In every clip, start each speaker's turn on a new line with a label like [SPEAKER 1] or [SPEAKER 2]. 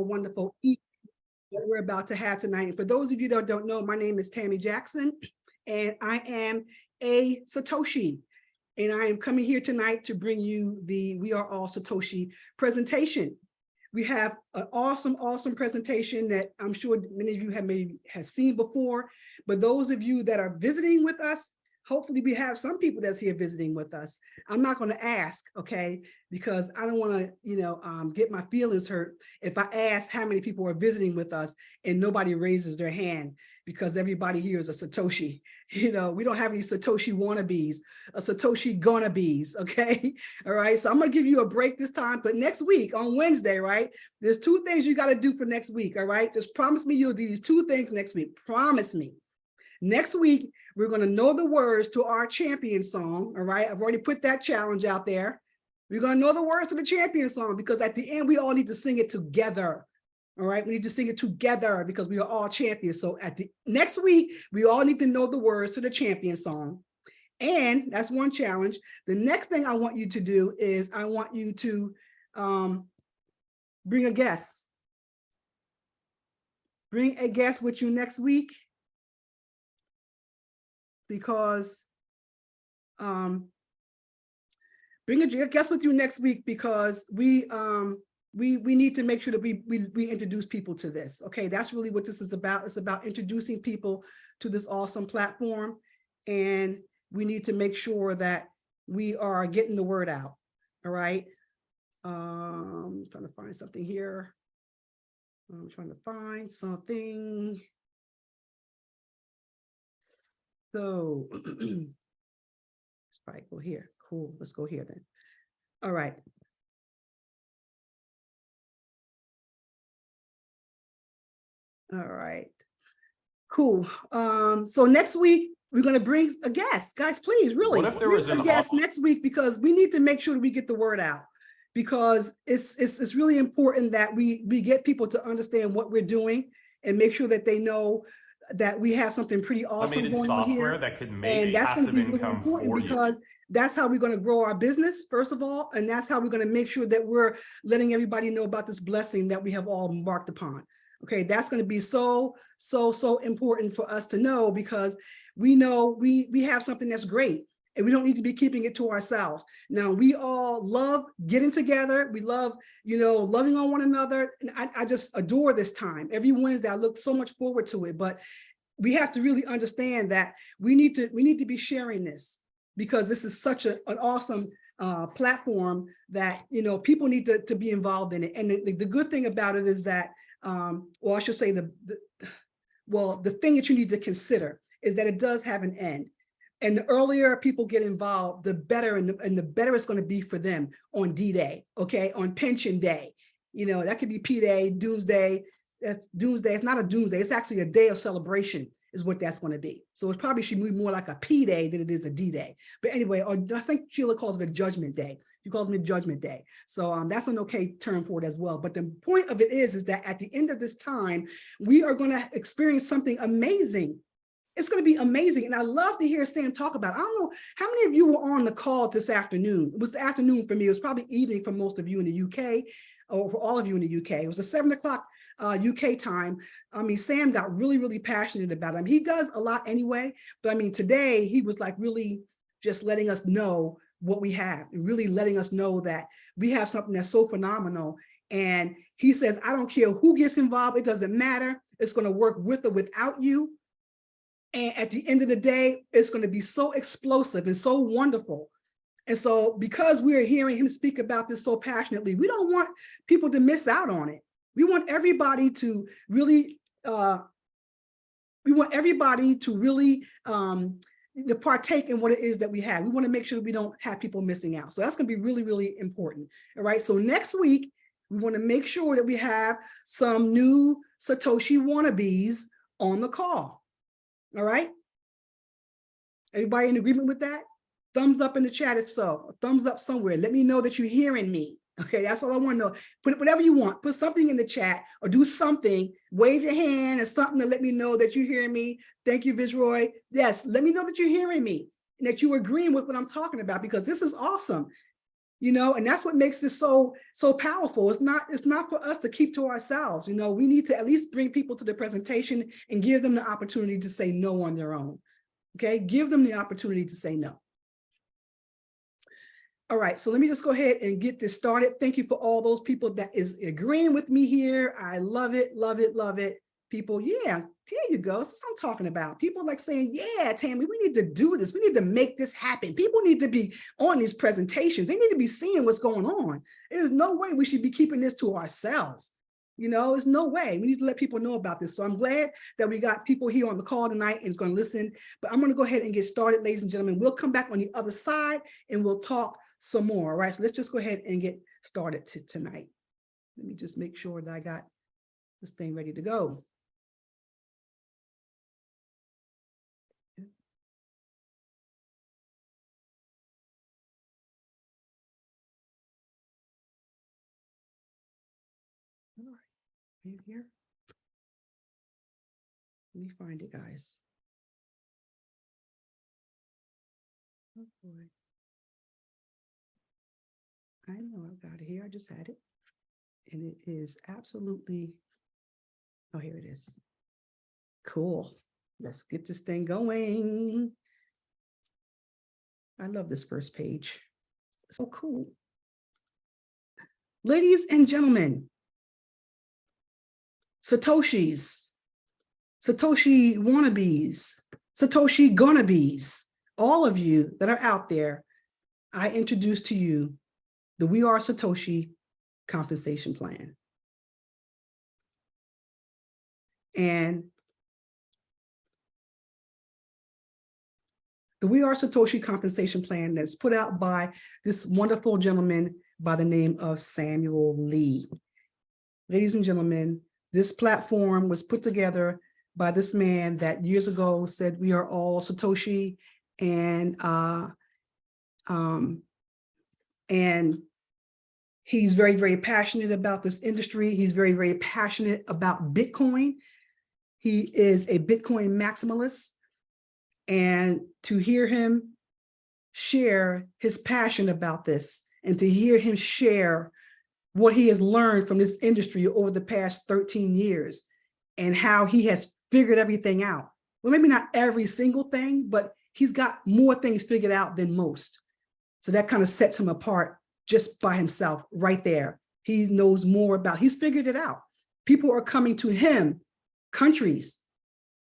[SPEAKER 1] wonderful evening that we're about to have tonight. And for those of you that don't know, my name is Tami Jackson, and I am a Satoshi. And I am coming here tonight to bring you the We Are All Satoshi presentation. We have an awesome, awesome presentation that I'm sure many of you have seen before, but those of you that are visiting with us, hopefully we have some people that's here visiting with us. I'm not going to ask, okay, because I don't want to, get my feelings hurt if I ask how many people are visiting with us and nobody raises their hand, because everybody here is a Satoshi. We don't have any Satoshi wannabes, a Satoshi gonna-bees, okay? All right, so I'm gonna give you a break this time, but next week on Wednesday, right? There's 2 things you gotta do for next week, all right? Just promise me you'll do these 2 things next week, promise me. Next week, we're gonna know the words to our champion song, all right? I've already put that challenge out there. We're gonna know the words to the champion song because at the end, we all need to sing it together. All right, we need to sing it together because we are all champions. So at the next week, we all need to know the words to the champion song. And that's one challenge. The next thing I want you to do is I want you to bring a guest. Bring a guest with you next week, because bring a guest with you next week because we need to make sure that we introduce people to this. Okay, that's really what this is about. It's about introducing people to this awesome platform, and we need to make sure that we are getting the word out. All right. I'm trying to find something here. I'm trying to find something. So let's probably go here. Cool. Let's go here then. All right. All right, cool. So next week, we're going to bring a guest. Guys, please, really,
[SPEAKER 2] what if there was
[SPEAKER 1] a guest next week, because we need to make sure that we get the word out, because it's really important that we get people to understand what we're doing and make sure that they know that we have something pretty awesome going on here.
[SPEAKER 2] That could make
[SPEAKER 1] and that's going to be really
[SPEAKER 2] income
[SPEAKER 1] important
[SPEAKER 2] for
[SPEAKER 1] because that's how we're going to grow our business, first of all, and that's how we're going to make sure that we're letting everybody know about this blessing that we have all embarked upon. Okay, that's going to be so important for us to know, because we know we have something that's great and we don't need to be keeping it to ourselves. Now, we all love getting together. We love, loving on one another. And I just adore this time. Every Wednesday, I look so much forward to it. But we have to really understand that we need to be sharing this, because this is such an awesome platform that, people need to be involved in it. And the good thing about it is that I should say the thing that you need to consider is that it does have an end. And the earlier people get involved, the better, and the better it's going to be for them on D-Day, okay, on pension day. That could be P-Day, doomsday. That's doomsday. It's not a doomsday. It's actually a day of celebration is what that's going to be. So it probably should be more like a P-Day than it is a D-Day. But anyway, I think Sheila calls it a judgment day. She calls it a judgment day. So that's an okay term for it as well. But the point of it is that at the end of this time, we are going to experience something amazing. It's going to be amazing. And I love to hear Sam talk about it. I don't know how many of you were on the call this afternoon. It was the afternoon for me. It was probably evening for most of you in the UK, or for all of you in the UK. It was a 7 o'clock UK time. I mean, Sam got really, really passionate about it. He does a lot anyway, but I mean, today he was like really just letting us know what we have and really letting us know that we have something that's so phenomenal. And he says, I don't care who gets involved. It doesn't matter. It's going to work with or without you. And at the end of the day, it's going to be so explosive and so wonderful. And so because we are hearing him speak about this so passionately, we don't want people to miss out on it. We want everybody to really, partake in what it is that we have. We want to make sure that we don't have people missing out. So that's going to be really, really important. All right. So next week, we want to make sure that we have some new Satoshi wannabes on the call. All right. Everybody in agreement with that? Thumbs up in the chat if so. Thumbs up somewhere. Let me know that you're hearing me. Okay, that's all I want to know. Put whatever you want. Put something in the chat or do something. Wave your hand or something to let me know that you're hearing me. Thank you, Vizroy. Yes, let me know that you're hearing me and that you're agreeing with what I'm talking about, because this is awesome. you know, and that's what makes this so powerful. It's not for us to keep to ourselves. You know, we need to at least bring people to the presentation and give them the opportunity to say no on their own. Okay, give them the opportunity to say no. All right, so let me just go ahead and get this started. Thank you for all those people that is agreeing with me here. I love it, love it, love it. People, yeah, there you go. That's what I'm talking about. People like saying, yeah, Tami, we need to do this. We need to make this happen. People need to be on these presentations. They need to be seeing what's going on. There's no way we should be keeping this to ourselves. You know, there's no way. We need to let people know about this. So I'm glad that we got people here on the call tonight and is going to listen. But I'm going to go ahead and get started, ladies and gentlemen. We'll come back on the other side and we'll talk some more. All right, so let's just go ahead and get started tonight. Let me just make sure that I got this thing ready to go. All right, are you here? Let me find it, guys. Oh boy. I know I've got it here. I just had it. And it is absolutely, oh, here it is. Cool. Let's get this thing going. I love this first page. So cool. Ladies and gentlemen, Satoshis, Satoshi wannabes, Satoshi gonnabes, all of you that are out there, I introduce to you the We Are Satoshi compensation plan. And the We Are Satoshi compensation plan that's put out by this wonderful gentleman by the name of Samuel Lee. Ladies and gentlemen, this platform was put together by this man that years ago said we are all Satoshi, and he's very, very passionate about this industry. He's very, very passionate about Bitcoin. He is a Bitcoin maximalist. And to hear him share his passion about this and to hear him share what he has learned from this industry over the past 13 years and how he has figured everything out. Well, maybe not every single thing, but he's got more things figured out than most. So that kind of sets him apart just by himself right there. He knows more about, he's figured it out. People are coming to him, countries,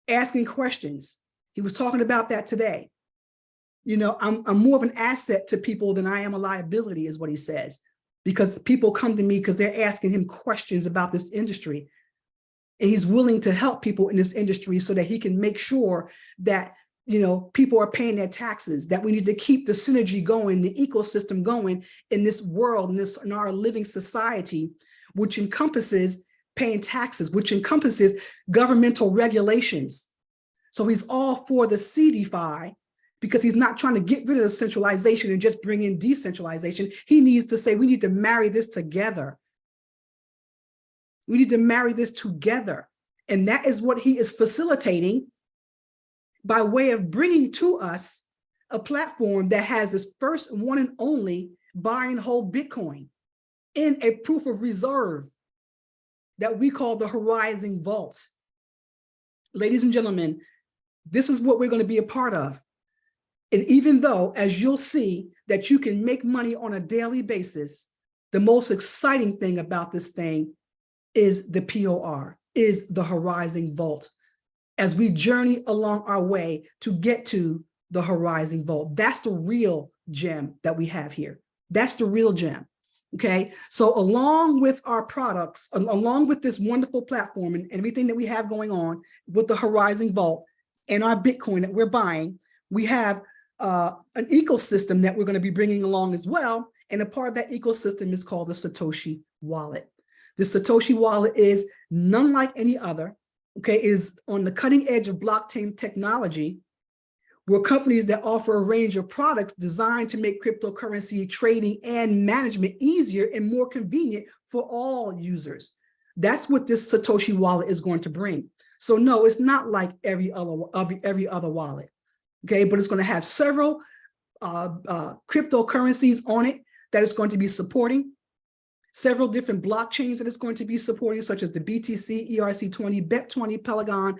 [SPEAKER 1] asking questions. He was talking about that today. You know, I'm more of an asset to people than I am a liability, is what he says, because people come to me because they're asking him questions about this industry. And he's willing to help people in this industry so that he can make sure that, you know, people are paying their taxes, that we need to keep the synergy going, the ecosystem going in this world, in our living society, which encompasses paying taxes, which encompasses governmental regulations. So he's all for the CDFI because he's not trying to get rid of the centralization and just bring in decentralization. He needs to say, we need to marry this together. We need to marry this together. And that is what he is facilitating by way of bringing to us a platform that has its first one and only buy and hold Bitcoin in a proof of reserve that we call the Horizon Vault. Ladies and gentlemen, this is what we're going to be a part of. And even though, as you'll see, that you can make money on a daily basis, the most exciting thing about this thing is the POR, is the Horizon Vault. As we journey along our way to get to the Horizon Vault, that's the real gem that we have here. That's the real gem. Okay, so along with our products, along with this wonderful platform and everything that we have going on with the Horizon Vault and our Bitcoin that we're buying, we have an ecosystem that we're going to be bringing along as well. And a part of that ecosystem is called the Satoshi Wallet. The Satoshi Wallet is none like any other, okay, is on the cutting edge of blockchain technology, where companies that offer a range of products designed to make cryptocurrency trading and management easier and more convenient for all users. That's what this Satoshi Wallet is going to bring. So no, it's not like every other wallet, okay, but it's going to have several cryptocurrencies on it that it's going to be supporting, several different blockchains that it's going to be supporting, such as the BTC, ERC20, BEP20, Polygon,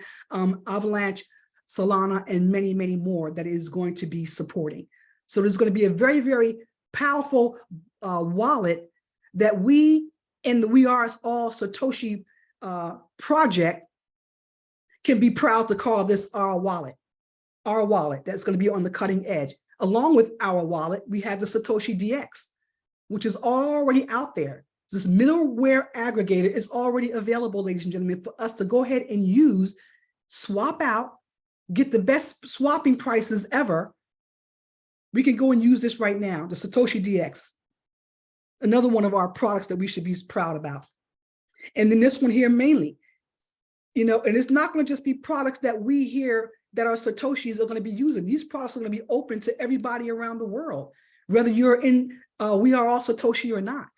[SPEAKER 1] Avalanche, Solana, and many, many more that it is going to be supporting. So there's going to be a very, very powerful wallet that we in the We Are All Satoshi project can be proud to call this our wallet that's going to be on the cutting edge. Along with our wallet, we have the Satoshi DX, which is already out there. This middleware aggregator is already available, ladies and gentlemen, for us to go ahead and use, swap out, get the best swapping prices ever. We can go and use this right now, the Satoshi DX, another one of our products that we should be proud about. And then this one here mainly, and it's not going to just be products that we here that are Satoshis are going to be using. These products are going to be open to everybody around the world, whether you're in We Are All Satoshi or not.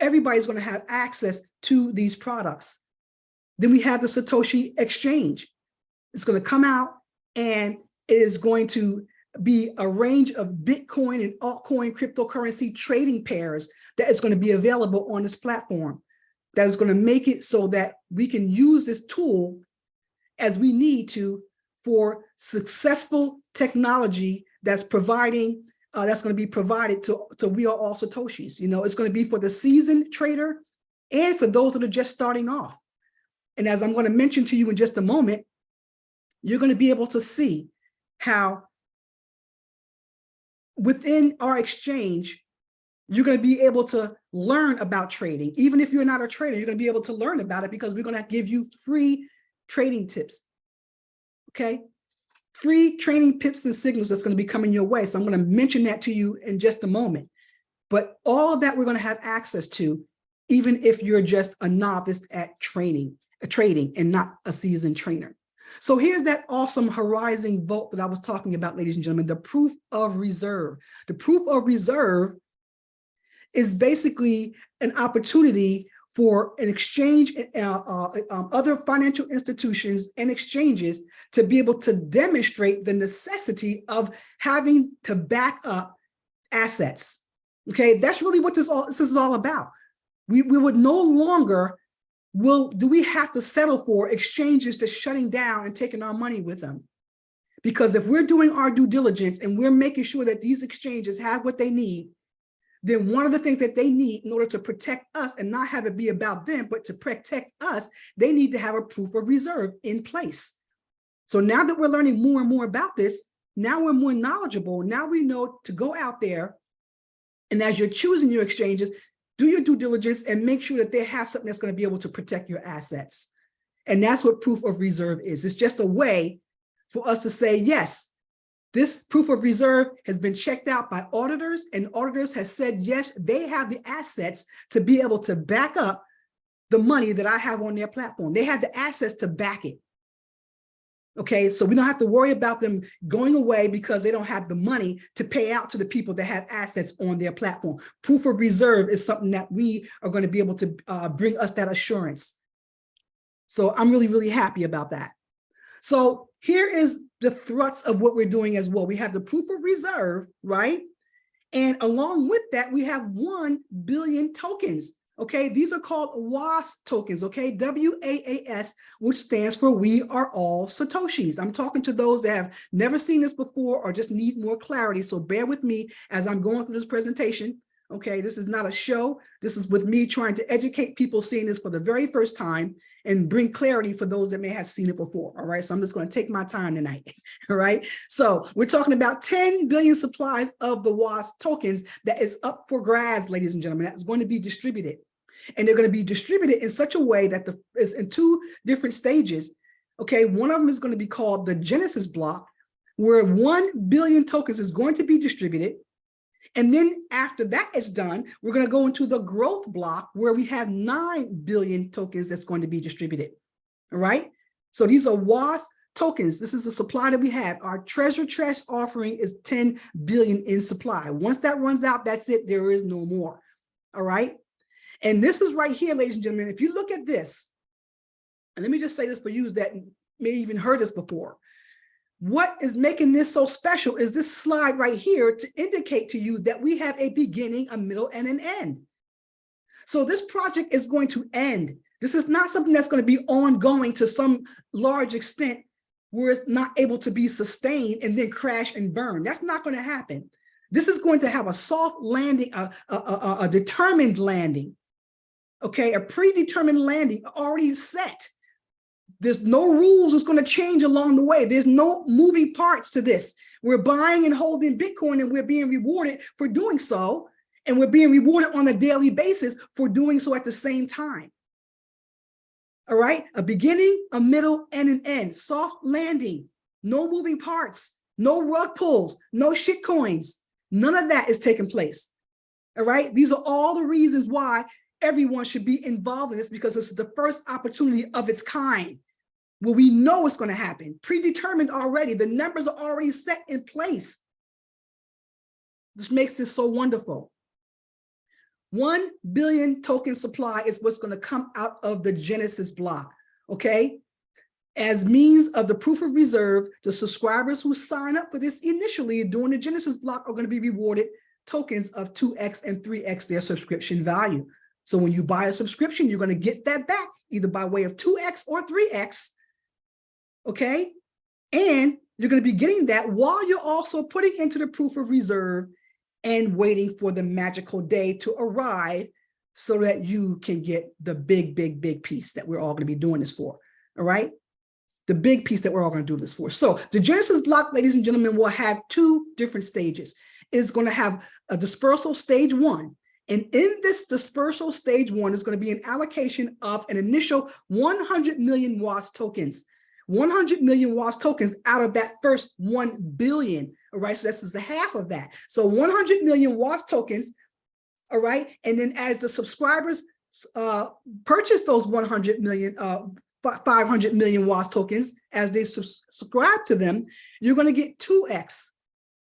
[SPEAKER 1] Everybody's going to have access to these products. Then we have the Satoshi Exchange. It's going to come out and it is going to be a range of Bitcoin and altcoin cryptocurrency trading pairs that is going to be available on this platform. That is going to make it so that we can use this tool as we need to for successful technology that's providing that's going to be provided to We Are All Satoshis. It's going to be for the seasoned trader and for those that are just starting off. And as I'm going to mention to you in just a moment, you're going to be able to see how within our exchange, you're going to be able to learn about trading. Even if you're not a trader, you're going to be able to learn about it because we're going to give you free trading tips. Okay? Free training tips and signals that's going to be coming your way. So I'm going to mention that to you in just a moment. But all of that we're going to have access to, even if you're just a novice at trading and not a seasoned trainer. So here's that awesome Horizon Vault that I was talking about, ladies and gentlemen, the proof of reserve. The proof of reserve is basically an opportunity for an exchange, other financial institutions and exchanges to be able to demonstrate the necessity of having to back up assets. Okay, that's really what this is all about. We would no longer do we have to settle for exchanges to shutting down and taking our money with them. Because if we're doing our due diligence and we're making sure that these exchanges have what they need, then one of the things that they need in order to protect us and not have it be about them, but to protect us, they need to have a proof of reserve in place. So now that we're learning more and more about this, now we're more knowledgeable. Now we know to go out there, and as you're choosing your exchanges, do your due diligence and make sure that they have something that's going to be able to protect your assets. And that's what proof of reserve is. It's just a way for us to say, yes, this proof of reserve has been checked out by auditors, and auditors have said, yes, they have the assets to be able to back up the money that I have on their platform. They have the assets to back it. Okay, so we don't have to worry about them going away because they don't have the money to pay out to the people that have assets on their platform. Proof of reserve is something that we are going to be able to bring us that assurance. So I'm really, really happy about that. So here is the thrust of what we're doing as well. We have the proof of reserve, right? And along with that, we have 1 billion tokens. Okay, these are called WAAS tokens, okay, WAAS, which stands for We Are All Satoshis. I'm talking to those that have never seen this before or just need more clarity, so bear with me as I'm going through this presentation. Okay, this is not a show. This is with me trying to educate people seeing this for the very first time and bring clarity for those that may have seen it before. All right, so I'm just going to take my time tonight. All right, so we're talking about 10 billion supplies of the WAAS tokens that is up for grabs, ladies and gentlemen. That's going to be distributed. And they're going to be distributed in such a way that it's in 2 different stages. Okay, one of them is going to be called the Genesis block, where 1 billion tokens is going to be distributed. And then after that is done, we're going to go into the growth block where we have 9 billion tokens that's going to be distributed. All right. So these are WAAS tokens. This is the supply that we have. Our treasure chest offering is 10 billion in supply. Once that runs out, that's it. There is no more. All right. And this is right here, ladies and gentlemen. If you look at this, and let me just say this for you that may even heard this before. what is making this so special is this slide right here to indicate to you that we have a beginning, a middle, and an end. So this project is going to end. This is not something that's going to be ongoing to some large extent where it's not able to be sustained and then crash and burn. That's not going to happen. This is going to have a soft landing, a determined landing, okay? A predetermined landing already set. There's no rules that's going to change along the way. There's no moving parts to this. We're buying and holding Bitcoin and we're being rewarded for doing so. And we're being rewarded on a daily basis for doing so at the same time. All right, a beginning, a middle, and an end. Soft landing, no moving parts, no rug pulls, no shit coins. None of that is taking place. All right, these are all the reasons why everyone should be involved in this, because this is the first opportunity of its kind where we know it's going to happen, predetermined already. The numbers are already set in place. This makes this so wonderful. 1 billion token supply is what's going to come out of the Genesis block, okay? As means of the proof of reserve, the subscribers who sign up for this initially during the Genesis block are going to be rewarded tokens of 2x and 3x their subscription value. So when you buy a subscription, you're going to get that back either by way of 2x or 3x, okay? And you're going to be getting that while you're also putting into the proof of reserve and waiting for the magical day to arrive so that you can get the big, big, big piece that we're all going to be doing this for, all right? The big piece that we're all going to do this for. So the Genesis block, ladies and gentlemen, will have 2 different stages. It's going to have a dispersal stage 1. And in this dispersal stage 1 is going to be an allocation of an initial 100 million WAAS tokens. 100 million WAAS tokens out of that first 1 billion, all right? So this is the half of that. So 100 million WAAS tokens, all right? And then as the subscribers purchase those 100 million, 500 million WAAS tokens, as they subscribe to them, you're gonna get 2x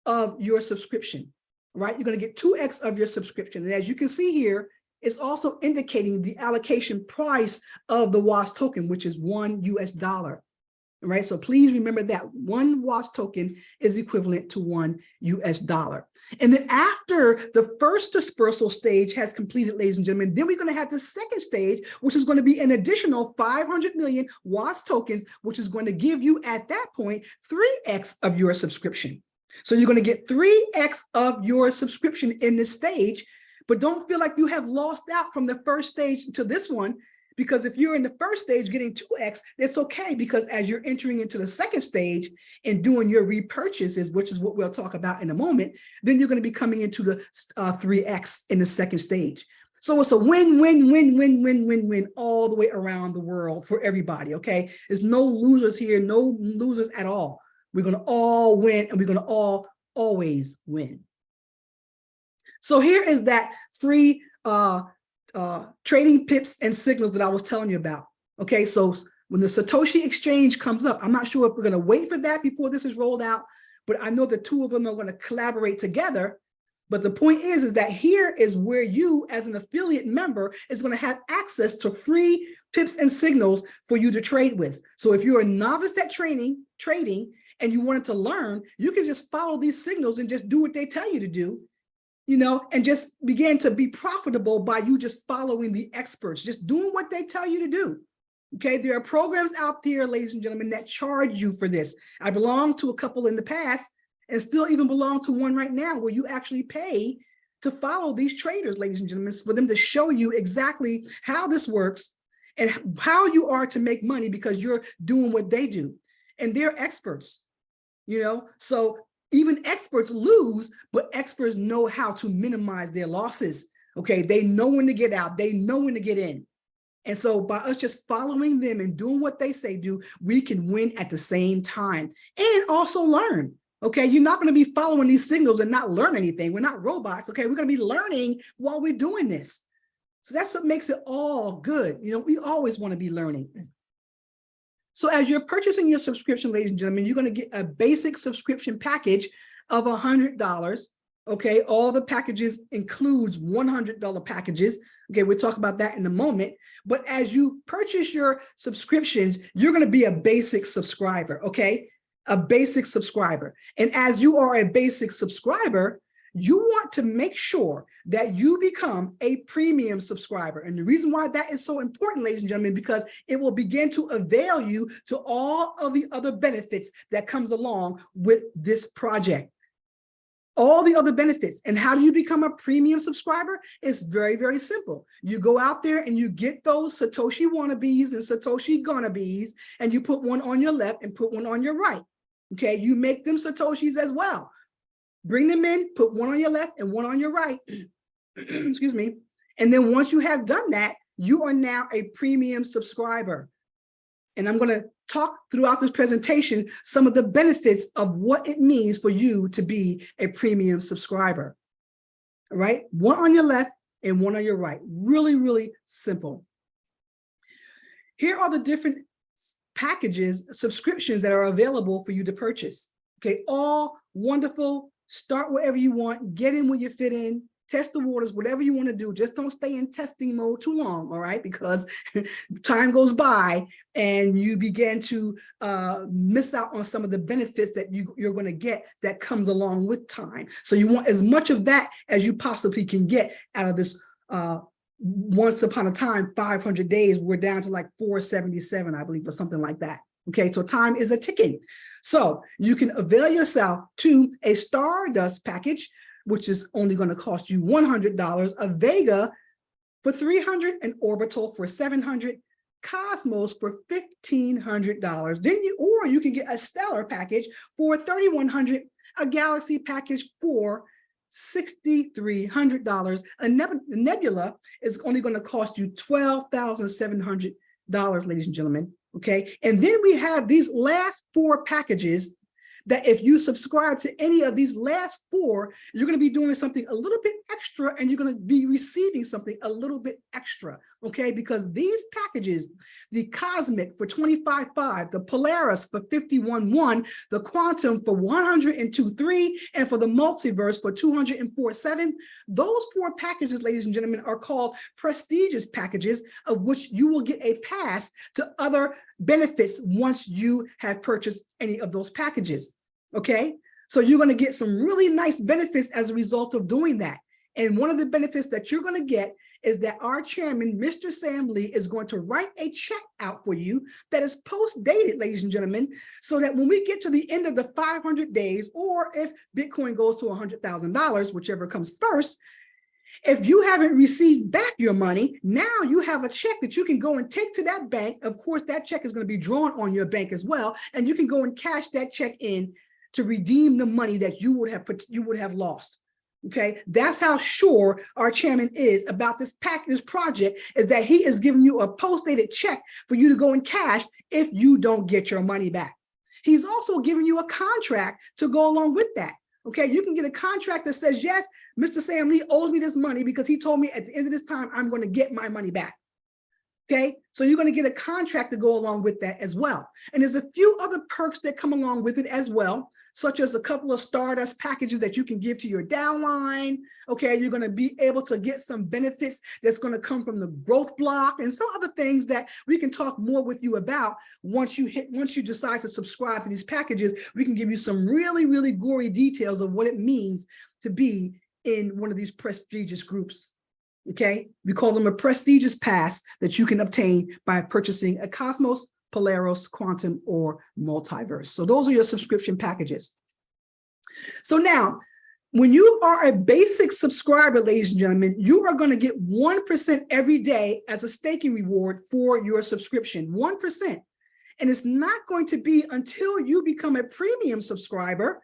[SPEAKER 1] of your subscription, right? You're gonna get 2x of your subscription. And as you can see here, it's also indicating the allocation price of the WAAS token, which is $1 US. Right, so please remember that 1 WAAS token is equivalent to $1 US. And then after the first dispersal stage has completed, ladies and gentlemen, then we're going to have the second stage, which is going to be an additional 500 million WAAS tokens, which is going to give you at that point 3x of your subscription. So you're going to get 3x of your subscription in this stage, but don't feel like you have lost out from the first stage to this one. Because if you're in the first stage getting 2x, that's okay, because as you're entering into the second stage and doing your repurchases, which is what we'll talk about in a moment, then you're going to be coming into the 3x in the second stage. So it's a win, win, win, win, win, win, win all the way around the world for everybody, okay? There's no losers here, no losers at all. We're going to all win, and we're going to all always win. So here is that free trading pips and signals that I was telling you about. Okay, so when the Satoshi exchange comes up, I'm not sure if we're going to wait for that before this is rolled out, but I know the 2 of them are going to collaborate together. But the point is that here is where you as an affiliate member is going to have access to free pips and signals for you to trade with. So if you're a novice at trading and you wanted to learn, you can just follow these signals and just do what they tell you to do, you know, and just begin to be profitable by you just following the experts, just doing what they tell you to do. Okay, there are programs out there, ladies and gentlemen, that charge you for this. I belong to a couple in the past and still even belong to one right now where you actually pay to follow these traders, ladies and gentlemen, for them to show you exactly how this works and how you are to make money because you're doing what they do. And they're experts, you know, so even experts lose, but experts know how to minimize their losses. Okay, they know when to get out, they know when to get in. And so by us just following them and doing what they say do, we can win at the same time and also learn. Okay, you're not going to be following these signals and not learn anything. We're not robots. Okay, we're going to be learning while we're doing this. So that's what makes it all good. You know, we always want to be learning. So as you're purchasing your subscription, ladies and gentlemen, you're going to get a basic subscription package of $100. Okay, all the packages includes $100 packages. Okay, we'll talk about that in a moment. But as you purchase your subscriptions, you're going to be a basic subscriber. Okay, a basic subscriber. And as you are a basic subscriber, you want to make sure that you become a premium subscriber. And the reason why that is so important, ladies and gentlemen, because it will begin to avail you to all of the other benefits that comes along with this project. All the other benefits. And how do you become a premium subscriber? It's very, very simple. You go out there and you get those Satoshi wannabes and Satoshi gonnabes, and you put one on your left and put one on your right. Okay, you make them Satoshis as well. Bring them in, put one on your left and one on your right. Excuse me. And then once you have done that, you are now a premium subscriber. And I'm going to talk throughout this presentation some of the benefits of what it means for you to be a premium subscriber. All right, one on your left and one on your right. Really, really simple. Here are the different packages, subscriptions that are available for you to purchase. Okay, all wonderful. Start wherever you want, get in when you fit in, test the waters, whatever you want to do. Just don't stay in testing mode too long, all right? Because time goes by and you begin to miss out on some of the benefits that you're going to get that comes along with time. So you want as much of that as you possibly can get out of this once upon a time, 500 days. We're down to like 477, I believe, or something like that. Okay, so time is a ticking. So you can avail yourself to a Stardust package, which is only going to cost you $100, a Vega for $300, an Orbital for $700, Cosmos for $1,500. Then you can get a Stellar package for $3,100, a Galaxy package for $6,300. A Nebula is only going to cost you $12,700, ladies and gentlemen. Okay, and then we have these last 4 packages that if you subscribe to any of these last 4, you're going to be doing something a little bit extra, and you're going to be receiving something a little bit extra. Okay, because these packages, the Cosmic for $25,500, the Polaris for $51,100, the Quantum for $102,300, and for the Multiverse for $204,700, those 4 packages, ladies and gentlemen, are called prestigious packages, of which you will get a pass to other benefits once you have purchased any of those packages. Okay, so you're going to get some really nice benefits as a result of doing that. And one of the benefits that you're going to get is that our chairman, Mr. Sam Lee, is going to write a check out for you that is post-dated, ladies and gentlemen, so that when we get to the end of the 500 days, or if Bitcoin goes to $100,000, whichever comes first, if you haven't received back your money, now you have a check that you can go and take to that bank. Of course, that check is going to be drawn on your bank as well, and you can go and cash that check in to redeem the money that you would have lost. Okay, that's how sure our chairman is about this project, is that he is giving you a post-dated check for you to go and cash if you don't get your money back. He's also giving you a contract to go along with that. Okay, you can get a contract that says, yes, Mr. Sam Lee owes me this money because he told me at the end of this time, I'm going to get my money back. Okay, so you're going to get a contract to go along with that as well. And there's a few other perks that come along with it as well, such as a couple of Stardust packages that you can give to your downline. Okay, you're going to be able to get some benefits that's going to come from the growth block and some other things that we can talk more with you about once you decide to subscribe to these packages. We can give you some really, really gory details of what it means to be in one of these prestigious groups. Okay, we call them a prestigious pass that you can obtain by purchasing a Cosmos, Polaris, Quantum, or Multiverse. So those are your subscription packages. So now, when you are a basic subscriber, ladies and gentlemen, you are going to get 1% every day as a staking reward for your subscription, 1%. And it's not going to be until you become a premium subscriber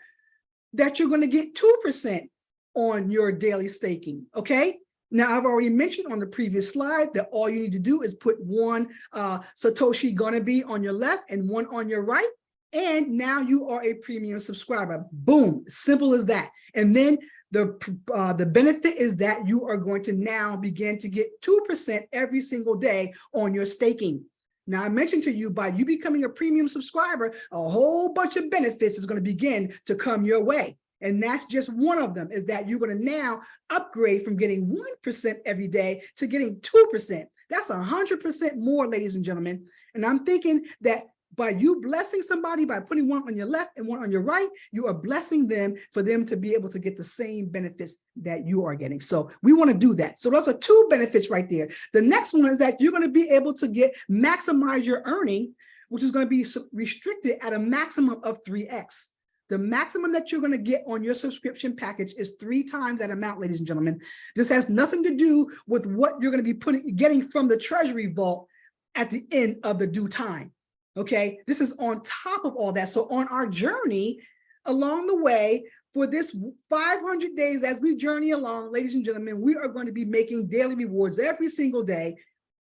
[SPEAKER 1] that you're going to get 2% on your daily staking, okay? Now, I've already mentioned on the previous slide that all you need to do is put one Satoshi Gonabe on your left and one on your right, and now you are a premium subscriber. Boom, simple as that. And then the benefit is that you are going to now begin to get 2% every single day on your staking. Now, I mentioned to you, by you becoming a premium subscriber, a whole bunch of benefits is going to begin to come your way. And that's just one of them, is that you're going to now upgrade from getting 1% every day to getting 2%. That's 100% more, ladies and gentlemen. And I'm thinking that By you blessing somebody, by putting one on your left and one on your right, you are blessing them for them to be able to get the same benefits that you are getting. So we want to do that. So those are two benefits right there. The next one is that you're going to be able to maximize your earning, which is going to be restricted at a maximum of 3x. The maximum that you're going to get on your subscription package is 3 times that amount, ladies and gentlemen. This has nothing to do with what you're going to be getting from the Treasury vault at the end of the due time. Okay, this is on top of all that. So on our journey along the way for this 500 days, as we journey along, ladies and gentlemen, we are going to be making daily rewards every single day,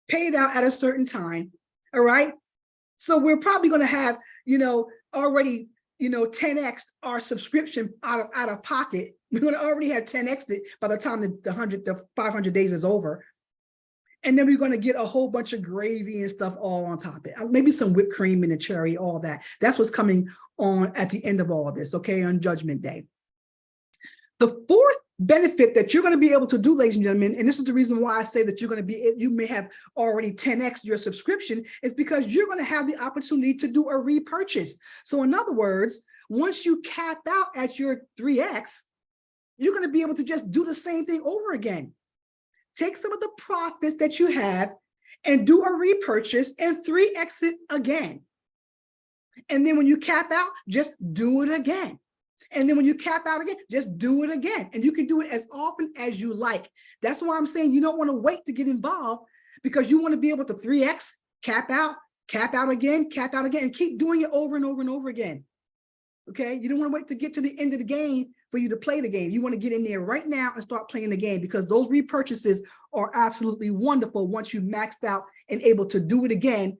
[SPEAKER 1] paid out at a certain time. All right. So we're probably going to have, already, 10x our subscription out of pocket. We're going to already have 10x it by the time the 500 days is over. And then we're going to get a whole bunch of gravy and stuff all on top of it. Maybe some whipped cream and a cherry, all that. That's what's coming on at the end of all of this, okay, on Judgment Day. The fourth benefit that you're going to be able to do, ladies and gentlemen, and this is the reason why I say that you may have already 10x your subscription, is because you're going to have the opportunity to do a repurchase. So in other words, once you cap out at your 3x, you're going to be able to just do the same thing over again. Take some of the profits that you have and do a repurchase and 3x it again. And then when you cap out, just do it again. And then when you cap out again, just do it again. And you can do it as often as you like. That's why I'm saying you don't want to wait to get involved, because you want to be able to 3x, cap out again, and keep doing it over and over and over again. Okay, you don't want to wait to get to the end of the game for you to play the game. You want to get in there right now and start playing the game, because those repurchases are absolutely wonderful once you maxed out and able to do it again,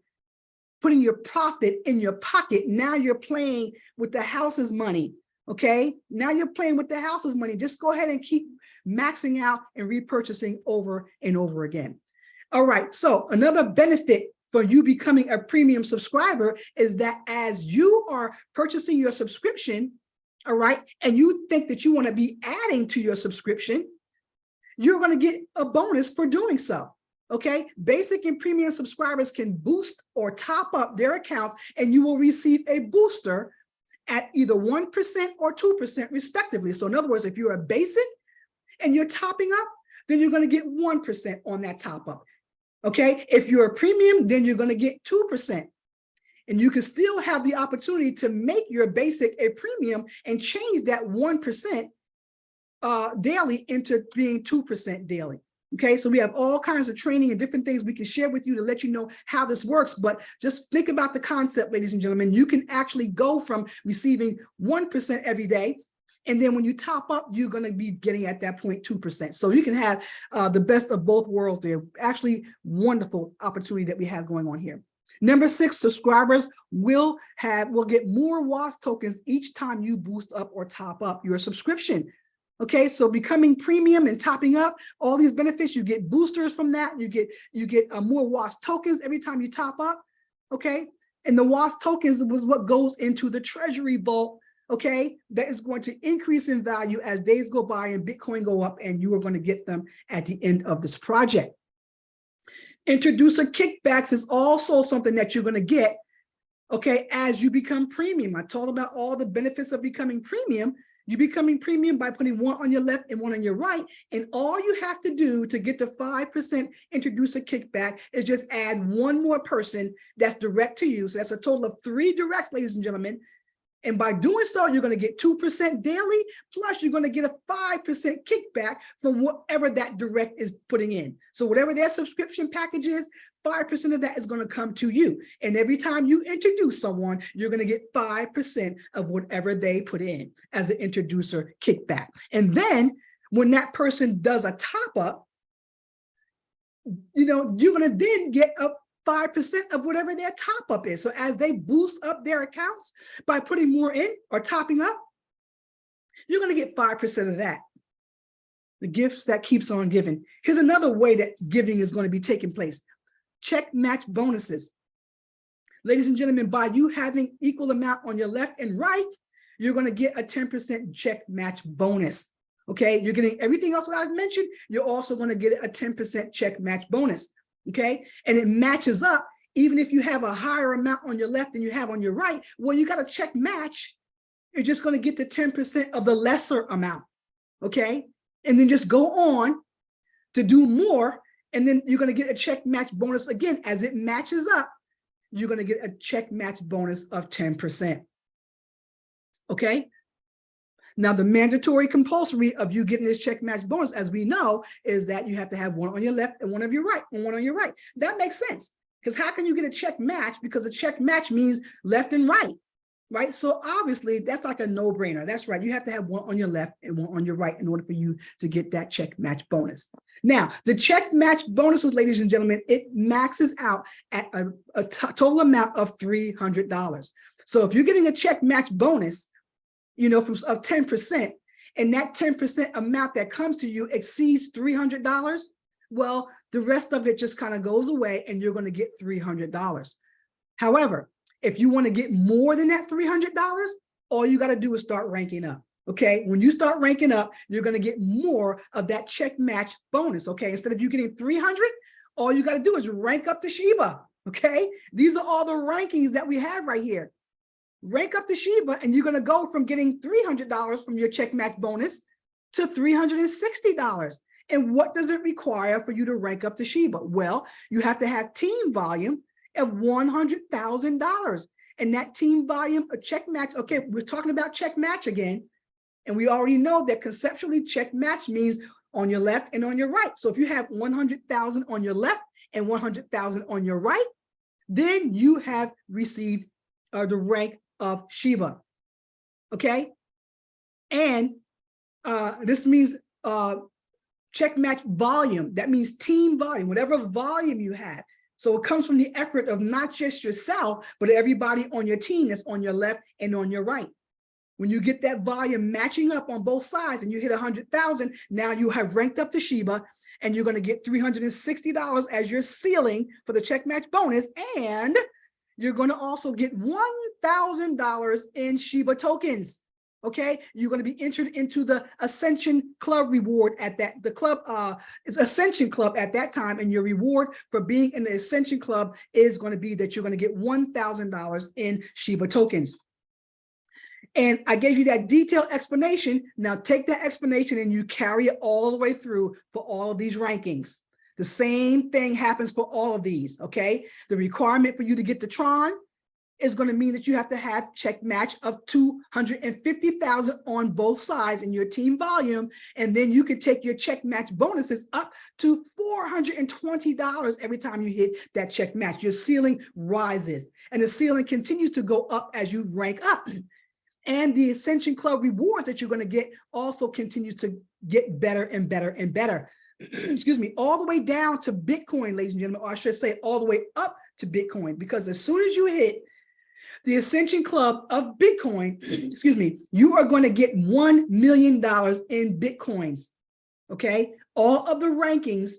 [SPEAKER 1] putting your profit in your pocket. Now you're playing with the house's money. Okay, now you're playing with the house's money. Just go ahead and keep maxing out and repurchasing over and over again. All right, so another benefit for you becoming a premium subscriber is that as you are purchasing your subscription, all right, and you think that you want to be adding to your subscription, you're going to get a bonus for doing so. Okay, basic and premium subscribers can boost or top up their accounts, and you will receive a booster at either 1% or 2% respectively. So in other words, if you're a basic and you're topping up, then you're going to get 1% on that top up. Okay, if you're a premium, then you're going to get 2%. And you can still have the opportunity to make your basic a premium and change that 1% daily into being 2% daily. Okay, so we have all kinds of training and different things we can share with you to let you know how this works. But just think about the concept, ladies and gentlemen. You can actually go from receiving 1% every day, and then when you top up, you're going to be getting at that point 2%. So you can have the best of both worlds there. Actually, wonderful opportunity that we have going on here. Number 6, subscribers will get more WAAS tokens each time you boost up or top up your subscription. Okay, so becoming premium and topping up, all these benefits, you get boosters from that. You get more WAAS tokens every time you top up. Okay, and the WAAS tokens was what goes into the Treasury vault. Okay, that is going to increase in value as days go by and Bitcoin go up, and you are going to get them at the end of this project. Introducer kickbacks is also something that you're going to get, okay, as you become premium. I told about all the benefits of becoming premium. You're becoming premium by putting one on your left and one on your right. And all you have to do to get to 5% introducer kickback is just add one more person that's direct to you. So that's a total of 3 directs, ladies and gentlemen. And by doing so, you're going to get 2% daily, plus you're going to get a 5% kickback from whatever that direct is putting in. So whatever their subscription package is, 5% of that is going to come to you. And every time you introduce someone, you're going to get 5% of whatever they put in as an introducer kickback. And then when that person does a top up, you're going to then get a 5% of whatever their top up is. So as they boost up their accounts by putting more in or topping up, you're going to get 5% of that. The gifts that keeps on giving. Here's another way that giving is going to be taking place. Check match bonuses. Ladies and gentlemen, by you having equal amount on your left and right, you're going to get a 10% check match bonus. Okay, you're getting everything else that I've mentioned. You're also going to get a 10% check match bonus. Okay, and it matches up even if you have a higher amount on your left than you have on your right, well, you got to check match. You're just going to get to 10% of the lesser amount, okay? And then just go on to do more, and then you're going to get a check match bonus again. As it matches up, you're going to get a check match bonus of 10%, okay? Now, the mandatory compulsory of you getting this check match bonus, as we know, is that you have to have one on your left and one on your right, and one on your right. That makes sense, because how can you get a check match? Because a check match means left and right, right? So obviously, that's like a no-brainer. That's right. You have to have one on your left and one on your right in order for you to get that check match bonus. Now, the check match bonuses, ladies and gentlemen, it maxes out at a total amount of $300. So if you're getting a check match bonus, you know, of 10%, and that 10% amount that comes to you exceeds $300, well, the rest of it just kind of goes away and you're going to get $300. However, if you want to get more than that $300, all you got to do is start ranking up. Okay, when you start ranking up, you're going to get more of that check match bonus. Okay, instead of you getting 300, all you got to do is rank up to Sheba. Okay, these are all the rankings that we have right here. Rank up to Sheba, and you're going to go from getting $300 from your check match bonus to $360. And what does it require for you to rank up to Sheba? Well, you have to have team volume of $100,000. And that team volume, a check match, okay, we're talking about check match again. And we already know that conceptually check match means on your left and on your right. So if you have 100,000 on your left and 100,000 on your right, then you have received the rank of Sheba, okay? And this means check match volume. That means team volume, whatever volume you have. So it comes from the effort of not just yourself, but everybody on your team that's on your left and on your right. When you get that volume matching up on both sides and you hit 100,000, now you have ranked up to Sheba, and you're going to get $360 as your ceiling for the check match bonus. And you're going to also get $1,000 in Sheba tokens. Okay, you're going to be entered into the Ascension Club reward at that. The club is Ascension Club at that time, and your reward for being in the Ascension Club is going to be that you're going to get $1,000 in Sheba tokens. And I gave you that detailed explanation. Now take that explanation and you carry it all the way through for all of these rankings. The same thing happens for all of these, okay? The requirement for you to get to Tron is going to mean that you have to have check match of 250,000 on both sides in your team volume. And then you can take your check match bonuses up to $420 every time you hit that check match. Your ceiling rises, and the ceiling continues to go up as you rank up. And the Ascension Club rewards that you're going to get also continues to get better and better and better. Excuse me, all the way down to Bitcoin, ladies and gentlemen, or I should say all the way up to Bitcoin, because as soon as you hit the Ascension Club of Bitcoin, excuse me, you are going to get $1 million in Bitcoins, okay? All of the rankings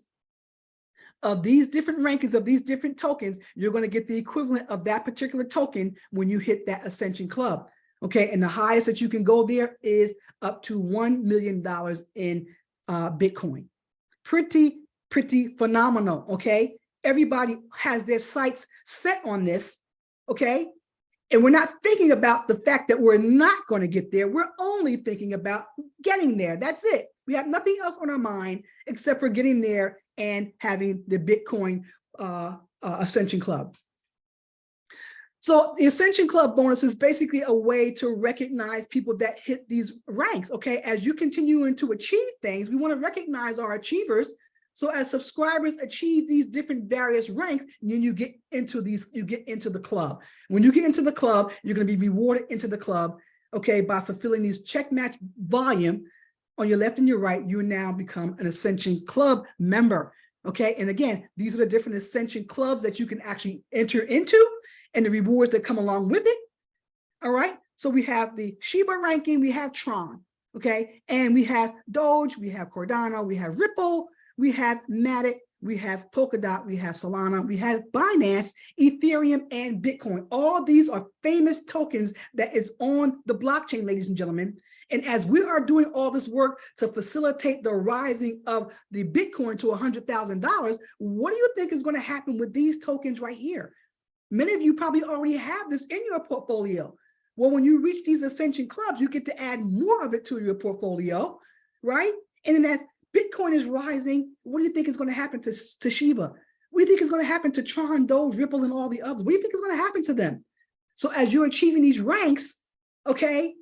[SPEAKER 1] of these different rankings of these different tokens, you're going to get the equivalent of that particular token when you hit that Ascension Club, okay? And the highest that you can go there is up to $1 million in Bitcoin. Pretty phenomenal, okay? Everybody has their sights set on this, okay? And we're not thinking about the fact that we're not going to get there. We're only thinking about getting there. That's it. We have nothing else on our mind except for getting there and having the Bitcoin Ascension Club. So the Ascension Club bonus is basically a way to recognize people that hit these ranks, okay? As you continue to achieve things, we want to recognize our achievers. So as subscribers achieve these different various ranks, then you get into the club. When you get into the club, you're going to be rewarded into the club, okay, by fulfilling these check match volume on your left and your right. You now become an Ascension Club member, okay? And again, these are the different Ascension clubs that you can actually enter into and the rewards that come along with it. All right. So we have the Sheba ranking, we have Tron, okay? And we have Doge, we have Cardano, we have Ripple, we have Matic, we have Polkadot, we have Solana, we have Binance, Ethereum, and Bitcoin. All these are famous tokens that is on the blockchain, ladies and gentlemen. And as we are doing all this work to facilitate the rising of the Bitcoin to $100,000, what do you think is going to happen with these tokens right here? Many of you probably already have this in your portfolio. Well, when you reach these Ascension clubs, you get to add more of it to your portfolio, right? And then as Bitcoin is rising, what do you think is going to happen to Shiba? What do you think is going to happen to Tron, Doge, Ripple, and all the others? What do you think is going to happen to them? So as you're achieving these ranks, okay,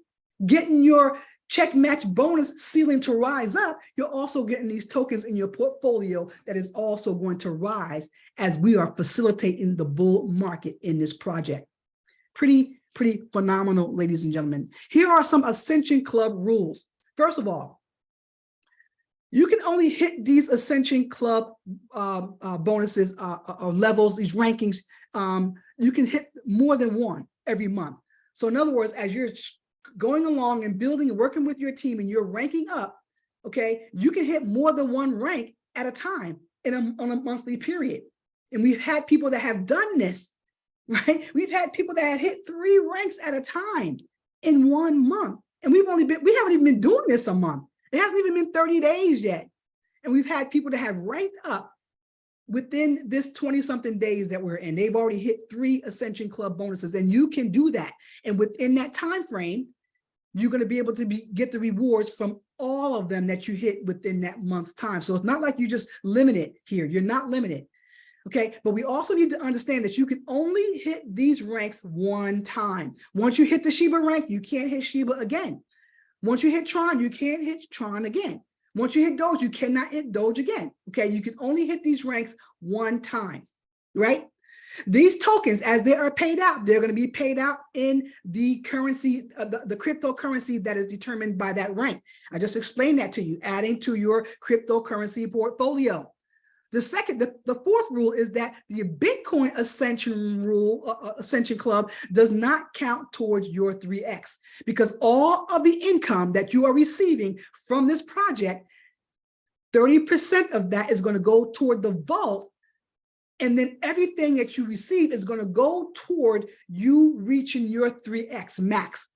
[SPEAKER 1] getting your check match bonus ceiling to rise up, you're also getting these tokens in your portfolio that is also going to rise as we are facilitating the bull market in this project. Pretty phenomenal, ladies and gentlemen. Here are some Ascension Club rules. First of all, you can only hit these Ascension Club bonuses or levels, these rankings. You can hit more than one every month. So in other words, as you're going along and building and working with your team and you're ranking up, okay, you can hit more than one rank at a time on a monthly period. And we've had people that have done this, right? We've had people that have hit 3 ranks at a time in 1 month. And we haven't even been doing this a month. It hasn't even been 30 days yet. And we've had people that have ranked up within this 20-something days that we're in. They've already hit 3 Ascension Club bonuses, and you can do that. And within that time frame, you're going to be able to get the rewards from all of them that you hit within that month's time. So it's not like you just limited here. You're not limited. Okay, but we also need to understand that you can only hit these ranks one time. Once you hit the Shiba rank, you can't hit Shiba again. Once you hit Tron, you can't hit Tron again. Once you hit Doge, you cannot hit Doge again. Okay, you can only hit these ranks one time, right? These tokens, as they are paid out, they're going to be paid out in the currency, the cryptocurrency that is determined by that rank. I just explained that to you, adding to your cryptocurrency portfolio. The fourth rule is that the Bitcoin Ascension Club does not count towards your 3x, because all of the income that you are receiving from this project, 30% of that is going to go toward the vault. And then everything that you receive is going to go toward you reaching your 3x max.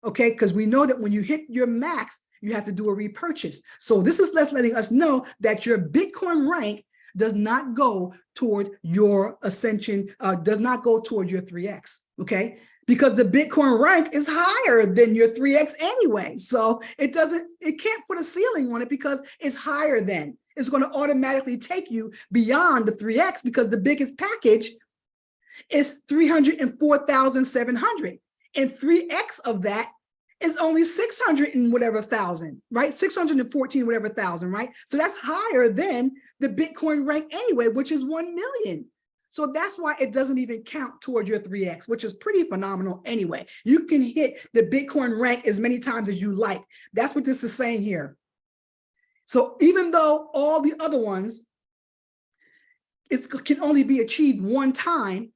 [SPEAKER 1] Okay, because we know that when you hit your max, you have to do a repurchase. So this is letting us know that your Bitcoin rank does not go toward your Ascension, does not go toward your 3x, okay? Because the Bitcoin rank is higher than your 3x anyway. So it can't put a ceiling on it because it's higher than. It's going to automatically take you beyond the 3x because the biggest package is 304,700. And 3x of that is only 600 and whatever thousand, right? 614 whatever thousand, right? So that's higher than the Bitcoin rank anyway, which is 1 million. So that's why it doesn't even count towards your 3x, which is pretty phenomenal anyway. You can hit the Bitcoin rank as many times as you like. That's what this is saying here. So even though all the other ones, it can only be achieved one time,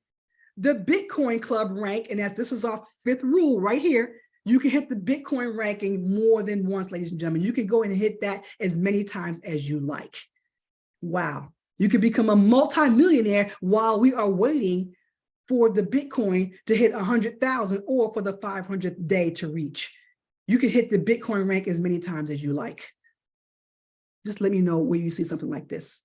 [SPEAKER 1] the Bitcoin Club rank, and this is our 5th rule right here, you can hit the Bitcoin ranking more than once, ladies and gentlemen. You can go and hit that as many times as you like. Wow. You can become a multi-millionaire while we are waiting for the Bitcoin to hit 100,000 or for the 500th day to reach. You can hit the Bitcoin rank as many times as you like. Just let me know where you see something like this.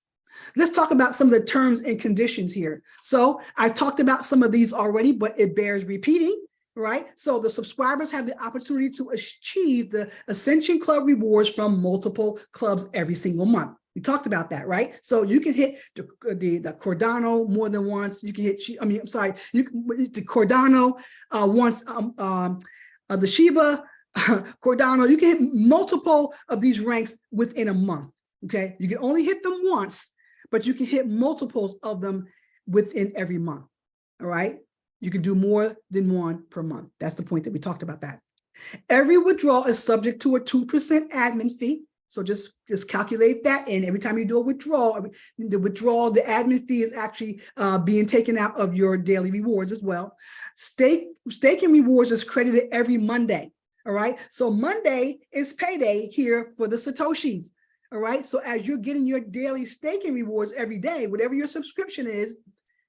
[SPEAKER 1] Let's talk about some of the terms and conditions here. So I talked about some of these already, but it bears repeating. Right? So the subscribers have the opportunity to achieve the Ascension Club rewards from multiple clubs every single month. We talked about that, right? So you can hit the Cardano more than once. You can hit, you can the Cardano once, the Shiba, Cardano. You can hit multiple of these ranks within a month, okay? You can only hit them once, but you can hit multiples of them within every month, all right? You can do more than one per month. That's the point that we talked about that. Every withdrawal is subject to a 2% admin fee. So just calculate that in. Every time you do a withdrawal, the admin fee is actually being taken out of your daily rewards as well. Staking rewards is credited every Monday. All right. So Monday is payday here for the Satoshis. All right. So as you're getting your daily staking rewards every day, whatever your subscription is,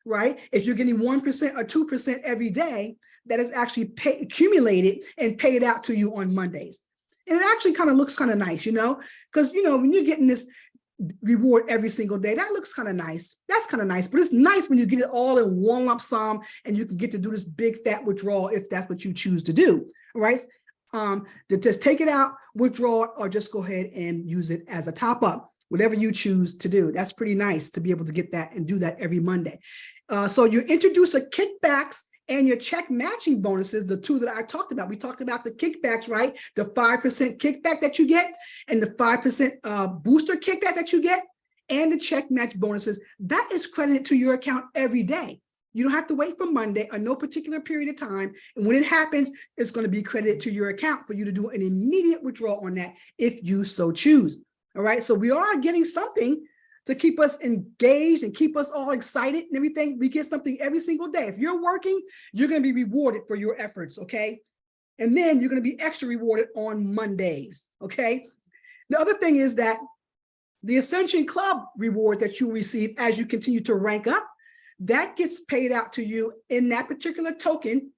[SPEAKER 1] right? If you're getting 1% or 2% every day, that is actually accumulated and paid out to you on Mondays. And it actually kind of looks kind of nice, you know, because, you know, when you're getting this reward every single day. That looks kind of nice. That's kind of nice, but it's nice when you get it all in one lump sum and you can get to do this big fat withdrawal if that's what you choose to do, right? To just take it out, withdraw it, or just go ahead and use it as a top up, whatever you choose to do. That's pretty nice to be able to get that and do that every Monday. So you introduce a kickbacks and your check matching bonuses, the two that I talked about. We talked about the kickbacks, right? The 5% kickback that you get and the 5% booster kickback that you get and the check match bonuses. That is credited to your account every day. You don't have to wait for Monday or no particular period of time. And when it happens, it's going to be credited to your account for you to do an immediate withdrawal on that if you so choose. All right. So we are getting something to keep us engaged and keep us all excited and everything. We get something every single day. If you're working, you're going to be rewarded for your efforts, okay? And then you're going to be extra rewarded on Mondays, okay? The other thing is that the Ascension Club reward that you receive as you continue to rank up, that gets paid out to you in that particular token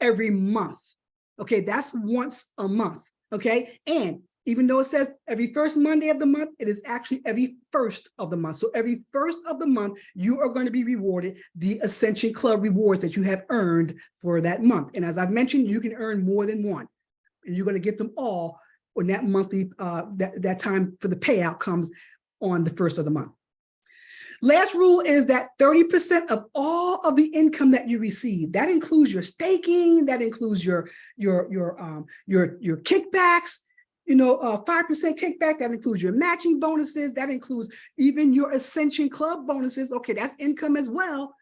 [SPEAKER 1] every month, okay? That's once a month, okay? And even though it says every first Monday of the month, it is actually every first of the month. So every first of the month, you are going to be rewarded the Ascension Club rewards that you have earned for that month. And as I've mentioned, you can earn more than one, and you're going to get them all when that monthly, that time for the payout comes on the first of the month. Last rule is that 30% of all of the income that you receive, that includes your staking, that includes your kickbacks, 5% kickback, that includes your matching bonuses, that includes even your Ascension Club bonuses. Okay, that's income as well.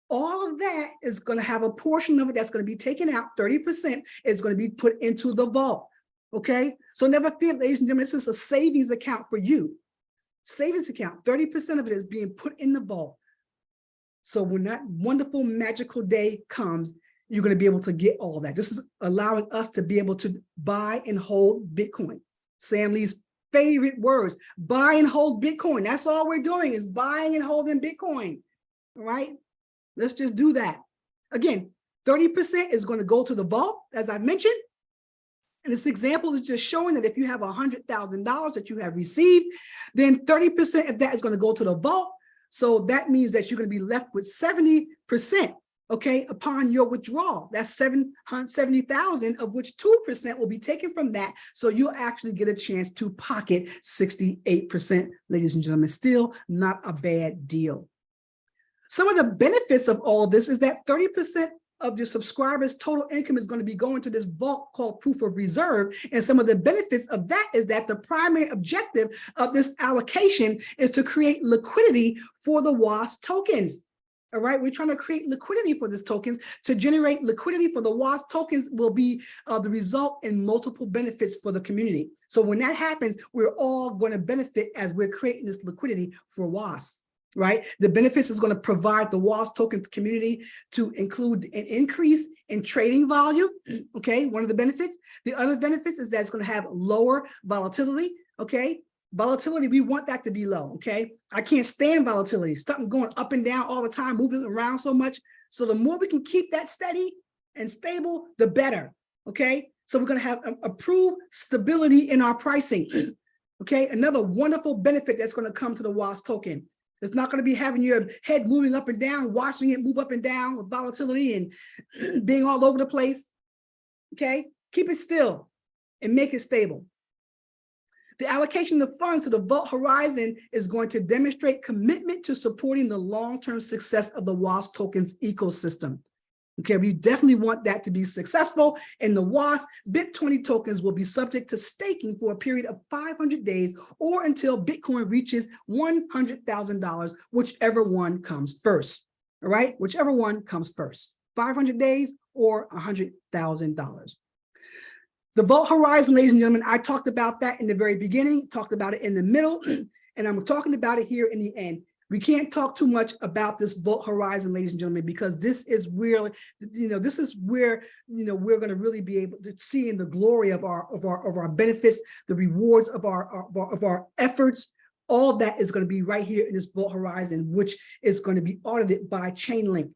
[SPEAKER 1] All of that is going to have a portion of it that's going to be taken out. 30% is going to be put into the vault. Okay, so never fear, ladies and gentlemen, this is a savings account for you. Savings account, 30% of it is being put in the vault. So when that wonderful, magical day comes, you're going to be able to get all that. This is allowing us to be able to buy and hold Bitcoin. Sam Lee's favorite words, buy and hold Bitcoin. That's all we're doing is buying and holding Bitcoin, all right? Let's just do that. Again, 30% is going to go to the vault, as I mentioned. And this example is just showing that if you have $100,000 that you have received, then 30% of that is going to go to the vault. So that means that you're going to be left with 70%. Okay, upon your withdrawal, that's 770,000, of which 2% will be taken from that. So you'll actually get a chance to pocket 68%, ladies and gentlemen. Still not a bad deal. Some of the benefits of all of this is that 30% of your subscribers' total income is going to be going to this vault called proof of reserve. And some of the benefits of that is that the primary objective of this allocation is to create liquidity for the WAAS tokens. All right, we're trying to create liquidity for this tokens. To generate liquidity for the WAAS tokens will be the result in multiple benefits for the community. So when that happens, we're all going to benefit as we're creating this liquidity for WAAS, right? The benefits is going to provide the WAAS token community to include an increase in trading volume, okay? One of the benefits. The other benefits is that it's going to have lower volatility, okay? Volatility, we want that to be low, okay? I can't stand volatility. Something going up and down all the time, moving around so much. So the more we can keep that steady and stable, the better, okay? So we're going to have improved stability in our pricing, okay? Another wonderful benefit that's going to come to the WAAS token. It's not going to be having your head moving up and down, watching it move up and down with volatility and being all over the place, okay? Keep it still and make it stable. The allocation of funds to the Vault Horizon is going to demonstrate commitment to supporting the long-term success of the WAAS tokens ecosystem. Okay, we definitely want that to be successful, and the WAAS BIP20 tokens will be subject to staking for a period of 500 days or until Bitcoin reaches $100,000, whichever one comes first. All right, whichever one comes first, 500 days or $100,000. The Vault Horizon, ladies and gentlemen, I talked about that in the very beginning, talked about it in the middle, and I'm talking about it here in the end. We can't talk too much about this Vault Horizon, ladies and gentlemen, because this is where, this is where, we're going to really be able to see in the glory of our benefits, the rewards of our efforts. All that is going to be right here in this Vault Horizon, which is going to be audited by Chainlink.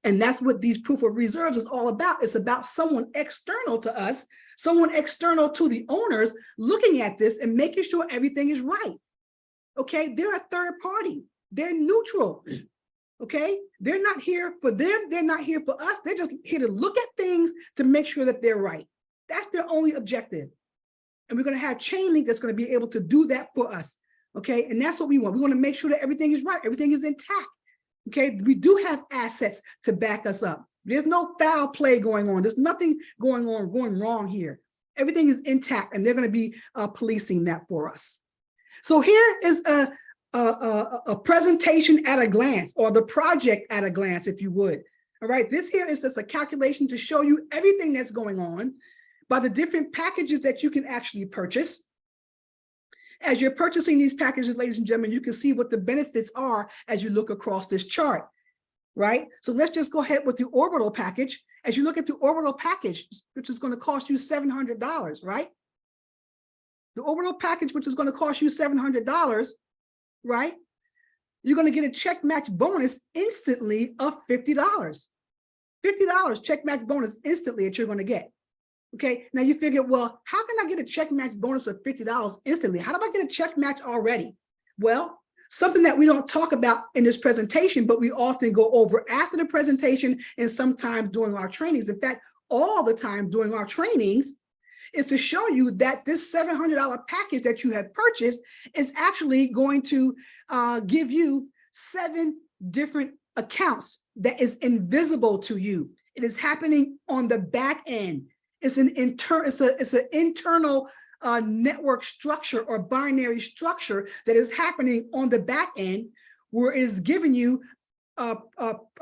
[SPEAKER 1] And that's what these proof of reserves is all about. It's about someone external to us, someone external to the owners looking at this and making sure everything is right. Okay, they're a third party. They're neutral. Okay, they're not here for them. They're not here for us. They're just here to look at things to make sure that they're right. That's their only objective. And we're going to have chain link that's going to be able to do that for us. Okay, and that's what we want. We want to make sure that everything is right. Everything is intact. Okay, we do have assets to back us up. There's no foul play going on. There's nothing going wrong here. Everything is intact, and they're going to be policing that for us. So here is a presentation at a glance, or the project at a glance, if you would. All right, this here is just a calculation to show you everything that's going on by the different packages that you can actually purchase. As you're purchasing these packages, ladies and gentlemen, you can see what the benefits are as you look across this chart, right? So let's just go ahead with the orbital package. As you look at the orbital package, which is going to cost you $700, right? The orbital package, which is going to cost you $700, right? You're going to get a check match bonus instantly of $50. $50 check match bonus instantly that you're going to get. Okay, now you figure, well, how can I get a check match bonus of $50 instantly? How do I get a check match already? Well, something that we don't talk about in this presentation, but we often go over after the presentation and sometimes during our trainings. In fact, all the time during our trainings is to show you that this $700 package that you have purchased is actually going to give you 7 different accounts that is invisible to you. It is happening on the back end. It's an internal network structure or binary structure that is happening on the back end, where it is giving you a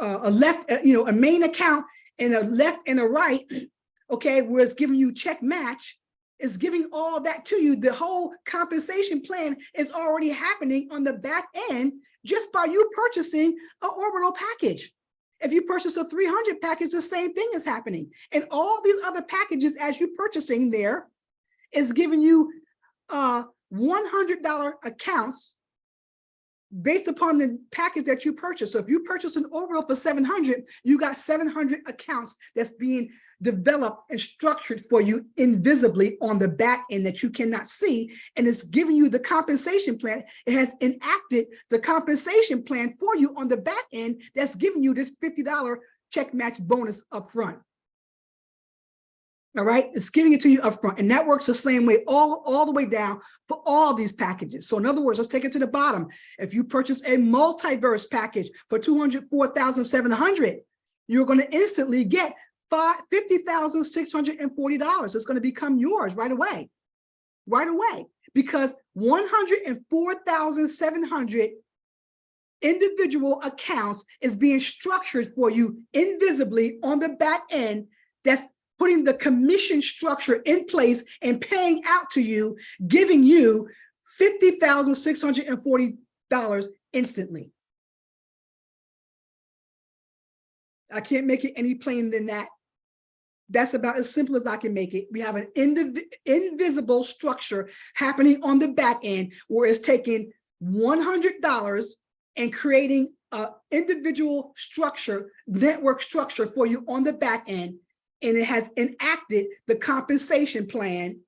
[SPEAKER 1] left, a main account and a left and a right. Okay, where it's giving you check match, it's giving all that to you. The whole compensation plan is already happening on the back end just by you purchasing an orbital package. If you purchase a 300 package, the same thing is happening. And all these other packages, as you're purchasing there, is giving you $100 accounts based upon the package that you purchase. So if you purchase an orbital for 700, you got 700 accounts that's being developed and structured for you invisibly on the back end that you cannot see. And it's giving you the compensation plan. It has enacted the compensation plan for you on the back end that's giving you this $50 check match bonus up front. All right, it's giving it to you up front, and that works the same way all the way down for all these packages. So in other words, let's take it to the bottom. If you purchase a multiverse package for $204,700, you're going to instantly get $50,640. It's going to become yours right away, because 104,700 individual accounts is being structured for you invisibly on the back end. That's putting the commission structure in place and paying out to you, giving you $50,640 instantly. I can't make it any plainer than that. That's about as simple as I can make it. We have an invisible structure happening on the back end where it's taking $100 and creating an individual structure, network structure for you on the back end. And it has enacted the compensation plan,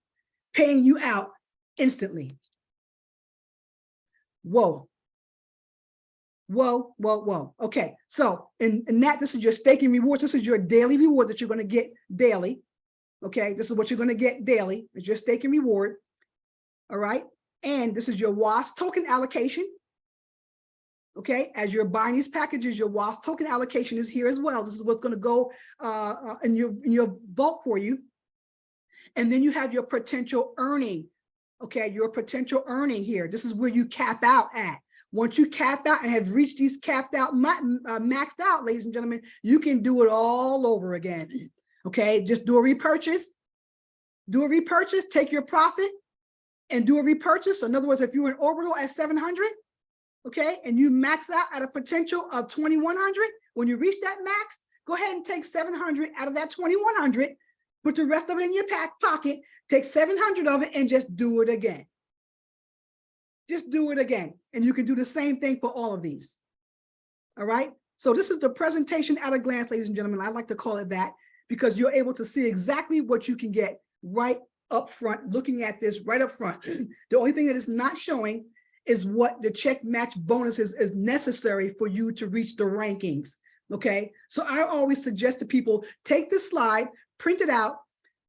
[SPEAKER 1] paying you out instantly. Whoa. Whoa, whoa, whoa. Okay, so in that, this is your staking rewards. This is your daily reward that you're going to get daily. Okay, this is what you're going to get daily. It's your staking reward. All right, and this is your WAAS token allocation. Okay, as you're buying these packages, your WAAS token allocation is here as well. This is what's going to go in your vault for you. And then you have your potential earning. Okay, your potential earning here. This is where you cap out at. Once you cap out and have reached these capped out, maxed out, ladies and gentlemen, you can do it all over again. Okay, just do a repurchase. Do a repurchase, take your profit and do a repurchase. So in other words, if you're in orbital at 700, okay, and you max out at a potential of 2,100, when you reach that max, go ahead and take 700 out of that 2,100, put the rest of it in your pocket, take 700 of it and just do it again. Just do it again. And you can do the same thing for all of these. All right. So this is the presentation at a glance, ladies and gentlemen. I like to call it that because you're able to see exactly what you can get right up front, looking at this right up front. The only thing that is not showing is what the check match bonuses is necessary for you to reach the rankings. Okay, so I always suggest to people, take this slide, print it out,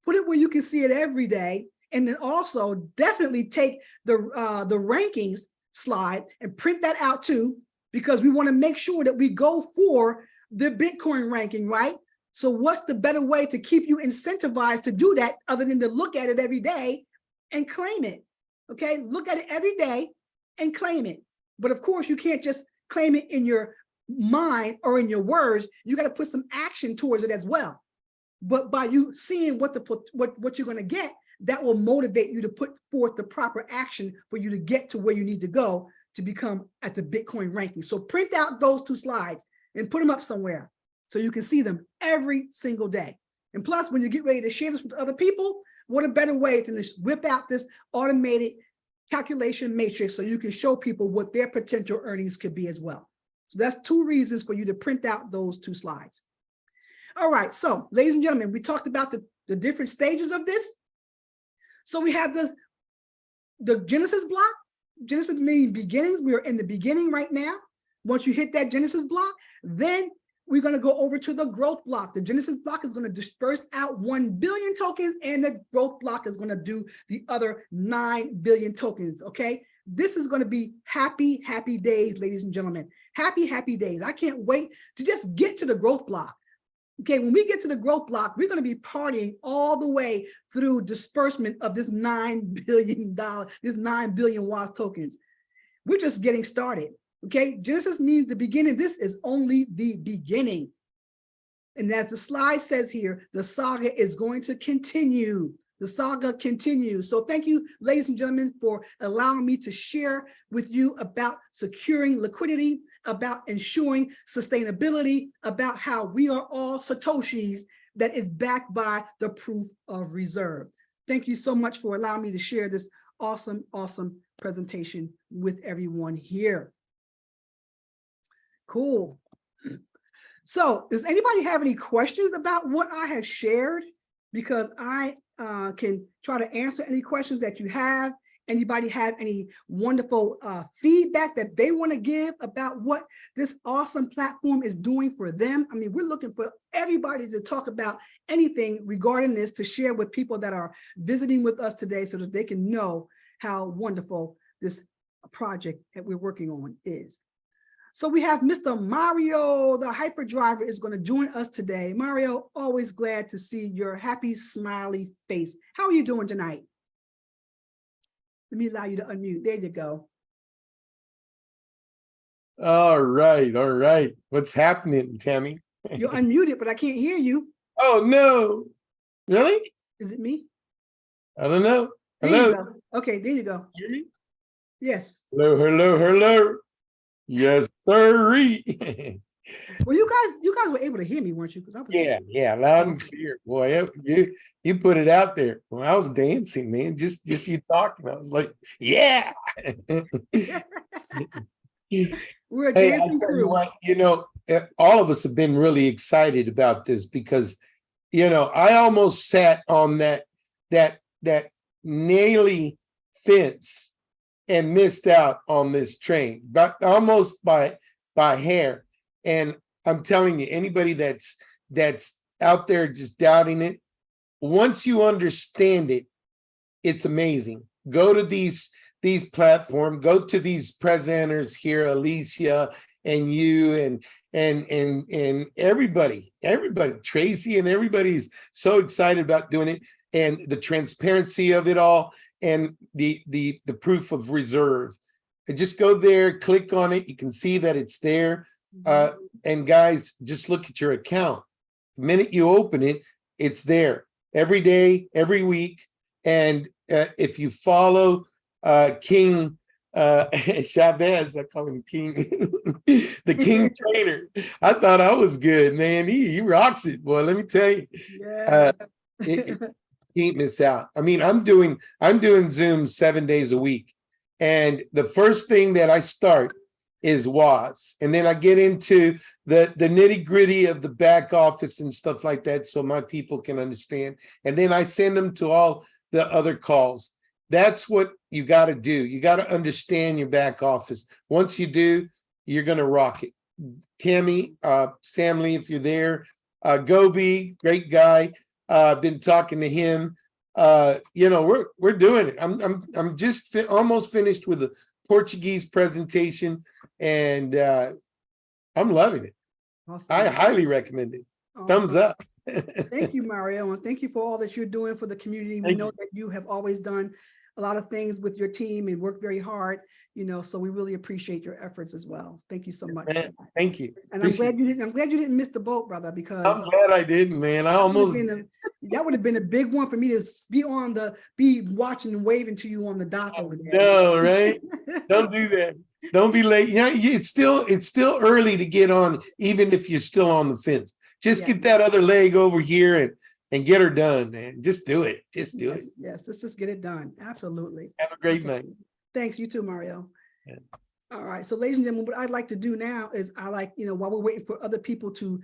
[SPEAKER 1] put it where you can see it every day, and then also definitely take the rankings slide and print that out too, because we want to make sure that we go for the Bitcoin ranking, right? So what's the better way to keep you incentivized to do that other than to look at it every day and claim it? Okay, look at it every day and claim it. But of course, you can't just claim it in your mind or in your words. You got to put some action towards it as well. But by you seeing what you're going to get, that will motivate you to put forth the proper action for you to get to where you need to go to become at the Bitcoin ranking. So print out those 2 slides and put them up somewhere so you can see them every single day. And plus, when you get ready to share this with other people, what a better way than to whip out this automated calculation matrix so you can show people what their potential earnings could be as well. So that's 2 reasons for you to print out those 2 slides. All right, so ladies and gentlemen, we talked about the different stages of this. So we have the Genesis block. Genesis meaning beginnings. We are in the beginning right now. Once you hit that Genesis block, then we're going to go over to the growth block. The Genesis block is going to disperse out 1 billion tokens, and the growth block is going to do the other 9 billion tokens. Okay, this is going to be happy, happy days, ladies and gentlemen. Happy, happy days. I can't wait to just get to the growth block. Okay, when we get to the growth block, we're going to be partying all the way through disbursement of this $9 billion, this 9 billion WAAS tokens. We're just getting started. Okay, Genesis means the beginning. This is only the beginning. And as the slide says here, the saga is going to continue. The saga continues. So thank you, ladies and gentlemen, for allowing me to share with you about securing liquidity, about ensuring sustainability, about how we are all Satoshis that is backed by the proof of reserve. Thank you so much for allowing me to share this awesome, awesome presentation with everyone here. Cool. So does anybody have any questions about what I have shared? Because I can try to answer any questions that you have. Anybody have any wonderful feedback that they want to give about what this awesome platform is doing for them? I mean, we're looking for everybody to talk about anything regarding this, to share with people that are visiting with us today so that they can know how wonderful this project that we're working on is. So we have Mr. Mario, the hyperdriver, is going to join us today. Mario, always glad to see your happy, smiley face. How are you doing tonight? Let me allow you to unmute. There you go.
[SPEAKER 2] All right, all right. What's happening, Tami?
[SPEAKER 1] You're unmuted, but I can't hear you.
[SPEAKER 2] Oh, no. Really?
[SPEAKER 1] Is it me?
[SPEAKER 2] I don't know.
[SPEAKER 1] There
[SPEAKER 2] Hello?
[SPEAKER 1] you go. Okay, there you go.
[SPEAKER 2] Hear me?
[SPEAKER 1] Yes.
[SPEAKER 2] Hello, hello, hello. Yes, sir.
[SPEAKER 1] Well, you guys were able to hear me, weren't you? Because I was.
[SPEAKER 2] Yeah, loud and clear. Boy, you put it out there. When I was dancing, man, just you talking. I was like, yeah.
[SPEAKER 1] We're a
[SPEAKER 2] Hey,
[SPEAKER 1] dancing crew.
[SPEAKER 2] what, all of us have been really excited about this because, I almost sat on that naily fence and missed out on this train, but almost by hair. And I'm telling you, anybody that's out there just doubting it, once you understand it, it's amazing. Go to these platforms, go to these presenters here, Alicia and you and everybody, Tracy, and everybody's so excited about doing it, and the transparency of it all, and the proof of reserve. And just go there, click on it. You can see that it's there. And guys, just look at your account. The minute you open it, it's there every day, every week. And if you follow King Chavez, I call him King, the King trainer. I thought I was good, man. He rocks it, boy. Let me tell you.
[SPEAKER 1] Yeah.
[SPEAKER 2] Can't miss out. I mean, I'm doing Zoom 7 days a week, and the first thing that I start is WAAS. And then I get into the nitty gritty of the back office and stuff like that so my people can understand. And then I send them to all the other calls. That's what you got to do. You got to understand your back office. Once you do, you're going to rock it. Tami, Sam Lee, if you're there, Gobi, great guy. I've been talking to him. You know, we're doing it. I'm just almost finished with the Portuguese presentation, and I'm loving it.
[SPEAKER 1] Awesome.
[SPEAKER 2] I highly recommend it. Thumbs
[SPEAKER 1] Awesome.
[SPEAKER 2] up.
[SPEAKER 1] Thank you, Mario, and thank you for all that you're doing for the community. We know that you have always done a lot of things with your team and worked very hard, you know, so we really appreciate your efforts as well. Thank you so much.
[SPEAKER 2] Thank you.
[SPEAKER 1] And I'm glad you didn't miss the boat, brother, because
[SPEAKER 2] I'm glad I didn't, man. I almost
[SPEAKER 1] that would have been a big one for me to be watching and waving to you on the dock over there.
[SPEAKER 2] No, right? Don't do that. Don't be late. Yeah, it's still early to get on, even if you're still on the fence. Just get that other leg over here and get her done, man. Just do it. Just do it.
[SPEAKER 1] Yes, let's just get it done. Absolutely.
[SPEAKER 2] Have a great night.
[SPEAKER 1] Thanks, you too, Mario.
[SPEAKER 2] Yeah.
[SPEAKER 1] All right, so ladies and gentlemen, what I'd like to do now is while we're waiting for other people to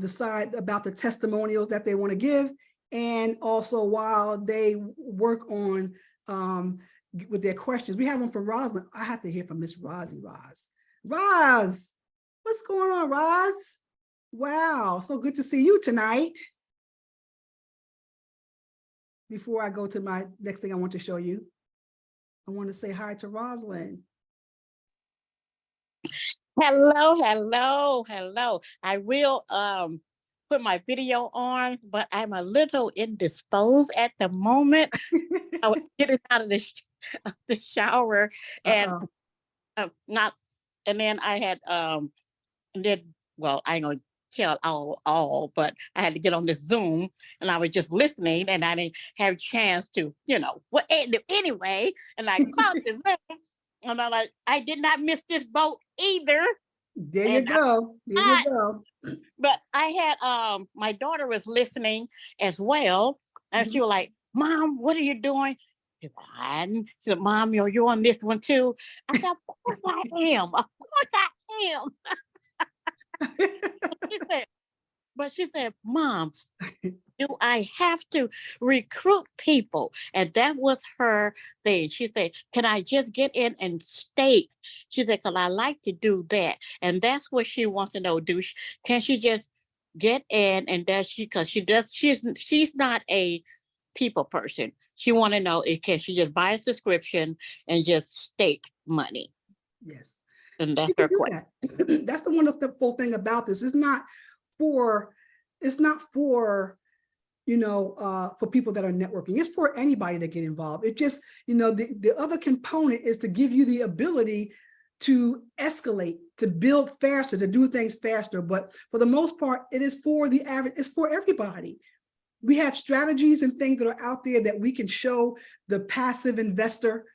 [SPEAKER 1] decide about the testimonials that they want to give, and also while they work on with their questions, we have one for Rosalind. I have to hear from Miss Rosie. Roz, what's going on, Roz? Wow, so good to see you tonight. Before I go to my next thing I want to show you, I want to say hi to Rosalind.
[SPEAKER 3] Hello, hello, hello. I will put my video on, but I'm a little indisposed at the moment. I was getting out of the shower and and then I had well, I ain't gonna tell all, but I had to get on this Zoom and I was just listening and I didn't have a chance to, anyway, and I caught the Zoom and I'm like, I did not miss this boat either.
[SPEAKER 1] There you go. There you go.
[SPEAKER 3] But I had my daughter was listening as well, and she was like, "Mom, what are you doing?" She said, "Mom, you're on this one too." I said, "Of course I am. Of course I am." She said, "Mom, do I have to recruit people?" And that was her thing. She said, "Can I just get in and stake?" She said, "Because I like to do that." And that's what she wants to know. Can she just get in and does she, because she's not a people person. She want to know, can she just buy a subscription and just stake money?
[SPEAKER 1] Yes.
[SPEAKER 3] And that's her question.
[SPEAKER 1] That's the wonderful thing about this. It's not for people that are networking. It's for anybody to get involved. It just, the other component is to give you the ability to escalate, to build faster, to do things faster. But for the most part, it is for the average, it's for everybody. We have strategies and things that are out there that we can show the passive investor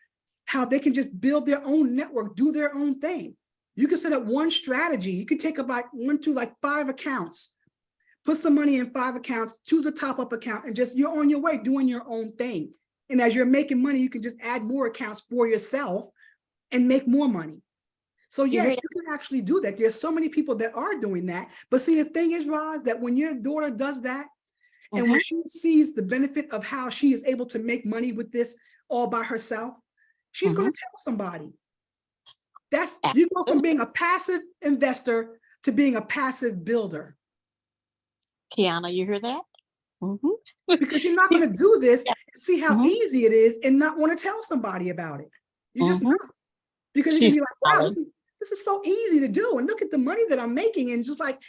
[SPEAKER 1] how they can just build their own network, do their own thing. You can set up one strategy. You can take about 5 accounts, put some money in 5 accounts, choose a top-up account, and just you're on your way doing your own thing. And as you're making money, you can just add more accounts for yourself and make more money. So yes, you can actually do that. There's so many people that are doing that. But see, the thing is, Roz, that when your daughter does that, and when she sees the benefit of how she is able to make money with this all by herself, she's going to tell somebody. You go from being a passive investor to being a passive builder.
[SPEAKER 3] Kiana, you hear that?
[SPEAKER 1] Because you're not going to do this, see how easy it is, and not want to tell somebody about it. You just not. Because you're going to be like, wow, this is so easy to do. And look at the money that I'm making. And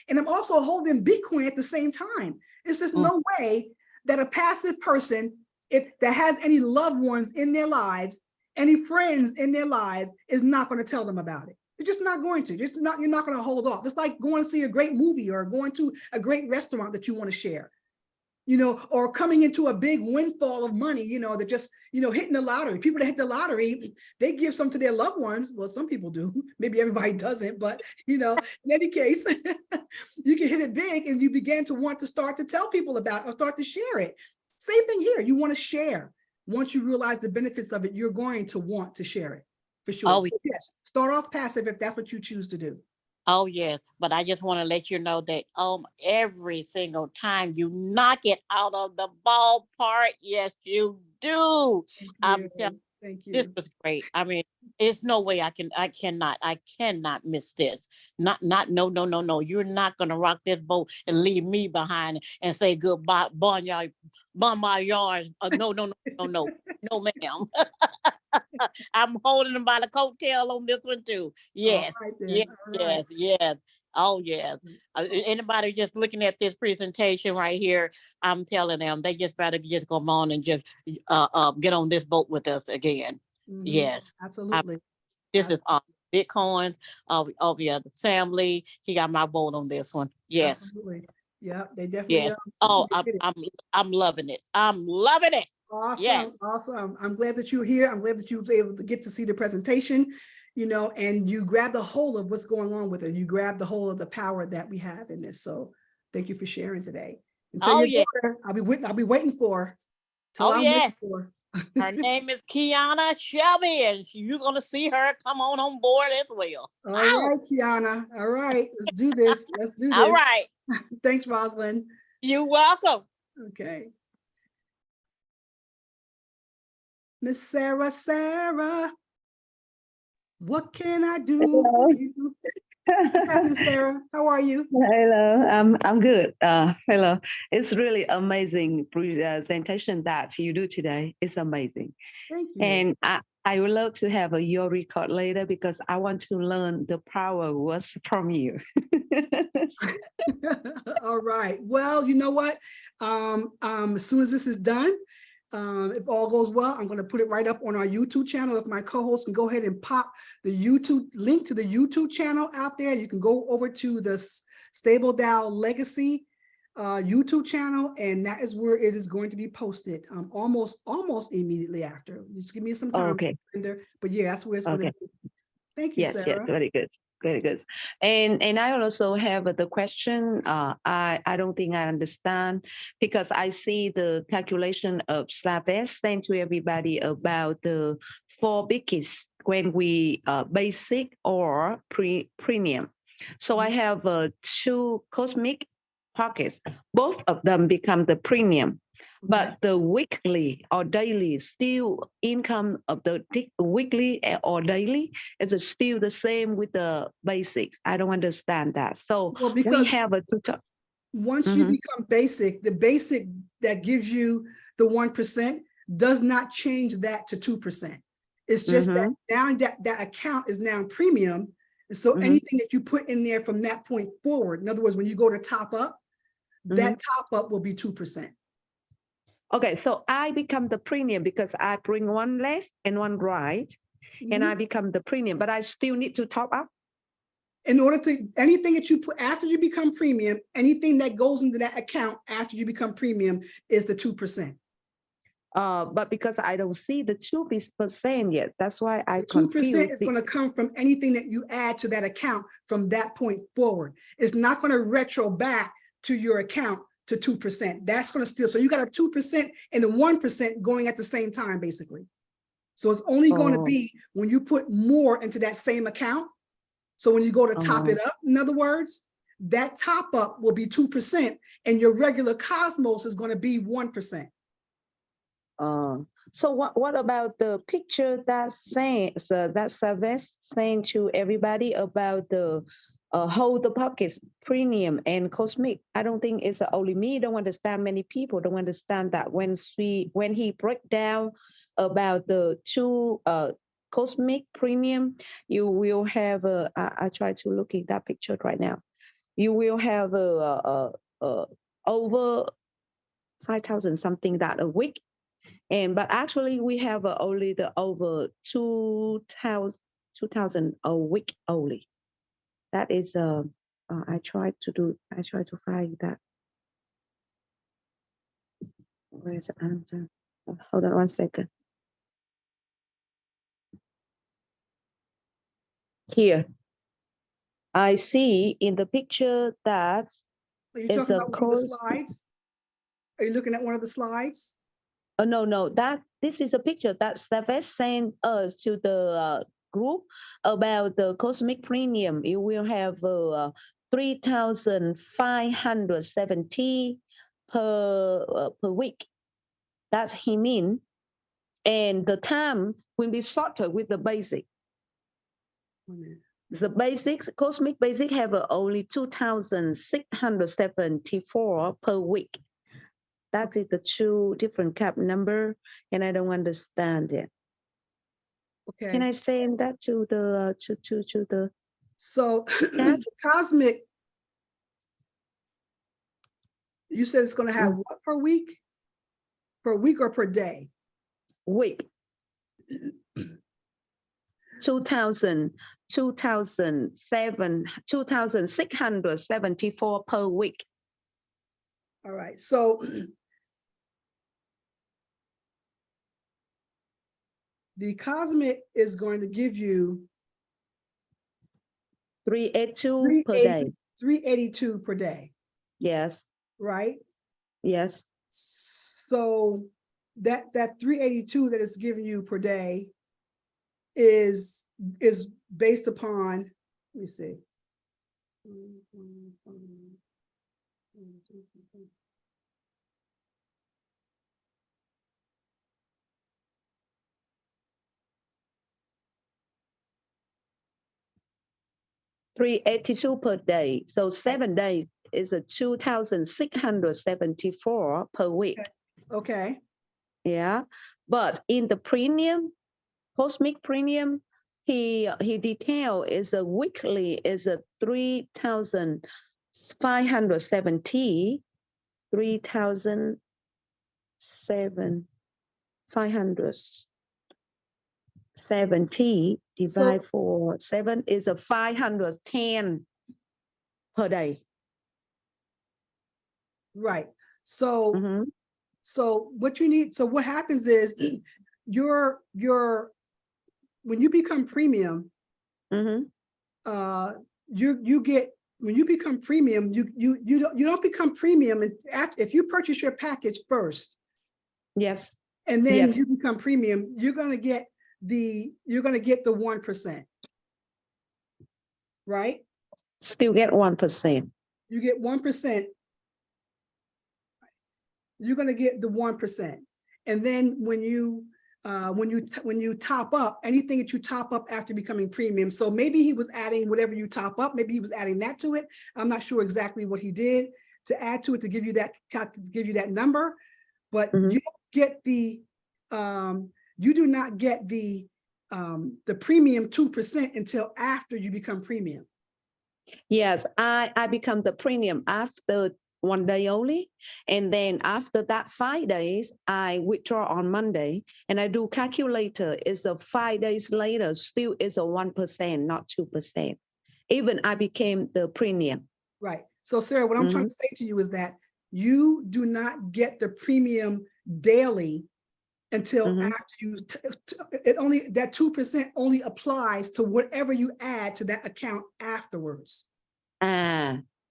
[SPEAKER 1] and I'm also holding Bitcoin at the same time. It's just no way that a passive person, that has any loved ones in their lives, any friends in their lives, is not going to tell them about it. You're just not going to. You're not going to hold off. It's like going to see a great movie or going to a great restaurant that you want to share, or coming into a big windfall of money, that just, hitting the lottery. People that hit the lottery, they give some to their loved ones. Well, some people do. Maybe everybody doesn't, but, in any case, you can hit it big and you begin to want to start to tell people about it or start to share it. Same thing here. You want to share. Once you realize the benefits of it, you're going to want to share it. for sure.
[SPEAKER 3] Oh,
[SPEAKER 1] So yes, start off passive if that's what you choose to do.
[SPEAKER 3] Oh, yes. But I just want to let you know that every single time you knock it out of the ballpark, yes, you do.
[SPEAKER 1] Thank
[SPEAKER 3] I'm
[SPEAKER 1] you.
[SPEAKER 3] telling
[SPEAKER 1] Thank
[SPEAKER 3] this
[SPEAKER 1] you.
[SPEAKER 3] was great. I mean, there's no way I cannot miss this. No, no, no, no. You're not gonna rock this boat and leave me behind and say goodbye, barnyard, yards. No, no, no, no, no, no, ma'am. I'm holding them by the coattail on this one too.
[SPEAKER 1] All
[SPEAKER 3] Yes,
[SPEAKER 1] right
[SPEAKER 3] yes,
[SPEAKER 1] then. All right.
[SPEAKER 3] yes, yes. Oh, yes. Anybody just looking at this presentation right here, I'm telling them they just better just come on and just get on this boat with us again.
[SPEAKER 1] Mhm.
[SPEAKER 3] Yes.
[SPEAKER 1] Absolutely.
[SPEAKER 3] This is Bitcoin. Yeah, the family. He got my vote on this one. Yes,
[SPEAKER 1] Absolutely. Yeah, they definitely
[SPEAKER 3] yes. Oh,
[SPEAKER 1] they did it.
[SPEAKER 3] I'm loving it. I'm loving it. Yes.
[SPEAKER 1] Awesome, awesome. I'm glad that you're here. I'm glad that you was able to get to see the presentation, you know, and you grabbed the whole of what's going on with it. You grabbed the whole of the power that we have in this. So thank you for sharing today. And tell
[SPEAKER 3] Oh,
[SPEAKER 1] your
[SPEAKER 3] yeah.
[SPEAKER 1] daughter, I'll be waiting for her. Till
[SPEAKER 3] Oh,
[SPEAKER 1] I'm waiting
[SPEAKER 3] yes.
[SPEAKER 1] for her.
[SPEAKER 3] Her name is Kiana Shelby, and you're gonna see her come on board as well.
[SPEAKER 1] All right, Kiana. All right, let's do this. Let's do
[SPEAKER 3] All
[SPEAKER 1] this.
[SPEAKER 3] right.
[SPEAKER 1] Thanks, Rosalind.
[SPEAKER 3] You're welcome.
[SPEAKER 1] Okay. Miss Sarah, what can I do
[SPEAKER 4] Hello.
[SPEAKER 1] for you? What's happening, Sarah? How are you?
[SPEAKER 4] Hello, I'm good. Hello. It's really amazing presentation that you do today. It's amazing.
[SPEAKER 1] Thank you.
[SPEAKER 4] And I would love to have your record later because I want to learn the power words from you.
[SPEAKER 1] All right. Well, you know what? As soon as this is done, if all goes well, I'm going to put it right up on our YouTube channel. If my co-host can go ahead and pop the YouTube link to the YouTube channel out there, you can go over to the Stable Dow Legacy YouTube channel, and that is where it is going to be posted almost immediately after. Just give me some time.
[SPEAKER 4] Okay.
[SPEAKER 1] But yeah, that's where it's going to be. Thank you,
[SPEAKER 4] Yes,
[SPEAKER 1] Sarah.
[SPEAKER 4] yes, very good. Very good. And I also have the question. I don't think I understand because I see the calculation of Savas sent to everybody about the 4 biggest when we basic or premium. So I have 2 cosmic pockets. Both of them become the premium. But the weekly or daily still income of the weekly or daily is still the same with the basics. I don't understand that. So
[SPEAKER 1] well,
[SPEAKER 4] we have a tutor.
[SPEAKER 1] Once you become basic, the basic that gives you the 1% does not change that to 2%. It's just that now that account is now premium. And so anything that you put in there from that point forward, in other words, when you go to top up, that top up will be 2%.
[SPEAKER 4] Okay, so I become the premium because I bring one left and one right, and I become the premium, but I still need to top up.
[SPEAKER 1] In order to, anything that you put after you become premium, anything that goes into that account after you become premium is the 2%.
[SPEAKER 4] But because I don't see the 2% yet, that's why I confused.
[SPEAKER 1] 2% is going to come from anything that you add to that account from that point forward. It's not going to retro back to your account to 2%. That's going to still, so you got a 2% and a 1% going at the same time, basically. So it's only going to be when you put more into that same account. So when you go to top it up, in other words, that top up will be 2% and your regular Cosmos is going to be 1%.
[SPEAKER 4] So what about the picture that's saying, so that's saying to everybody about the hold the pockets, premium and cosmic? I don't think it's only me don't understand. Many people don't understand that when he break down about the 2 cosmic premium, you will have I try to look at that picture right now. You will have over 5,000 something that a week. But actually we have only the over 2,000 a week only. That is I try to find that. Where's the answer? Hold on one second. Here I see in the picture that
[SPEAKER 1] Are you talking about one of the slides? Are you looking at one of the slides?
[SPEAKER 4] Oh no, that this is a picture that Steph sent us to the group about the cosmic premium. You will have 3,570 per week. That's he mean. And the time will be shorter with the basic. The basics, cosmic basic have only 2,674 per week. That is the two different cap number, and I don't understand it.
[SPEAKER 1] Okay.
[SPEAKER 4] Can I send that to the
[SPEAKER 1] So the cosmic, you said it's going to have what per week? Per week or per day?
[SPEAKER 4] week? 2,674 per week.
[SPEAKER 1] All right. So the cosmic is going to give you
[SPEAKER 4] 382 per day.
[SPEAKER 1] 382 per day.
[SPEAKER 4] Yes.
[SPEAKER 1] Right?
[SPEAKER 4] Yes.
[SPEAKER 1] So that 382 that it's giving you per day is based upon, let me see.
[SPEAKER 4] $382 per day. So 7 days is a 2,674 per week.
[SPEAKER 1] Okay.
[SPEAKER 4] Yeah. But in the premium, cosmic premium, he detail is a weekly is a 3,570, 3,570 divide for 7 is a 510 per day.
[SPEAKER 1] Right. So so what you need, so what happens is your when you become premium, you get, when you become premium, you don't become premium after, if you purchase your package first.
[SPEAKER 4] Yes.
[SPEAKER 1] And then you become premium, you're gonna get the 1%. Right?
[SPEAKER 4] Still get 1%.
[SPEAKER 1] You get 1%. You're gonna get the 1%. And then when you top up, anything that you top up after becoming premium, so maybe he was adding whatever you top up, maybe he was adding that to it. I'm not sure exactly what he did to add to it to give you that number, but you don't get the you do not get the premium 2% until after you become premium.
[SPEAKER 4] Yes, I become the premium after 1 day only. And then after that 5 days, I withdraw on Monday and I do calculator. It's a 5 days later, still is a 1%, not 2%. Even I became the premium.
[SPEAKER 1] Right. So Sarah, what I'm trying to say to you is that you do not get the premium daily until after you, that 2% only applies to whatever you add to that account afterwards.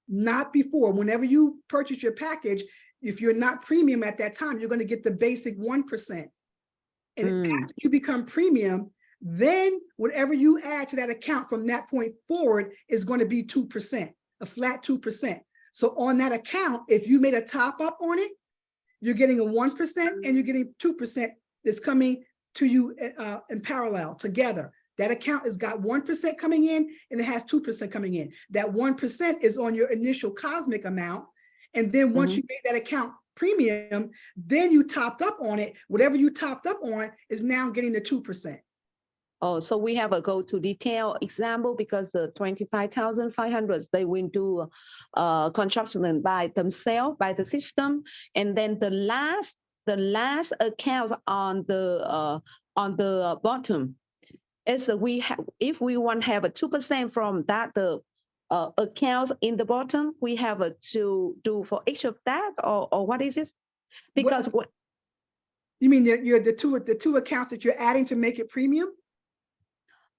[SPEAKER 1] Not before. Whenever you purchase your package, if you're not premium at that time, you're going to get the basic 1%. And after you become premium, then whatever you add to that account from that point forward is going to be 2%, a flat 2%. So on that account, if you made a top up on it, you're getting a 1% and you're getting 2% that's coming to you in parallel together. That account has got 1% coming in and it has 2% coming in. That 1% is on your initial cosmic amount. And then once you made that account premium, then you topped up on it. Whatever you topped up on is now getting the 2%.
[SPEAKER 4] Oh, so we have a go to detail example because the 25,500, they will do construction by themselves, by the system. And then the last account on the bottom is we have, if we want to have a 2% from that, the accounts in the bottom, we have to do for each of that, or what is it? Because what
[SPEAKER 1] you mean you're the two accounts that you're adding to make it premium?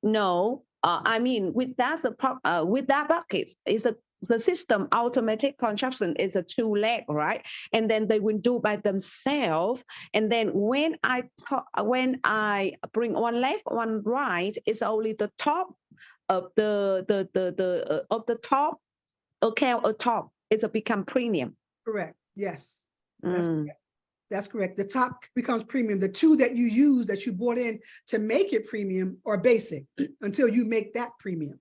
[SPEAKER 4] No, I mean with that bucket is the system automatic construction is a 2 leg, right? And then they will do by themselves. And then when I bring one left, one right, it's only the top of the top account top is a become premium.
[SPEAKER 1] Correct. Yes. That's
[SPEAKER 4] Mm.
[SPEAKER 1] correct. That's correct. The top becomes premium. The two that you use that you bought in to make it premium are basic until you make that premium.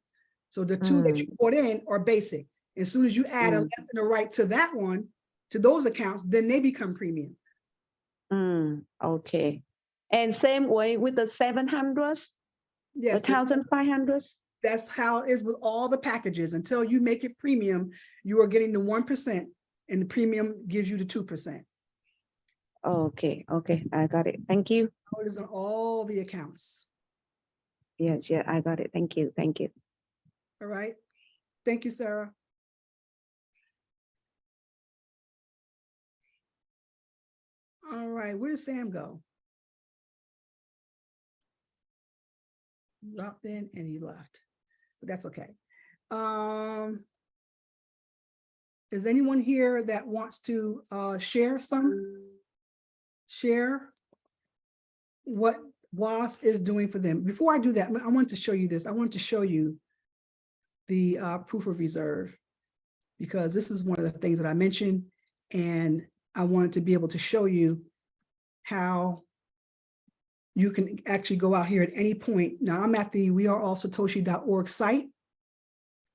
[SPEAKER 1] So the two that you bought in are basic. As soon as you add a left and a right to that one, to those accounts, then they become premium.
[SPEAKER 4] Okay. And same way with the 700s,
[SPEAKER 1] Yes,
[SPEAKER 4] the 1,500s.
[SPEAKER 1] that's how it is with all the packages. Until you make it premium, you are getting the 1%, and the premium gives you the 2%.
[SPEAKER 4] Okay, okay, I got it. Thank you.
[SPEAKER 1] It is on all the accounts.
[SPEAKER 4] Yes, yeah, I got it. Thank you. Thank you.
[SPEAKER 1] All right. Thank you, Sarah. All right, where did Sam go? Dropped in and he left, but that's okay. Is anyone here that wants to share what WAAS is doing for them? Before I do that, I want to show you this. I want to show you the proof of reserve, because this is one of the things that I mentioned, and I wanted to be able to show you how you can actually go out here at any point. Now I'm at the weareallsatoshi.org site.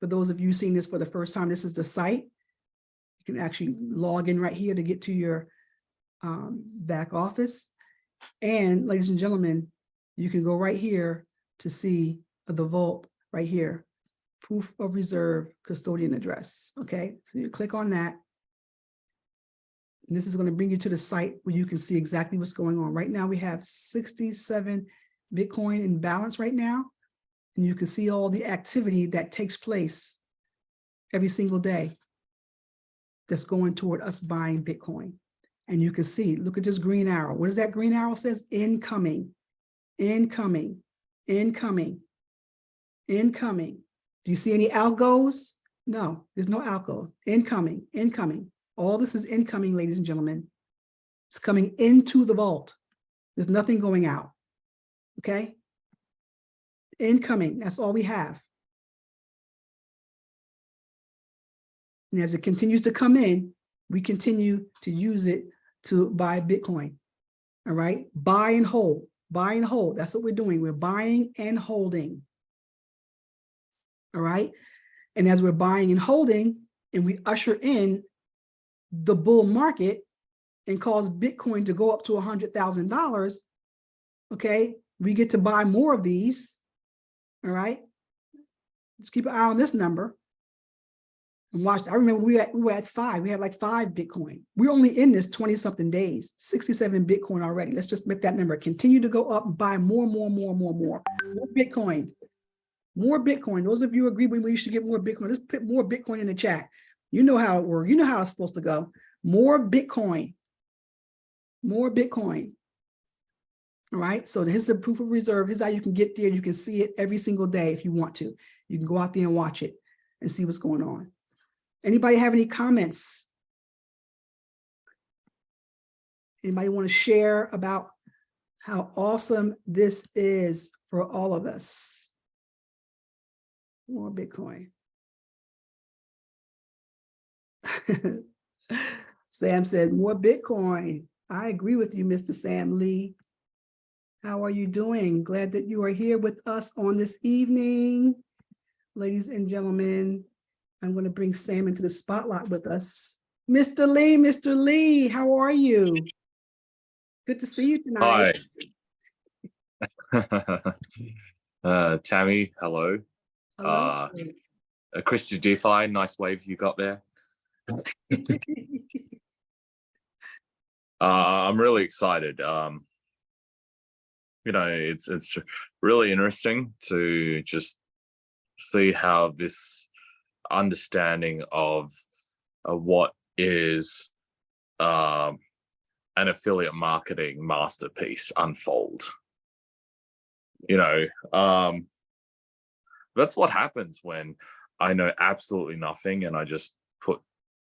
[SPEAKER 1] For those of you seeing this for the first time, this is the site. You can actually log in right here to get to your back office. And ladies and gentlemen, you can go right here to see the vault right here, proof of reserve custodian address. Okay, so you click on that. And this is going to bring you to the site where you can see exactly what's going on. Right now, we have 67 Bitcoin in balance right now. And you can see all the activity that takes place every single day that's going toward us buying Bitcoin. And you can see, look at this green arrow. What does that green arrow says? Incoming, incoming, incoming, incoming. Do you see any outgoes? No, there's no outgo. Incoming, incoming. All this is incoming, ladies and gentlemen. It's coming into the vault. There's nothing going out. Okay? Incoming, that's all we have. And as it continues to come in, we continue to use it to buy Bitcoin. All right? Buy and hold. Buy and hold. That's what we're doing. We're buying and holding. All right? And as we're buying and holding, and we usher in the bull market and cause Bitcoin to go up to $100,000, okay, we get to buy more of these. All right? Just keep an eye on this number. And watch. I remember we were at 5. We had like 5 Bitcoin. We're only in this 20-something days, 67 Bitcoin already. Let's just make that number continue to go up and buy more Bitcoin. More Bitcoin. Those of you who agree with me, you should get more Bitcoin. Let's put more Bitcoin in the chat. You know how it works. You know how it's supposed to go. More Bitcoin. More Bitcoin. All right. So here's the proof of reserve. Here's how you can get there. You can see it every single day if you want to. You can go out there and watch it and see what's going on. Anybody have any comments? Anybody want to share about how awesome this is for all of us? More Bitcoin. Sam said, more Bitcoin. I agree with you, Mr. Sam Lee. How are you doing? Glad that you are here with us on this evening. Ladies and gentlemen, I'm going to bring Sam into the spotlight with us. Mr. Lee, how are you? Good to see you tonight.
[SPEAKER 5] Hi. Tami, hello.
[SPEAKER 1] Hello.
[SPEAKER 5] Christy DeFi, nice wave you got there. I'm really excited. You know, it's really interesting to just see how this understanding of what is an affiliate marketing masterpiece unfold. You know, that's what happens when I know absolutely nothing, and I just put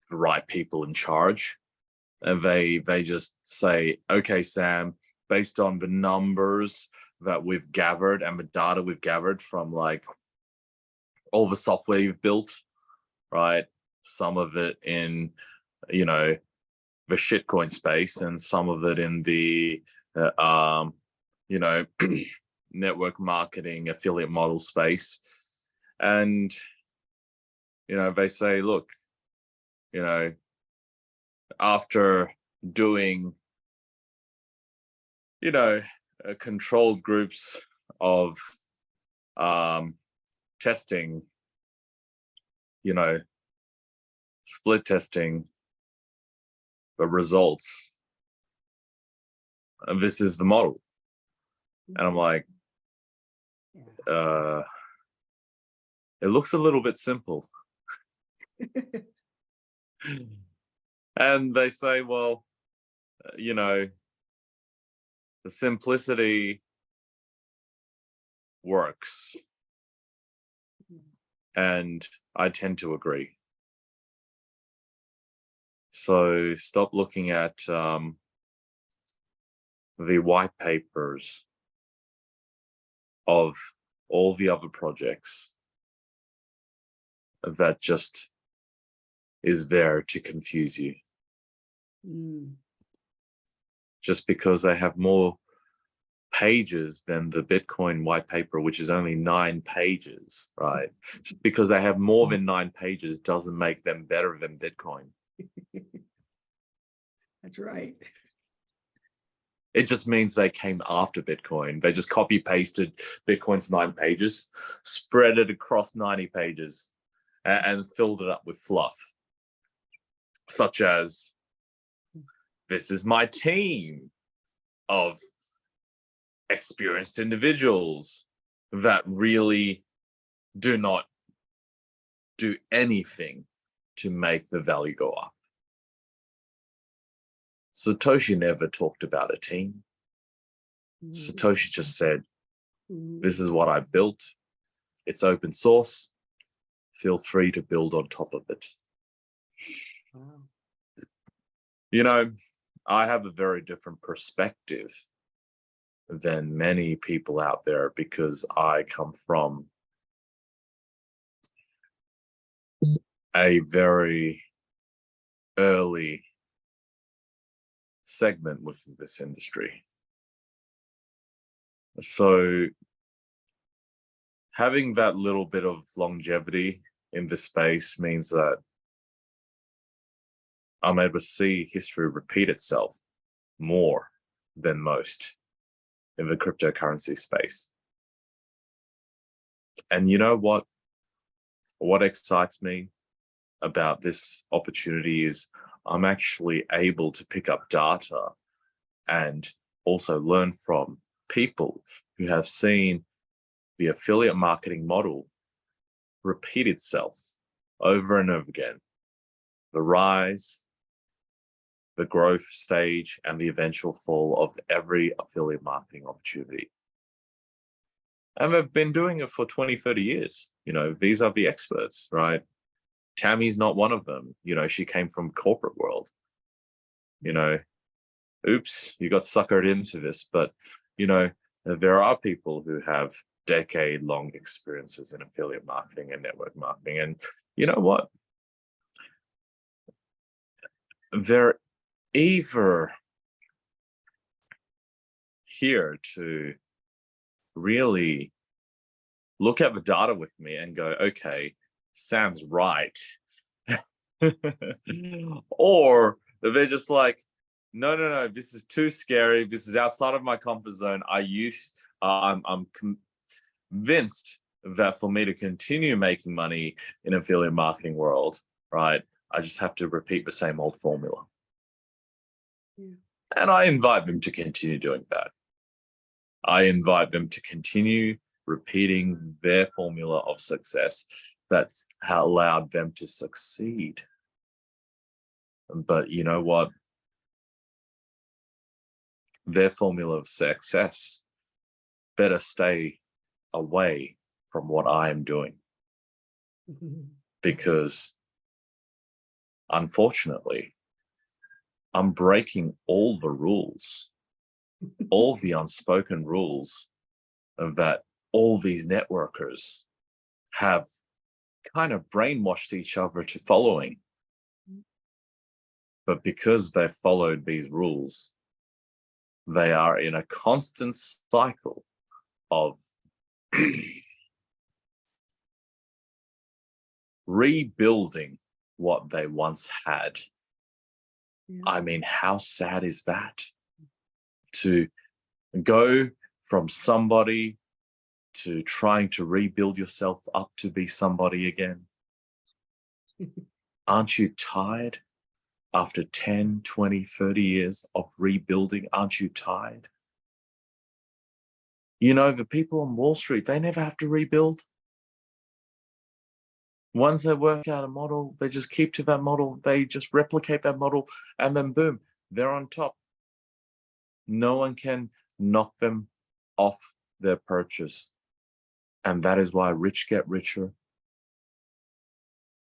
[SPEAKER 5] the right people in charge, and they just say, okay, Sam, based on the numbers that we've gathered and the data we've gathered from like all the software you've built, right? Some of it in, you know, the shitcoin space, and some of it in the, you know, network marketing affiliate model space. And, you know, they say, look, you know, after doing, you know, controlled groups of testing, you know, split testing the results, and this is the model. And I'm like, it looks a little bit simple. And they say, well, you know, the simplicity works. And I tend to agree. So stop looking at the white papers of all the other projects that just is there to confuse you. Just because they have more pages than the Bitcoin white paper, which is only 9 pages, right? Just because they have more than 9 pages doesn't make them better than Bitcoin.
[SPEAKER 1] That's right.
[SPEAKER 5] It just means they came after Bitcoin. They just copy pasted Bitcoin's 9 pages, spread it across 90 pages, and filled it up with fluff, such as, this is my team of experienced individuals that really do not do anything to make the value go up. Satoshi never talked about a team. Satoshi just said, this is what I built. It's open source. Feel free to build on top of it.
[SPEAKER 1] Wow.
[SPEAKER 5] You know, I have a very different perspective than many people out there because I come from a very early segment within this industry. So having that little bit of longevity in this space means that I'm able to see history repeat itself more than most in the cryptocurrency space. And you know what? What excites me about this opportunity is I'm actually able to pick up data and also learn from people who have seen the affiliate marketing model repeat itself over and over again. The rise, the growth stage, and the eventual fall of every affiliate marketing opportunity. And they've been doing it for 20, 30 years. You know, these are the experts, right? Tami's not one of them. You know, she came from corporate world. You know, oops, you got suckered into this. But, you know, there are people who have decade-long experiences in affiliate marketing and network marketing. And you know what? They're either here to really look at the data with me and go, okay, Sam's right. Or they're just like, no, this is too scary. This is outside of my comfort zone. I'm convinced that for me to continue making money in affiliate marketing world, right, I just have to repeat the same old formula.
[SPEAKER 1] Yeah.
[SPEAKER 5] And I invite them to continue doing that. I invite them to continue repeating their formula of success that's allowed them to succeed. But you know what? Their formula of success better stay away from what I am doing. because unfortunately, I'm breaking all the rules, all the unspoken rules that all these networkers have kind of brainwashed each other to following. But because they've followed these rules, they are in a constant cycle of rebuilding what they once had.
[SPEAKER 1] Yeah.
[SPEAKER 5] I mean, how sad is that? To go from somebody to trying to rebuild yourself up to be somebody again. Aren't you tired after 10, 20, 30 years of rebuilding? Aren't you tired? You know, the people on Wall Street, they never have to rebuild. Once they work out a model, they just keep to that model. They just replicate that model, and then boom, they're on top. No one can knock them off their perches. And that is why rich get richer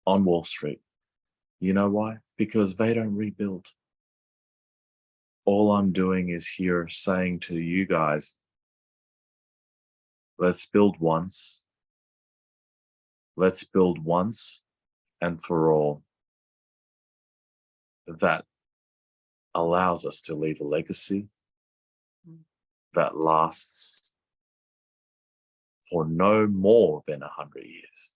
[SPEAKER 5] on Wall Street. You know why? Because they don't rebuild. All I'm doing is here saying to you guys, let's build once. Let's build once and for all. That allows us to leave a legacy that lasts for no more than 100 years.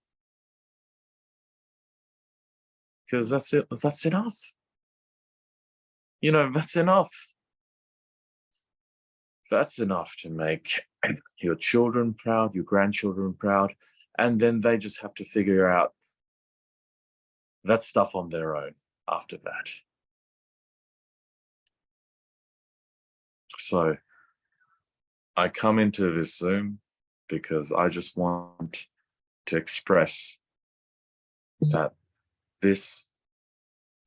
[SPEAKER 5] Because that's it. That's enough. You know, that's enough. That's enough to make your children proud, your grandchildren proud, and then they just have to figure out that stuff on their own after that. So I come into this Zoom because I just want to express that this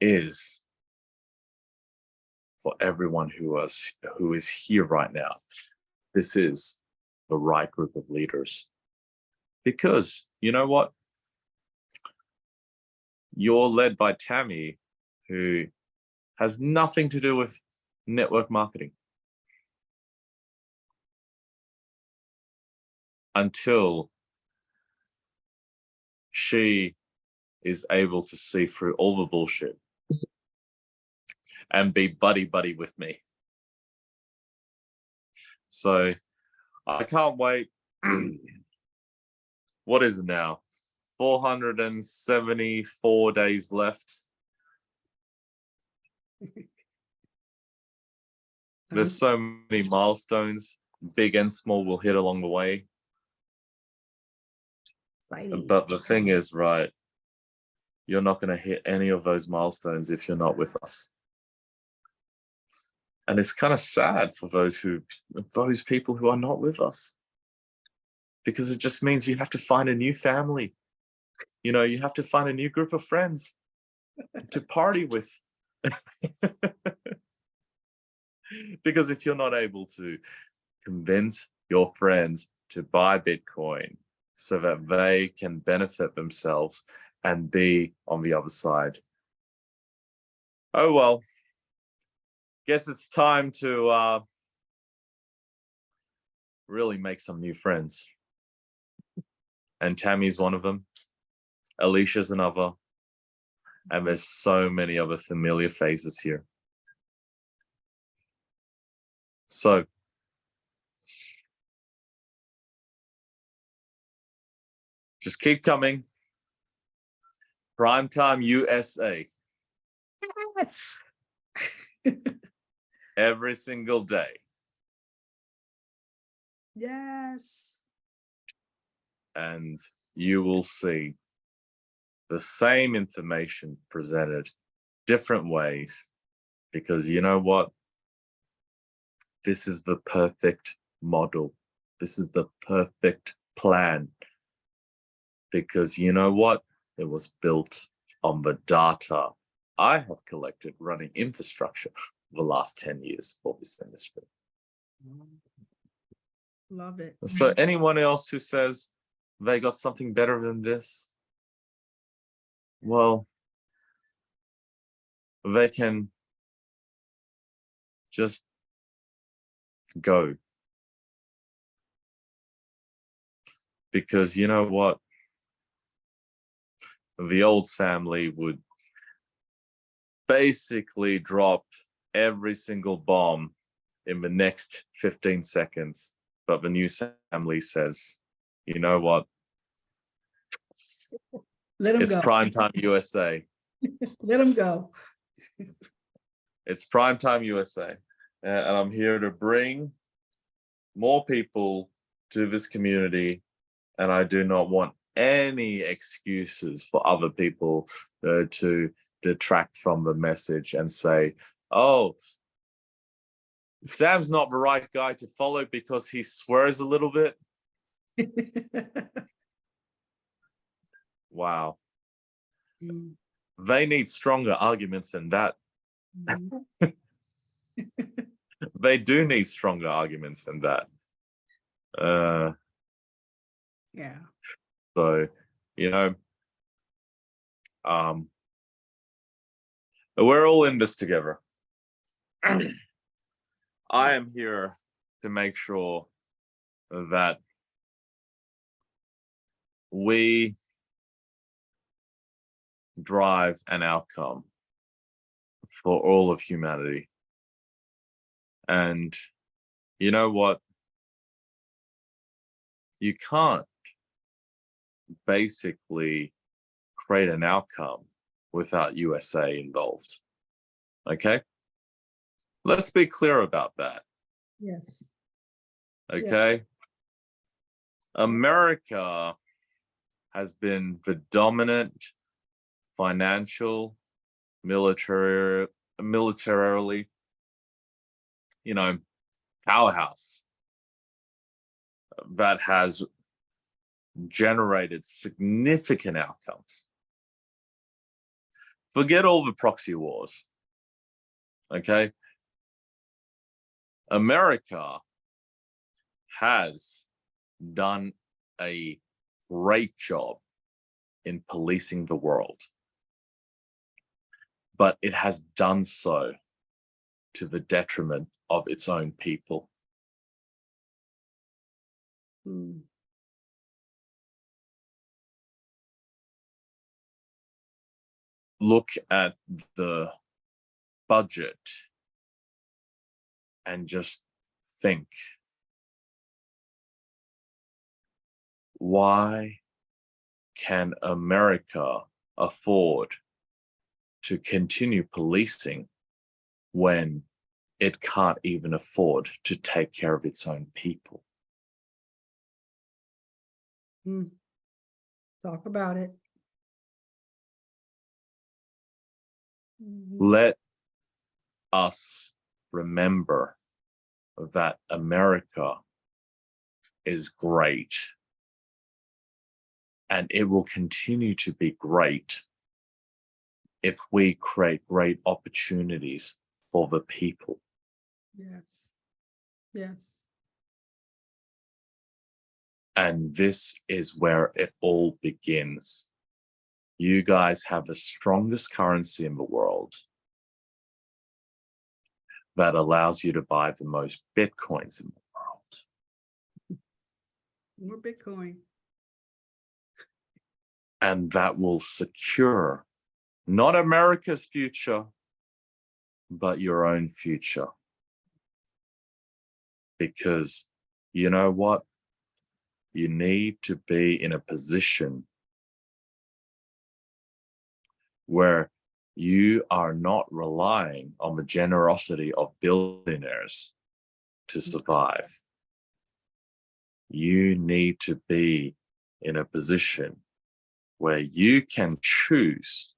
[SPEAKER 5] is for everyone who is here right now. This is the right group of leaders. Because you know what? You're led by Tami, who has nothing to do with network marketing. Until she is able to see through all the bullshit and be buddy-buddy with me. So I can't wait. What is it now? 474 days left. There's so many milestones, big and small, will hit along the way.
[SPEAKER 1] Exciting.
[SPEAKER 5] But the thing is, right, you're not going to hit any of those milestones if you're not with us. And it's kind of sad for those people who are not with us, because it just means you have to find a new family. You know, you have to find a new group of friends to party with. Because if you're not able to convince your friends to buy Bitcoin so that they can benefit themselves and be on the other side, oh well, guess it's time to really make some new friends. And Tammy's one of them. Alicia's another. And there's so many other familiar faces here. So just keep coming. Primetime USA.
[SPEAKER 1] Yes.
[SPEAKER 5] Every single day.
[SPEAKER 1] Yes.
[SPEAKER 5] And you will see the same information presented different ways, because you know what? This is the perfect model. This is the perfect plan, because you know what? It was built on the data I have collected running infrastructure for the last 10 years for this industry.
[SPEAKER 1] Love it.
[SPEAKER 5] So anyone else who says they got something better than this, well, they can just go. Because you know what? The old Sam Lee would basically drop every single bomb in the next 15 seconds. But the new Sam Lee says, you know what?
[SPEAKER 1] Let him
[SPEAKER 5] It's
[SPEAKER 1] go.
[SPEAKER 5] Primetime USA.
[SPEAKER 1] Let him go.
[SPEAKER 5] It's Primetime USA. And I'm here to bring more people to this community. And I do not want any excuses for other people to detract from the message and say, oh, Sam's not the right guy to follow because he swears a little bit. Wow.
[SPEAKER 1] Mm.
[SPEAKER 5] They need stronger arguments than that.
[SPEAKER 1] Mhm.
[SPEAKER 5] They do need stronger arguments than that.
[SPEAKER 1] Yeah.
[SPEAKER 5] So, you know, we're all in this together. I am here to make sure that we drive an outcome for all of humanity. And you know what? You can't basically create an outcome without USA involved. Okay? Let's be clear about that.
[SPEAKER 1] Yes.
[SPEAKER 5] Okay? America has been the dominant financial, militarily, powerhouse that has generated significant outcomes. Forget all the proxy wars. Okay? America has done a great job in policing the world, but it has done so to the detriment of its own people.
[SPEAKER 1] Mm.
[SPEAKER 5] Look at the budget and just think, why can America afford to continue policing when it can't even afford to take care of its own people?
[SPEAKER 1] Mm. Talk about it. Mhm.
[SPEAKER 5] Let us remember that America is great, and it will continue to be great if we create great opportunities for the people.
[SPEAKER 1] Yes. Yes.
[SPEAKER 5] And this is where it all begins. You guys have the strongest currency in the world that allows you to buy the most Bitcoins in the world.
[SPEAKER 1] More Bitcoin.
[SPEAKER 5] And that will secure not America's future, but your own future. Because you know what? You need to be in a position where you are not relying on the generosity of billionaires to survive. You need to be in a position where you can choose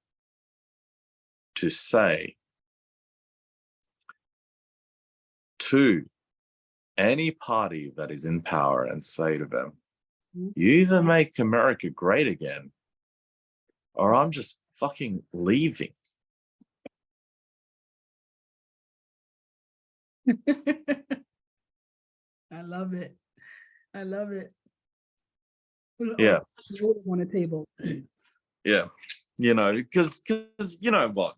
[SPEAKER 5] to say to any party that is in power and say to them, you either make America great again, or I'm just fucking leaving.
[SPEAKER 1] I love it. I love it.
[SPEAKER 5] Yeah.
[SPEAKER 1] Put it on the table.
[SPEAKER 5] Yeah. You know, because you know what?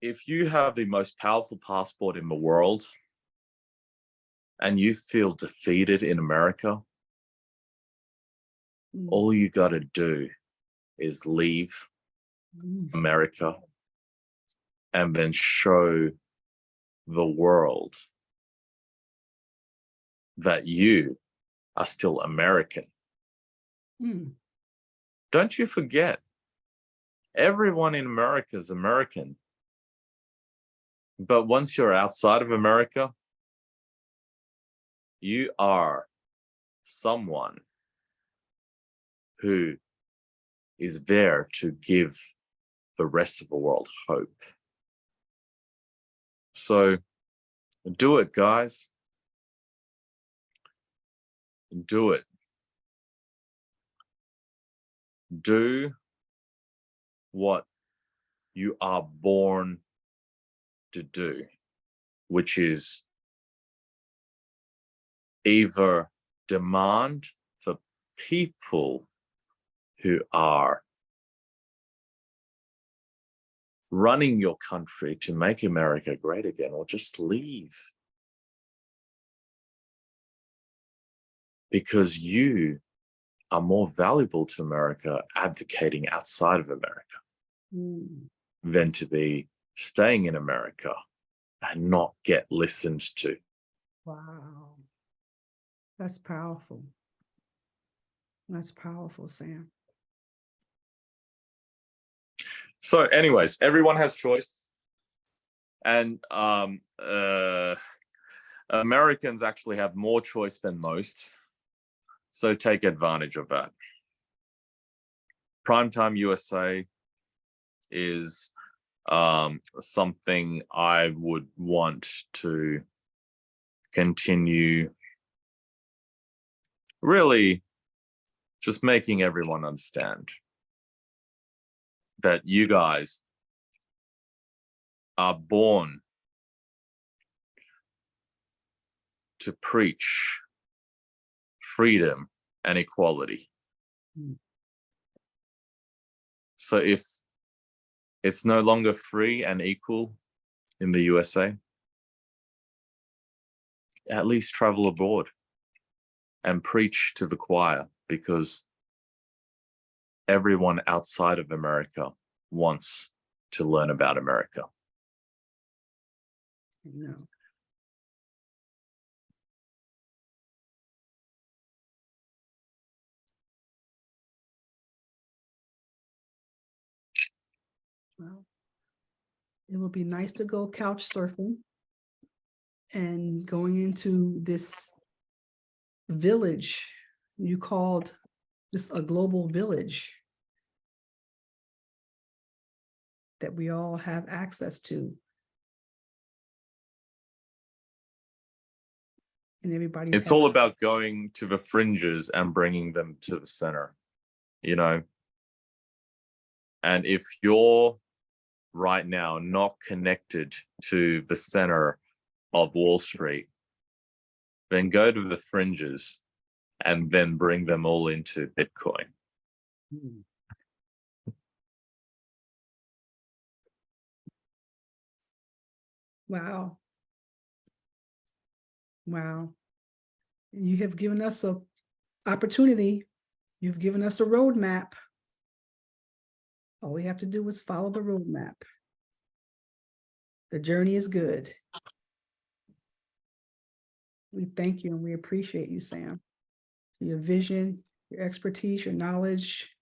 [SPEAKER 5] If you have the most powerful passport in the world and you feel defeated in America, all you got to do is leave America and then show the world that you are still American. Don't you forget, everyone in America is American. But once you're outside of America, you are someone who is there to give the rest of the world hope. So do it, guys. Do it. Do what you are born to do, which is either demand for people who are running your country to make America great again, or just leave. Because you are more valuable to America advocating outside of America than to be staying in America and not get listened to.
[SPEAKER 1] Wow. That's powerful. That's powerful, Sam.
[SPEAKER 5] So anyways, everyone has choice. And Americans actually have more choice than most. So take advantage of that. Primetime USA is something I would want to continue really just making everyone understand that you guys are born to preach freedom and equality. So if it's no longer free and equal in the USA, at least travel abroad and preach to the choir, because everyone outside of America wants to learn about America.
[SPEAKER 1] No. Well, it will be nice to go couch surfing and going into this village. You called this a global village that we all have access to. And everybody.
[SPEAKER 5] It's all about going to the fringes and bringing them to the center, you know. And if you're right now not connected to the center of Wall Street, then go to the fringes and then bring them all into Bitcoin.
[SPEAKER 1] Wow. Wow. You have given us an opportunity. You've given us a roadmap. All we have to do is follow the roadmap. The journey is good. We thank you and we appreciate you, Sam. Your vision, your expertise, your knowledge,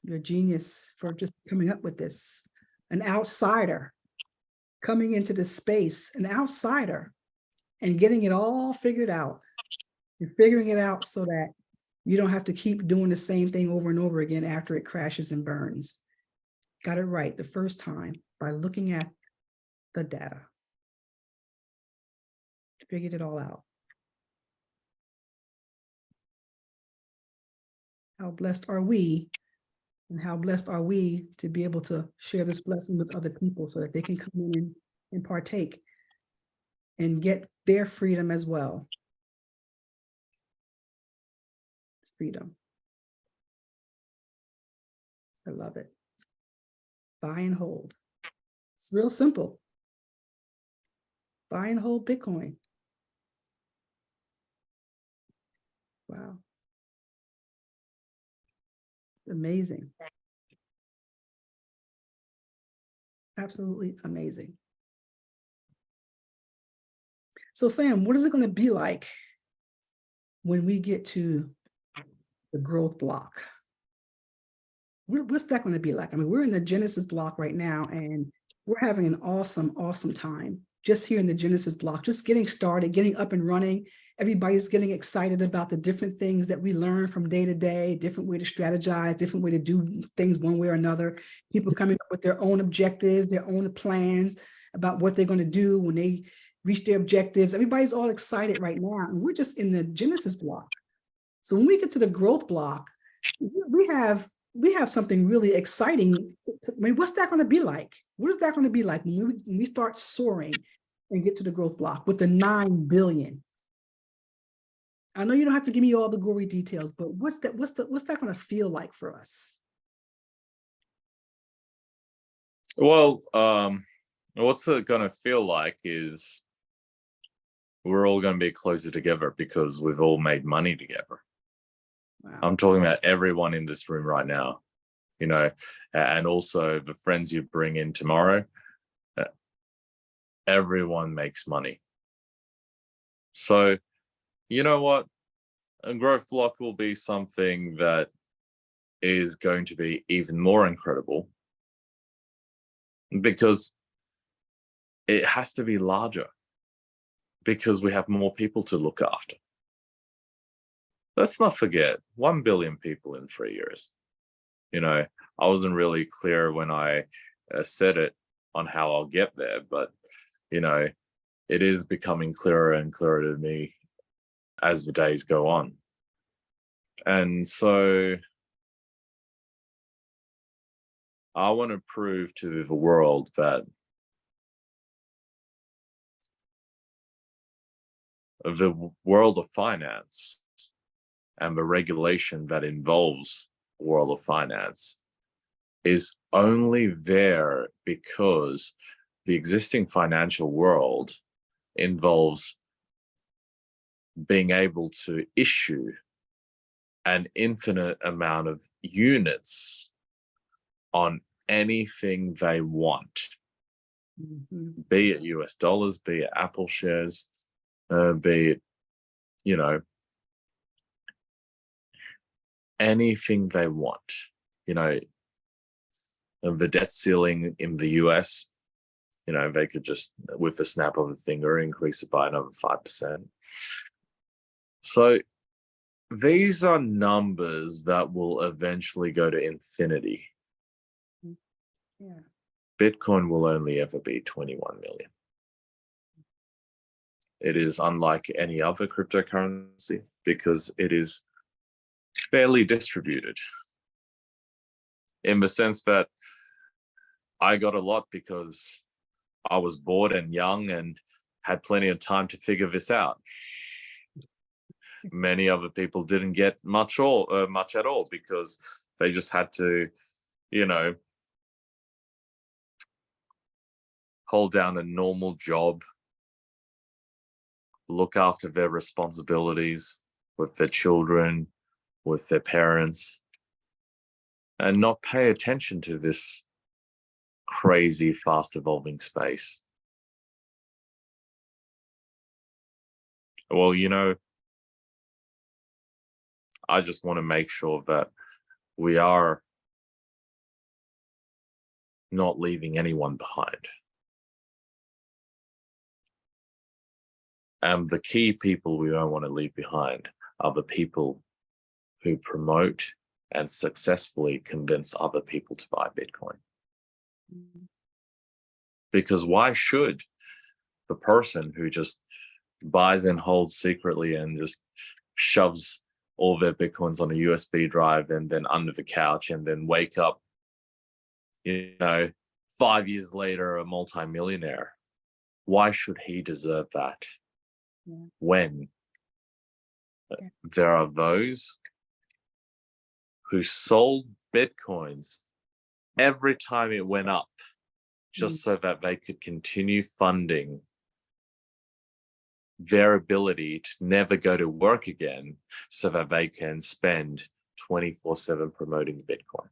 [SPEAKER 1] your genius for just coming up with this. An outsider coming into this space, an outsider, and getting it all figured out. You're figuring it out so that you don't have to keep doing the same thing over and over again after it crashes and burns. Got it right the first time by looking at the data. Figured it all out. How blessed are we, and how blessed are we to be able to share this blessing with other people so that they can come in and partake. and get their freedom as well. Freedom. I love it. Buy and hold. It's real simple. Buy and hold Bitcoin. Wow. Amazing. Absolutely amazing. So Sam, what is it going to be like when we get to the growth block? What's that going to be like? I mean, we're in the Genesis block right now, and we're having an awesome, awesome time just here in the Genesis block, just getting started, getting up and running. Everybody's getting excited about the different things that we learn from day to day, different way to strategize, different way to do things one way or another. People coming up with their own objectives, their own plans about what they're going to do when they reach their objectives. Everybody's all excited right now, and we're just in the Genesis block. So when we get to the growth block, we have something really exciting. I mean, what's that going to be like? What is that going to be like when we start soaring and get to the growth block with the 9 billion? I know you don't have to give me all the gory details, but what's that going to feel like for us?
[SPEAKER 5] Well, what's it going to feel like is we're all going to be closer together because we've all made money together.
[SPEAKER 1] Wow.
[SPEAKER 5] I'm talking about everyone in this room right now, you know, and also the friends you bring in tomorrow. Everyone makes money. So, you know what? A growth block will be something that is going to be even more incredible because it has to be larger because we have more people to look after. Let's not forget 1 billion people in 3 years. You know, I wasn't really clear when I said it on how I'll get there, but, you know, it is becoming clearer and clearer to me as the days go on. And so I want to prove to the world that the world of finance and the regulation that involves the world of finance is only there because the existing financial world involves being able to issue an infinite amount of units on anything they want, be it US dollars, be it Apple shares, be it, you know, anything they want. You know, the debt ceiling in the US, you know, they could just, with a snap of a finger, increase it by another 5%. So these are numbers that will eventually go to infinity.
[SPEAKER 1] Yeah.
[SPEAKER 5] Bitcoin will only ever be 21 million. It is unlike any other cryptocurrency because it is fairly distributed in the sense that I got a lot because I was bored and young and had plenty of time to figure this out. Many other people didn't get much at all because they just had to, you know, hold down a normal job, look after their responsibilities with their children, with their parents, and not pay attention to this crazy, fast evolving space. Well, you know, I just want to make sure that we are not leaving anyone behind. And the key people we don't want to leave behind are the people who promote and successfully convince other people to buy Bitcoin. Because why should the person who just buys and holds secretly and just shoves all their Bitcoins on a USB drive and then under the couch and then wake up, you know, 5 years later, a multimillionaire? why should he deserve that?
[SPEAKER 3] Yeah.
[SPEAKER 5] When
[SPEAKER 3] Yeah.
[SPEAKER 5] there are those who sold Bitcoins every time it went up, just so that they could continue funding their ability to never go to work again, so that they can spend 24/7 promoting Bitcoin.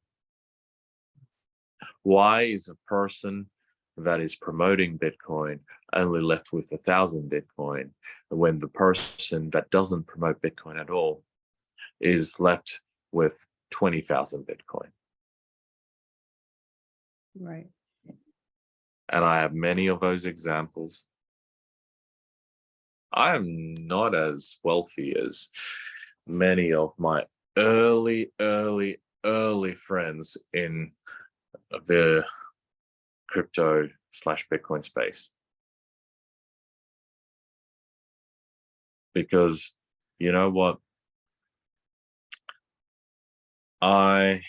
[SPEAKER 5] Why is a person that is promoting Bitcoin only left with 1,000 Bitcoin, when the person that doesn't promote Bitcoin at all is left with 20,000 Bitcoin?
[SPEAKER 1] Right.
[SPEAKER 5] And I have many of those examples. I am not as wealthy as many of my early friends in the crypto/Bitcoin space. Because you know what? I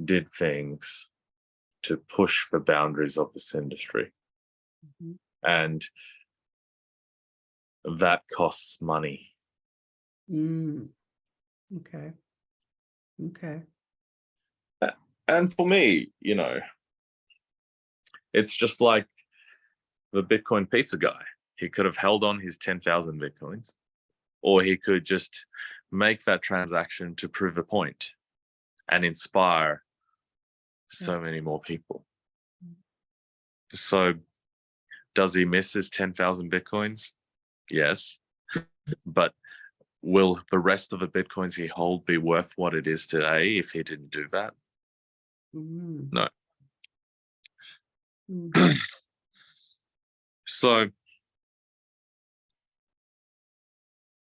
[SPEAKER 5] did things to push the boundaries of this industry.
[SPEAKER 3] Mhm.
[SPEAKER 5] And that costs money.
[SPEAKER 1] Okay. Okay.
[SPEAKER 5] And for me, it's just like the Bitcoin pizza guy. He could have held on his 10,000 Bitcoins, or he could just make that transaction to prove a point and inspire so many more people. So does he miss his 10,000 Bitcoins? Yes. But will the rest of the Bitcoins he hold be worth what it is today if he didn't do that? No. So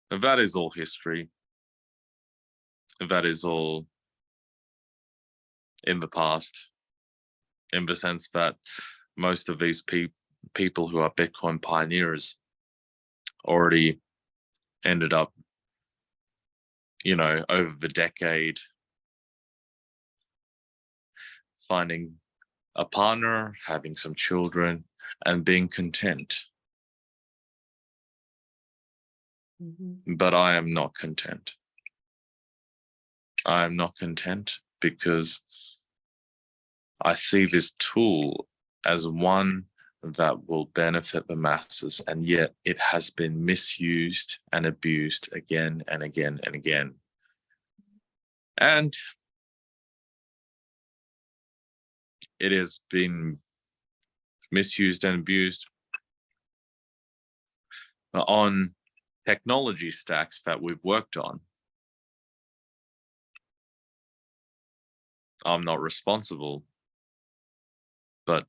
[SPEAKER 5] that is all history. That is all in the past, in the sense that most of these people who are Bitcoin pioneers already ended up, over the decade, finding a partner, having some children, and being content. But I am not content. I am not content because I see this tool as one that will benefit the masses, and yet it has been misused and abused again and again and again. And it has been misused and abused on technology stacks that we've worked on. I'm not responsible, but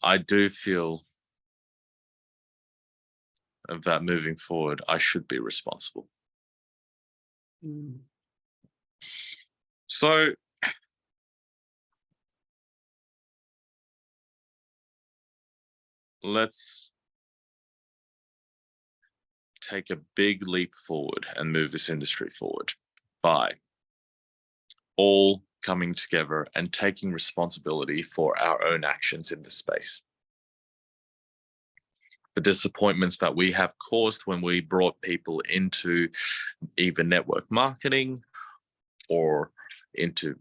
[SPEAKER 5] I do feel that moving forward, I should be responsible. So let's take a big leap forward and move this industry forward by all coming together and taking responsibility for our own actions in the space. The disappointments that we have caused when we brought people into either network marketing or into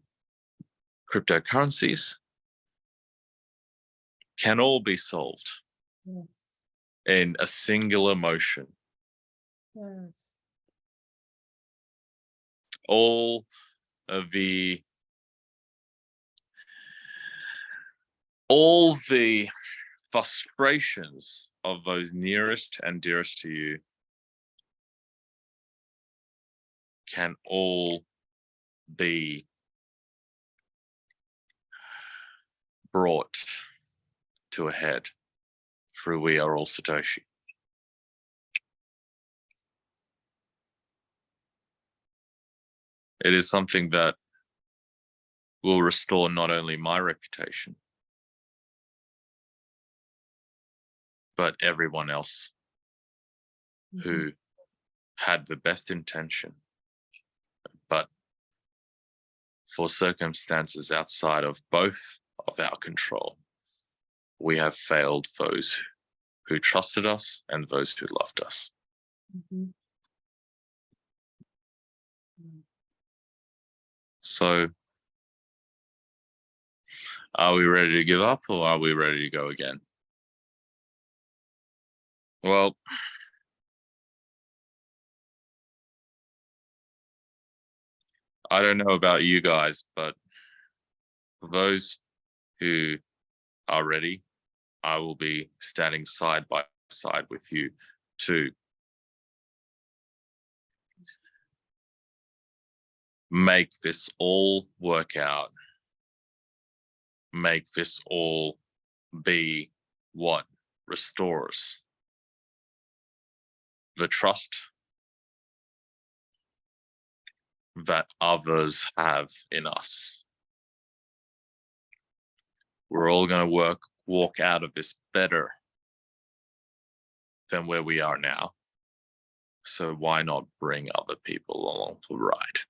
[SPEAKER 5] cryptocurrencies can all be solved in a singular motion. All of the frustrations of those nearest and dearest to you can all be brought to a head through We Are All Satoshi. It is something that will restore not only my reputation, but everyone else who had the best intention, but for circumstances outside of both of our control. We have failed those who trusted us and those who loved us.
[SPEAKER 1] Mhm.
[SPEAKER 5] So, are we ready to give up, or are we ready to go again? Well, I don't know about you guys, but for those who are ready, I will be standing side by side with you to make this all work out, make this all be what restores the trust that others have in us. We're all going to walk out of this better than where we are now. So why not bring other people along for the ride?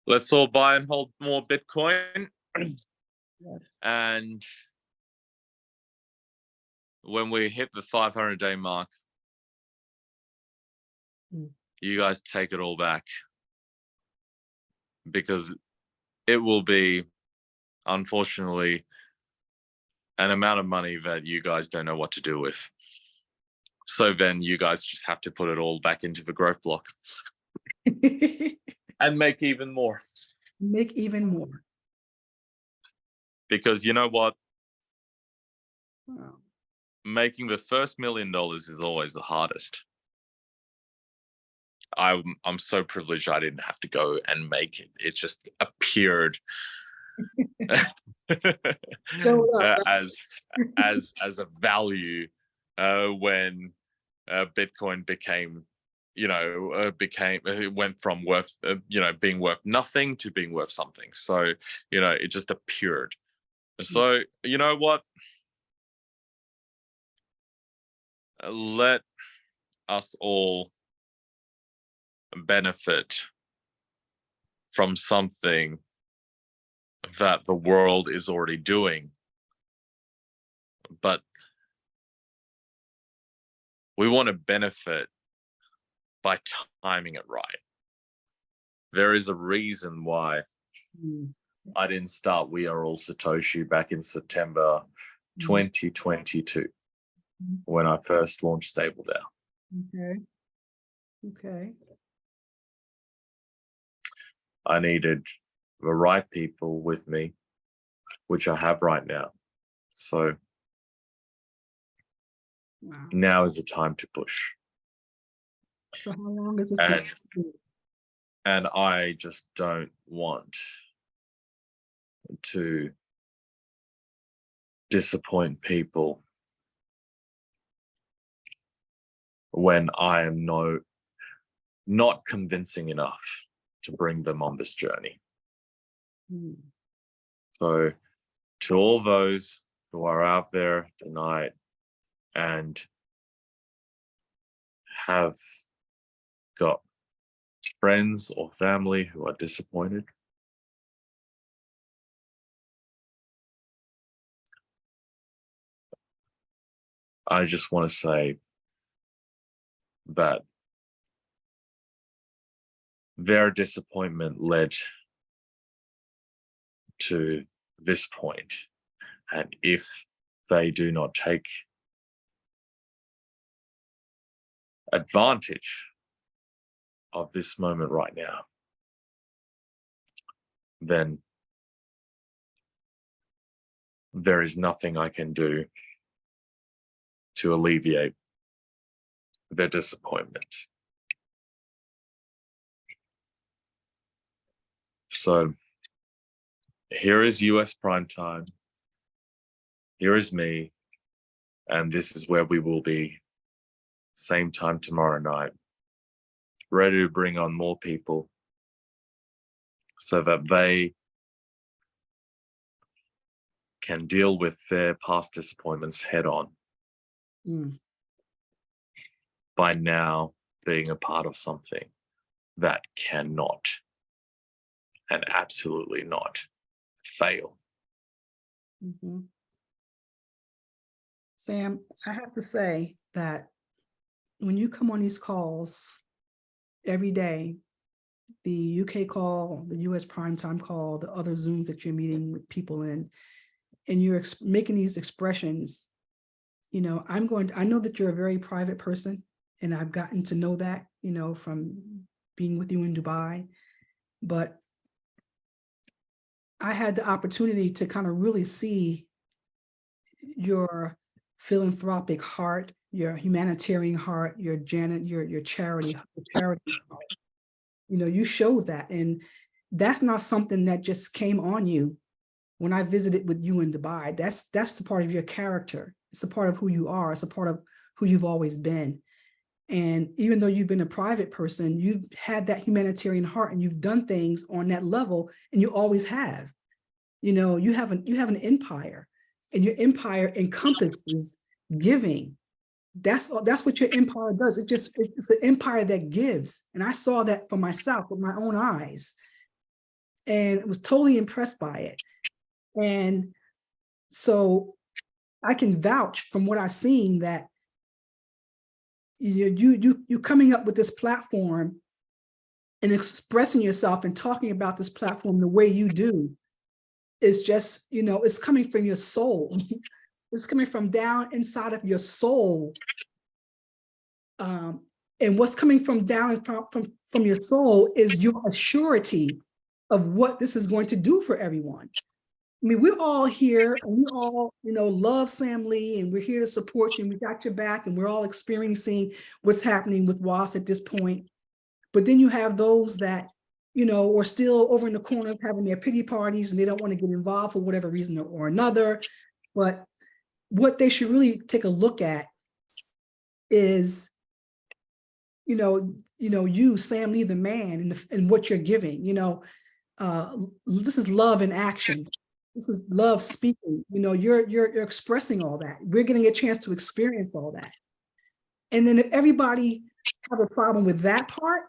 [SPEAKER 5] Let's all buy and hold more Bitcoin.
[SPEAKER 1] Yes.
[SPEAKER 5] And when we hit the 500-day mark, you guys take it all back, because it will be, unfortunately, an amount of money that you guys don't know what to do with. So then you guys just have to put it all back into the growth block and make even more.
[SPEAKER 1] Make even more.
[SPEAKER 5] Because you know what?
[SPEAKER 1] Wow.
[SPEAKER 5] Making the first $1 million is always the hardest. I'm so privileged I didn't have to go and make it. It just appeared as a value when Bitcoin became, it went from worth, being worth nothing to being worth something. So, it just appeared. So, you know what? Let us all benefit from something that the world is already doing, but we want to benefit by timing it right. There is a reason why I didn't start We Are All Satoshi back in September 2022 when I first launched StableDAO.
[SPEAKER 1] Okay.
[SPEAKER 5] I needed the right people with me, which I have right now. So
[SPEAKER 1] Wow.
[SPEAKER 5] now is the time to push.
[SPEAKER 1] So how long is this going to be?
[SPEAKER 5] And I just don't want to disappoint people when I am not convincing enough to bring them on this journey. So to all those who are out there tonight and have got friends or family who are disappointed, I just want to say that their disappointment led to this point. And if they do not take advantage of this moment right now, then there is nothing I can do to alleviate their disappointment. So here is US Primetime. Here is me. And this is where we will be, same time tomorrow night, ready to bring on more people so that they can deal with their past disappointments head on by now being a part of something that cannot and absolutely not fail.
[SPEAKER 1] Mhm. Sam, I have to say that when you come on these calls every day, the UK call, the US Primetime call, the other Zooms that you're meeting with people in, and you're making these expressions, you know, I know that you're a very private person, and I've gotten to know that, you know, from being with you in Dubai, but I had the opportunity to kind of really see your philanthropic heart, your humanitarian heart, your charity heart. You know, you showed that, and that's not something that just came on you when I visited with you in Dubai. That's the part of your character. It's a part of who you are. It's a part of who you've always been. And even though you've been a private person, you've had that humanitarian heart, and you've done things on that level, and you always have. You know, you have an empire, and your empire encompasses giving. That's what your empire does. It's an empire that gives. And I saw that for myself with my own eyes, and was totally impressed by it. And so I can vouch from what I've seen that you coming up with this platform and expressing yourself and talking about this platform the way you do is just, you know, it's coming from your soul. It's coming from down inside of your soul. And what's coming from down from your soul is your assurity of what this is going to do for everyone. I mean, we're all here, and we all, you know, love Sam Lee, and we're here to support you, and we got your back, and we're all experiencing what's happening with WAAS at this point. But then you have those that, you know, are still over in the corners having their pity parties, and they don't want to get involved for whatever reason or another. But what they should really take a look at is, you, Sam Lee, the man, and what you're giving. You know, this is love in action. This is love speaking. You know, you're expressing all that. We're getting a chance to experience all that. And then if everybody has a problem with that part,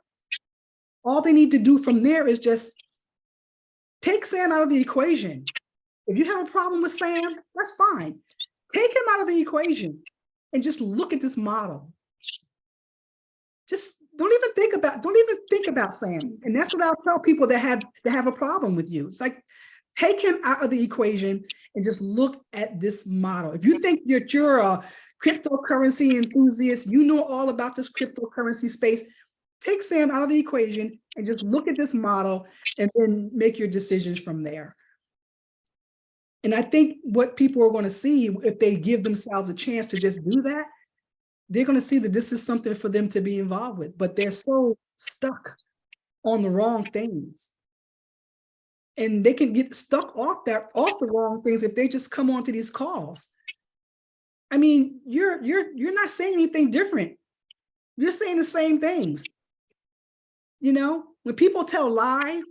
[SPEAKER 1] all they need to do from there is just take Sam out of the equation. If you have a problem with Sam, that's fine. Take him out of the equation and just look at this model. Just don't even think about Sam. And that's what I'll tell people that have a problem with you. It's like, take him out of the equation and just look at this model. If you think you're a cryptocurrency enthusiast, you know all about this cryptocurrency space, take Sam out of the equation and just look at this model, and then make your decisions from there. And I think what people are going to see, if they give themselves a chance to just do that, they're going to see that this is something for them to be involved with, but they're so stuck on the wrong things. And they can get stuck off the wrong things if they just come onto these calls. I mean, you're not saying anything different. You're saying the same things. You know, when people tell lies,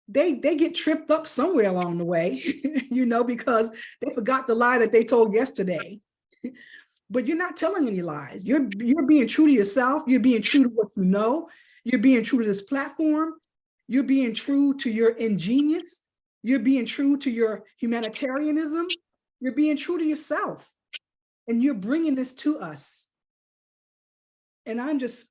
[SPEAKER 1] they get tripped up somewhere along the way, you know, because they forgot the lie that they told yesterday. But you're not telling any lies. You're being true to yourself. You're being true to what you know. You're being true to this platform. You're being true to your ingenious. You're being true to your humanitarianism. You're being true to yourself. And you're bringing this to us. And I'm just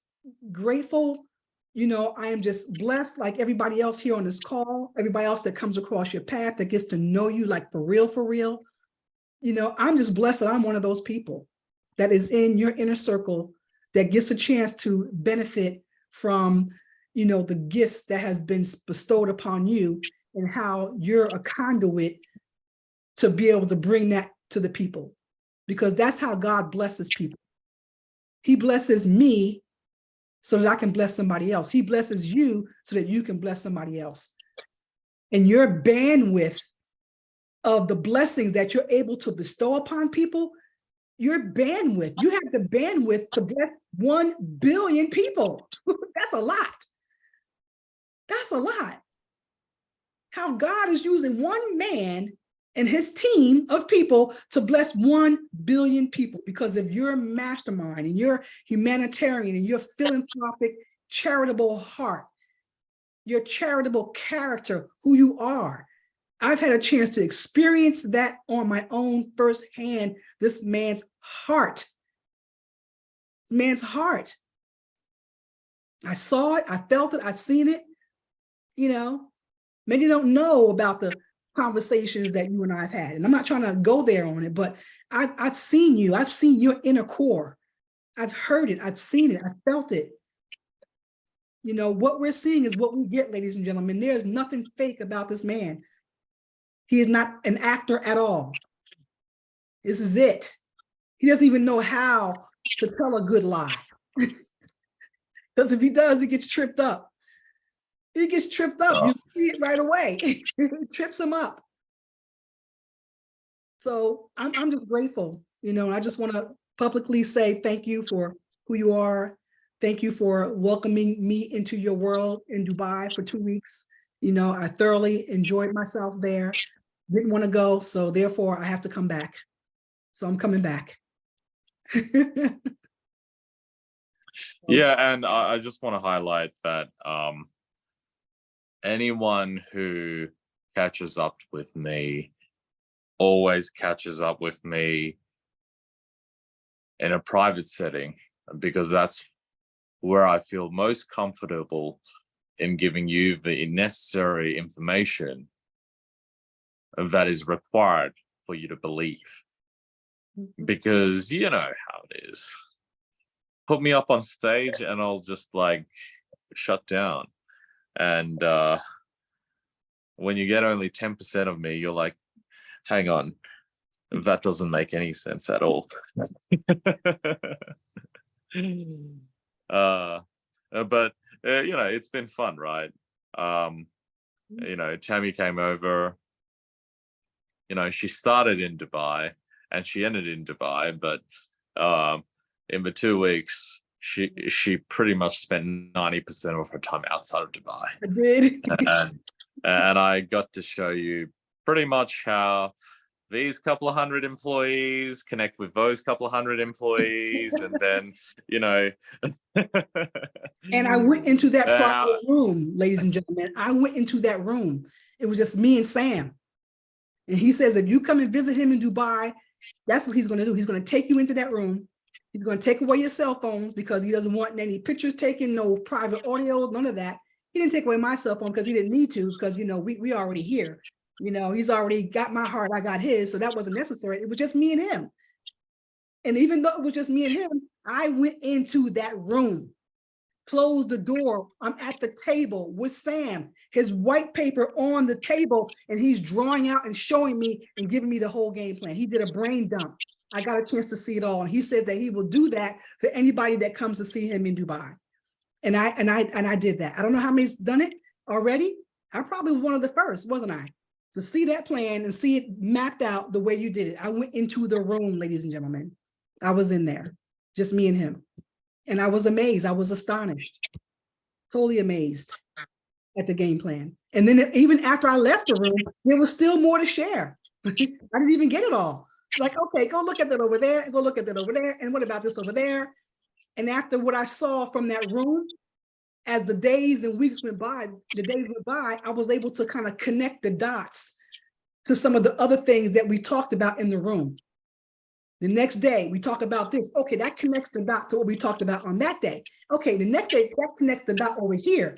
[SPEAKER 1] grateful. You know, I am just blessed, like everybody else here on this call, everybody else that comes across your path, that gets to know you, like for real. You know, I'm just blessed that I'm one of those people that is in your inner circle, that gets a chance to benefit from, you know, the gifts that has been bestowed upon you, and how you're a conduit to be able to bring that to the people, because that's how God blesses people. He blesses me so that I can bless somebody else. He blesses you so that you can bless somebody else. And your bandwidth of the blessings that you're able to bestow upon people, you have the bandwidth to bless 1 billion people. That's a lot. That's a lot. How God is using one man and his team of people to bless 1 billion people because of your mastermind and your humanitarian and your philanthropic, charitable heart. your charitable character, who you are. I've had a chance to experience that on my own firsthand, this man's heart. Man's heart. I saw it, I felt it, I've seen it. You know, many don't know about the conversations that you and I have had. And I'm not trying to go there on it, but I've seen you, I've seen your inner core. I've heard it, I've seen it, I felt it. You know, what we're seeing is what we get, ladies and gentlemen. There's nothing fake about this man. He is not an actor at all. This is it. He doesn't even know how to tell a good lie. Because if he does, he gets tripped up. He gets tripped up. You see it right away. It trips him up. So I'm just grateful, you know, and I just want to publicly say thank you for who you are. Thank you for welcoming me into your world in Dubai for 2 weeks. You know, I thoroughly enjoyed myself there. Didn't want to go, so therefore I have to come back. So I'm coming back.
[SPEAKER 5] Yeah, and I just want to highlight that anyone who catches up with me always catches up with me in a private setting, because that's where I feel most comfortable in giving you the necessary information that is required for you to believe. Because you know how it is. Put me up on stage and I'll just like shut down. And when you get only 10% of me, you're like, hang on, that doesn't make any sense at all. But you know, it's been fun, right? You know, Tami came over, you know, she started in Dubai and she ended in Dubai, but in the 2 weeks, she pretty much spent 90% of her time outside of Dubai.
[SPEAKER 1] I did.
[SPEAKER 5] and I got to show you pretty much how these couple of hundred employees connect with those couple of hundred employees, and then, you know.
[SPEAKER 1] And I went into that private room, ladies and gentlemen. I went into that room. It was just me and Sam. And he says, if you come and visit him in Dubai, that's what he's going to do. He's going to take you into that room. He's going to take away your cell phones because he doesn't want any pictures taken, no private audio, none of that. He didn't take away my cell phone because he didn't need to, because, you know, we already here. You know, he's already got my heart, I got his, so that wasn't necessary. It was just me and him. And even though it was just me and him, I went into that room, closed the door. I'm at the table with Sam, his white paper on the table, and he's drawing out and showing me and giving me the whole game plan. He did a brain dump. I got a chance to see it all. And he says that he will do that for anybody that comes to see him in Dubai. And I did that. I don't know how many's done it already. I probably was one of the first, wasn't I? To see that plan and see it mapped out the way you did it. I went into the room, ladies and gentlemen. I was in there, just me and him. And I was amazed. I was astonished, totally amazed at the game plan. And then even after I left the room, there was still more to share. I didn't even get it all. Like, okay, go look at that over there, and go look at that over there. And what about this over there? And after what I saw from that room, as the days and weeks went by, I was able to kind of connect the dots to some of the other things that we talked about in the room. The next day, we talk about this. Okay, that connects the dot to what we talked about on that day. Okay, the next day, that connects the dot over here.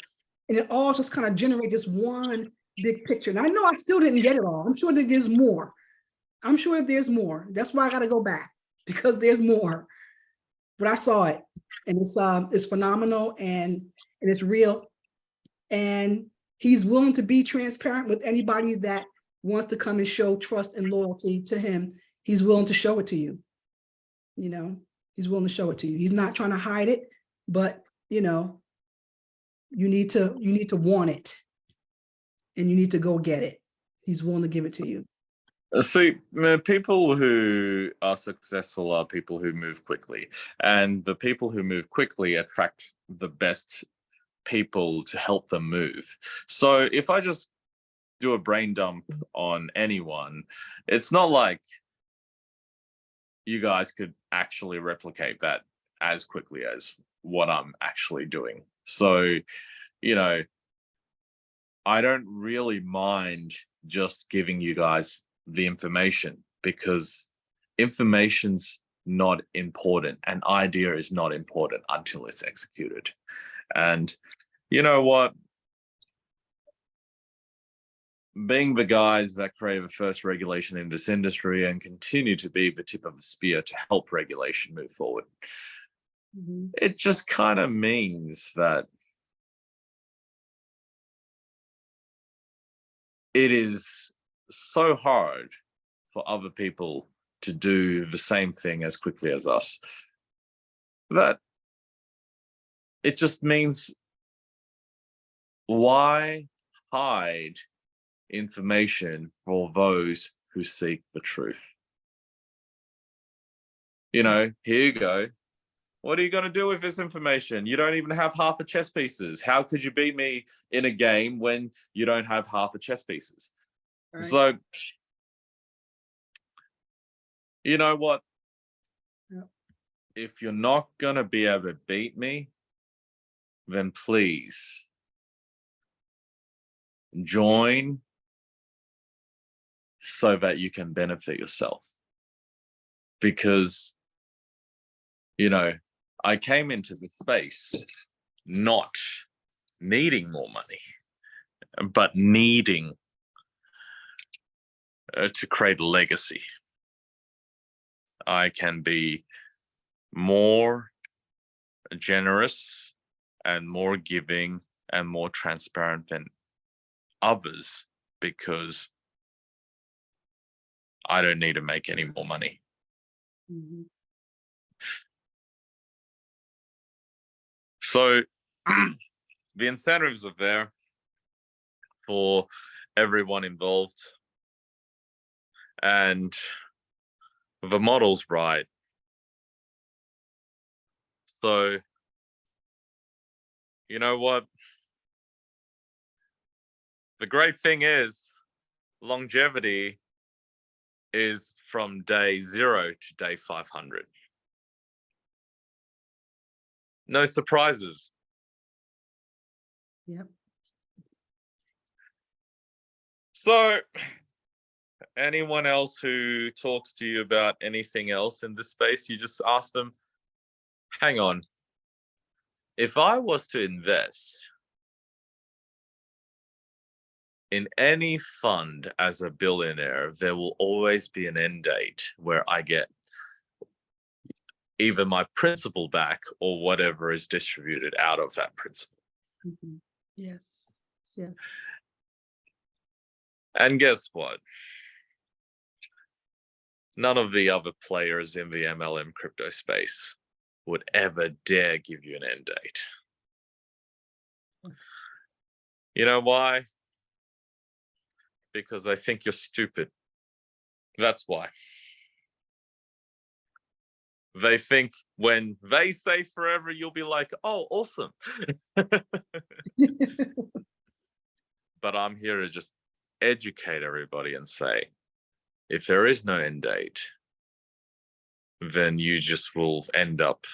[SPEAKER 1] And it all just kind of generates this one big picture. And I know I still didn't get it all. I'm sure that there's more. I'm sure that there's more. That's why I got to go back, because there's more. But I saw it, and it's phenomenal, and it's real. And he's willing to be transparent with anybody that wants to come and show trust and loyalty to him. He's willing to show it to you. You know, he's willing to show it to you. He's not trying to hide it, but you know, you need to want it, and you need to go get it. He's willing to give it to you.
[SPEAKER 5] See, people who are successful are people who move quickly, and the people who move quickly attract the best people to help them move. So if I just do a brain dump on anyone, it's not like you guys could actually replicate that as quickly as what I'm actually doing. So, you know, I don't really mind just giving you guys the information, because information's not important. An idea is not important until it's executed. And you know what? Being the guys that created the first regulation in this industry and continue to be the tip of the spear to help regulation move forward, it just kind of means that it is so hard for other people to do the same thing as quickly as us, that it just means, why hide information for those who seek the truth? You know, here you go. What are you going to do with this information? You don't even have half the chess pieces. How could you beat me in a game when you don't have half the chess pieces?
[SPEAKER 1] Right.
[SPEAKER 5] So, you know what?
[SPEAKER 1] Yep.
[SPEAKER 5] If you're not going to be able to beat me, then please join so that you can benefit yourself. Because, you know, I came into the space not needing more money, but needing to create a legacy. I can be more generous and more giving and more transparent than others, because I don't need to make any more money. So the incentives are there for everyone involved, and the model's right. So, you know what? The great thing is, longevity is from day 0 to day 500. No surprises.
[SPEAKER 1] Yep.
[SPEAKER 5] So, anyone else who talks to you about anything else in this space, you just ask them, hang on, if I was to invest in any fund as a billionaire, there will always be an end date where I get either my principal back or whatever is distributed out of that principal.
[SPEAKER 1] Yes. Yeah.
[SPEAKER 5] And guess what? None of the other players in the MLM crypto space would ever dare give you an end date. You know why? Because I think you're stupid. That's why. They think when they say forever, you'll be like, oh, awesome. But I'm here to just educate everybody and say, if there is no end date, then you just will end up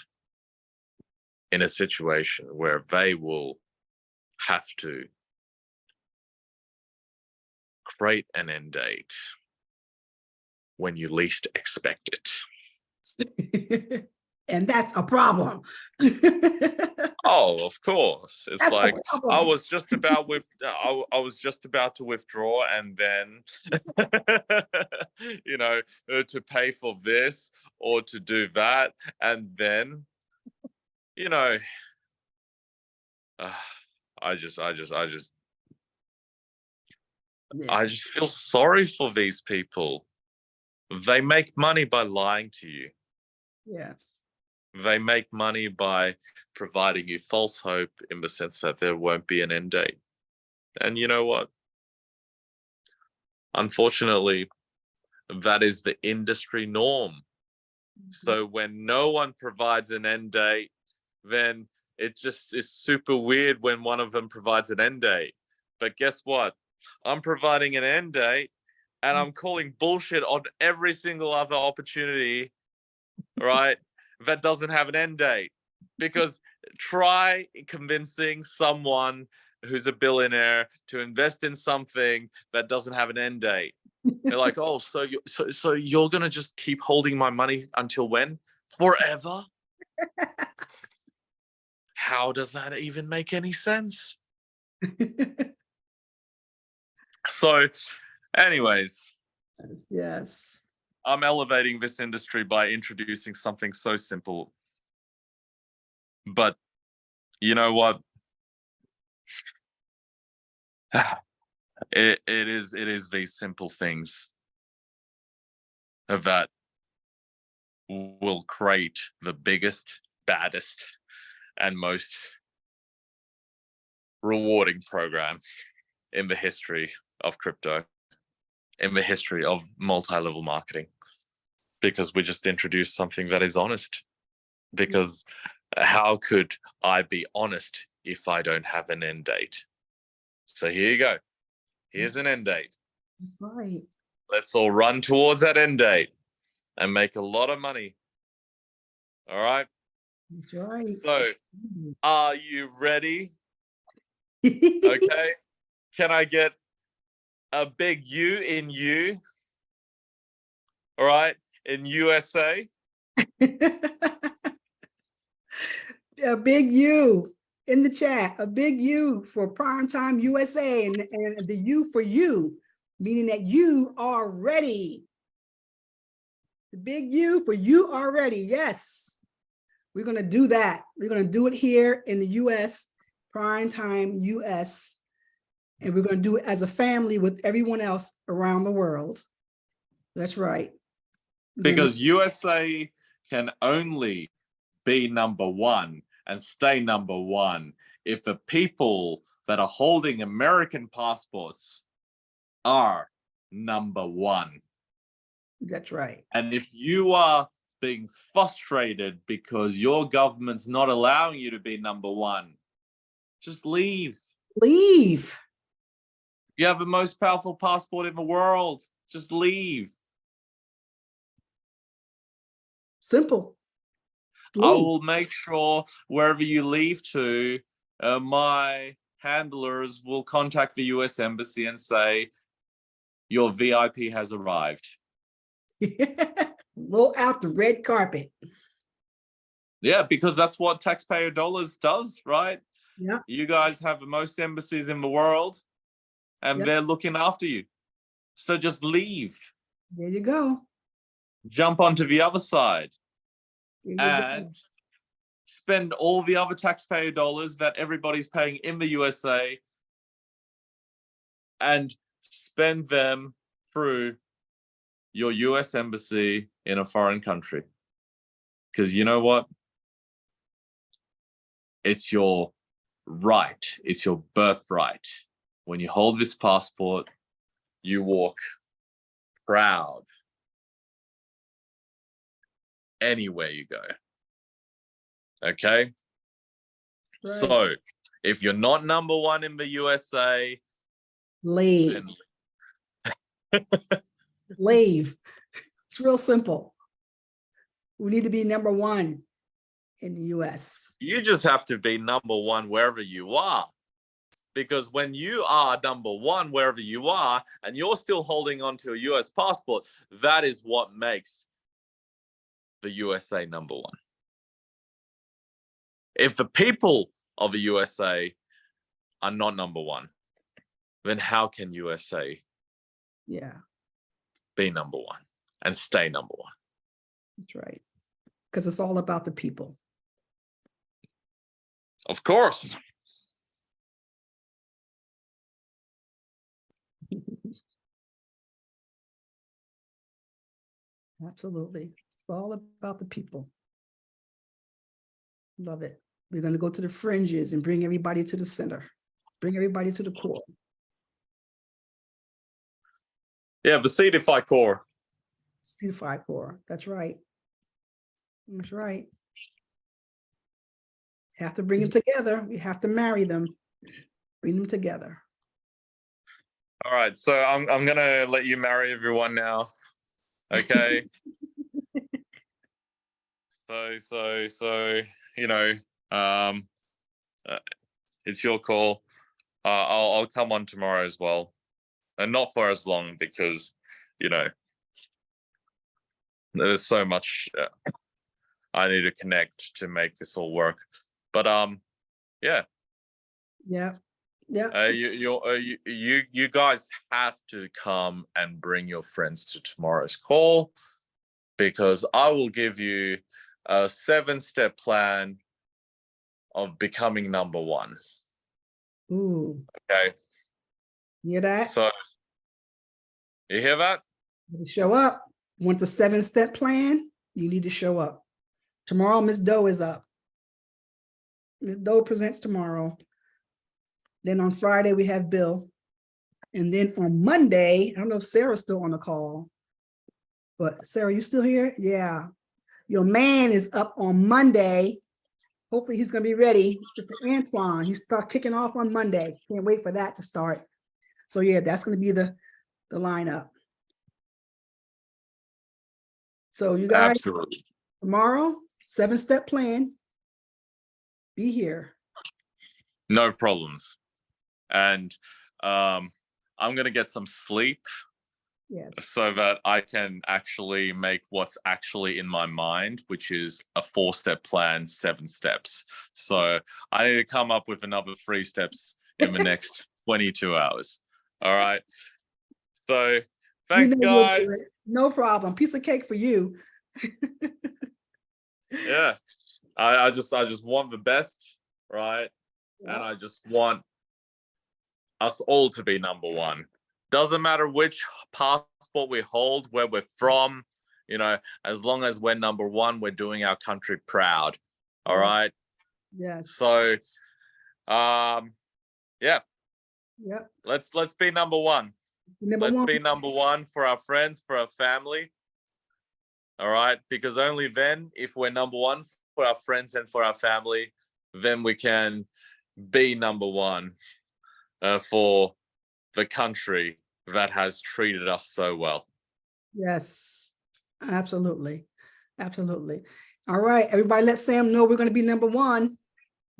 [SPEAKER 5] in a situation where they will have to create an end date when you least expect it.
[SPEAKER 1] And that's a problem.
[SPEAKER 5] Oh, of course. It's
[SPEAKER 1] That's a
[SPEAKER 5] like
[SPEAKER 1] problem.
[SPEAKER 5] I was just about to withdraw, and then you know, to pay for this or to do that, and then you know, I just
[SPEAKER 1] Yeah.
[SPEAKER 5] feel sorry for these people. They make money by lying to you.
[SPEAKER 1] Yes.
[SPEAKER 5] They make money by providing you false hope in the sense that there won't be an end date. And you know what? Unfortunately, that is the industry norm. So when no one provides an end date, then it just is super weird when one of them provides an end date. But guess what? I'm providing an end date and I'm calling bullshit on every single other opportunity, right, that doesn't have an end date. Because try convincing someone who's a billionaire to invest in something that doesn't have an end date. They're like, oh, so you're gonna just keep holding my money until when? Forever? How does that even make any sense? So, anyways,
[SPEAKER 1] Yes.
[SPEAKER 5] I'm elevating this industry by introducing something so simple. But you know what? It is these simple things that will create the biggest, baddest, and most rewarding program in the history of crypto, in the history of multi-level marketing, because we just introduced something that is honest. Because how could I be honest if I don't have an end date? So here you go. Here's an end date.
[SPEAKER 1] That's right.
[SPEAKER 5] Let's all run towards that end date and make a lot of money. All right.
[SPEAKER 1] That's right.
[SPEAKER 5] So, are you ready? Okay. Can I get a big U in U? All right. In USA.
[SPEAKER 1] A big U in the chat, a big U for Primetime USA, and the U for you, meaning that you are ready. The big U for you are ready. Yes, we're going to do that. We're going to do it here in the US, Primetime US, and we're going to do it as a family with everyone else around the world. That's right.
[SPEAKER 5] Because USA can only be number one and stay number one if the people that are holding American passports are number one.
[SPEAKER 1] That's right.
[SPEAKER 5] And if you are being frustrated because your government's not allowing you to be number one, just leave.
[SPEAKER 1] Leave.
[SPEAKER 5] You have the most powerful passport in the world. Just leave.
[SPEAKER 1] Simple.
[SPEAKER 5] I will make sure wherever you leave to, my handlers will contact the US Embassy and say, your VIP has arrived.
[SPEAKER 1] Roll out the red carpet.
[SPEAKER 5] Yeah, because that's what taxpayer dollars does, right?
[SPEAKER 1] Yeah.
[SPEAKER 5] You guys have the most embassies in the world, and they're looking after you. So just leave.
[SPEAKER 1] There you go.
[SPEAKER 5] Jump onto the other side.
[SPEAKER 1] There you
[SPEAKER 5] And spend all the other taxpayer dollars that everybody's paying in the USA and spend them through your US embassy in a foreign country. Because you know what? It's your right. It's your birthright. When you hold this passport, you walk proud anywhere you go. Okay?
[SPEAKER 1] Right.
[SPEAKER 5] So, if you're not number one in the USA,
[SPEAKER 1] leave. Leave. It's real simple. We need to be number one in the US.
[SPEAKER 5] You just have to be number one wherever you are. Because when you are number one wherever you are and you're still holding on to a US passport, that is what makes the USA number one. If the people of the USA are not number one, then how can USA be number one and stay number one?
[SPEAKER 1] That's right. Because it's all about the people.
[SPEAKER 5] Of course.
[SPEAKER 1] Absolutely. It's all about the people. Love it. We're going to go to the fringes and bring everybody to the center. Bring everybody to the core.
[SPEAKER 5] Yeah, the CDFI core.
[SPEAKER 1] CDFI core. That's right. That's right. Have to bring them together. We have to marry them. Bring them together.
[SPEAKER 5] All right. So I'm gonna let you marry everyone now. Okay. So you know, it's your call. I'll come on tomorrow as well, and not for as long because, there's so much I need to connect to make this all work. But yeah.
[SPEAKER 1] Yeah. Yeah.
[SPEAKER 5] You guys have to come and bring your friends to tomorrow's call, because I will give you a 7-step plan of becoming number one.
[SPEAKER 1] Ooh,
[SPEAKER 5] Okay.
[SPEAKER 1] hear that?
[SPEAKER 5] So you hear that?
[SPEAKER 1] Show up. Want the 7-step plan? You need to show up. Tomorrow, Miss Doe is up. Miss Doe presents tomorrow. Then on Friday, we have Bill. And then on Monday, I don't know if Sarah's still on the call. But Sarah, you still here? Yeah. Your man is up on Monday. Hopefully he's gonna be ready. Mr. Antoine, he start kicking off on Monday. Can't wait for that to start. So yeah, that's gonna be the lineup. So you guys,
[SPEAKER 5] Absolutely.
[SPEAKER 1] tomorrow, 7-step plan. Be here.
[SPEAKER 5] No problems. And I'm gonna get some sleep
[SPEAKER 1] Yes.
[SPEAKER 5] so that I can actually make what's actually in my mind, which is a 4-step plan, 7 steps. So I need to come up with another 3 steps in the next 22 hours. All right. So thanks,
[SPEAKER 1] You know you'll do
[SPEAKER 5] guys.
[SPEAKER 1] it. No problem. Piece of cake for you.
[SPEAKER 5] Yeah. I just want the best, right?
[SPEAKER 1] Yeah.
[SPEAKER 5] And I just want us all to be number one. Doesn't matter which passport we hold, where we're from, as long as we're number one, we're doing our country proud. All right.
[SPEAKER 1] Yes.
[SPEAKER 5] So, yeah.
[SPEAKER 1] Yep.
[SPEAKER 5] Let's be number one.
[SPEAKER 1] Number
[SPEAKER 5] Let's
[SPEAKER 1] one.
[SPEAKER 5] be number one for our friends, for our family. All right. Because only then, if we're number one for our friends and for our family, then we can be number one for the country that has treated us so well.
[SPEAKER 1] Yes, absolutely. Absolutely. All right, everybody, let Sam know we're going to be number one.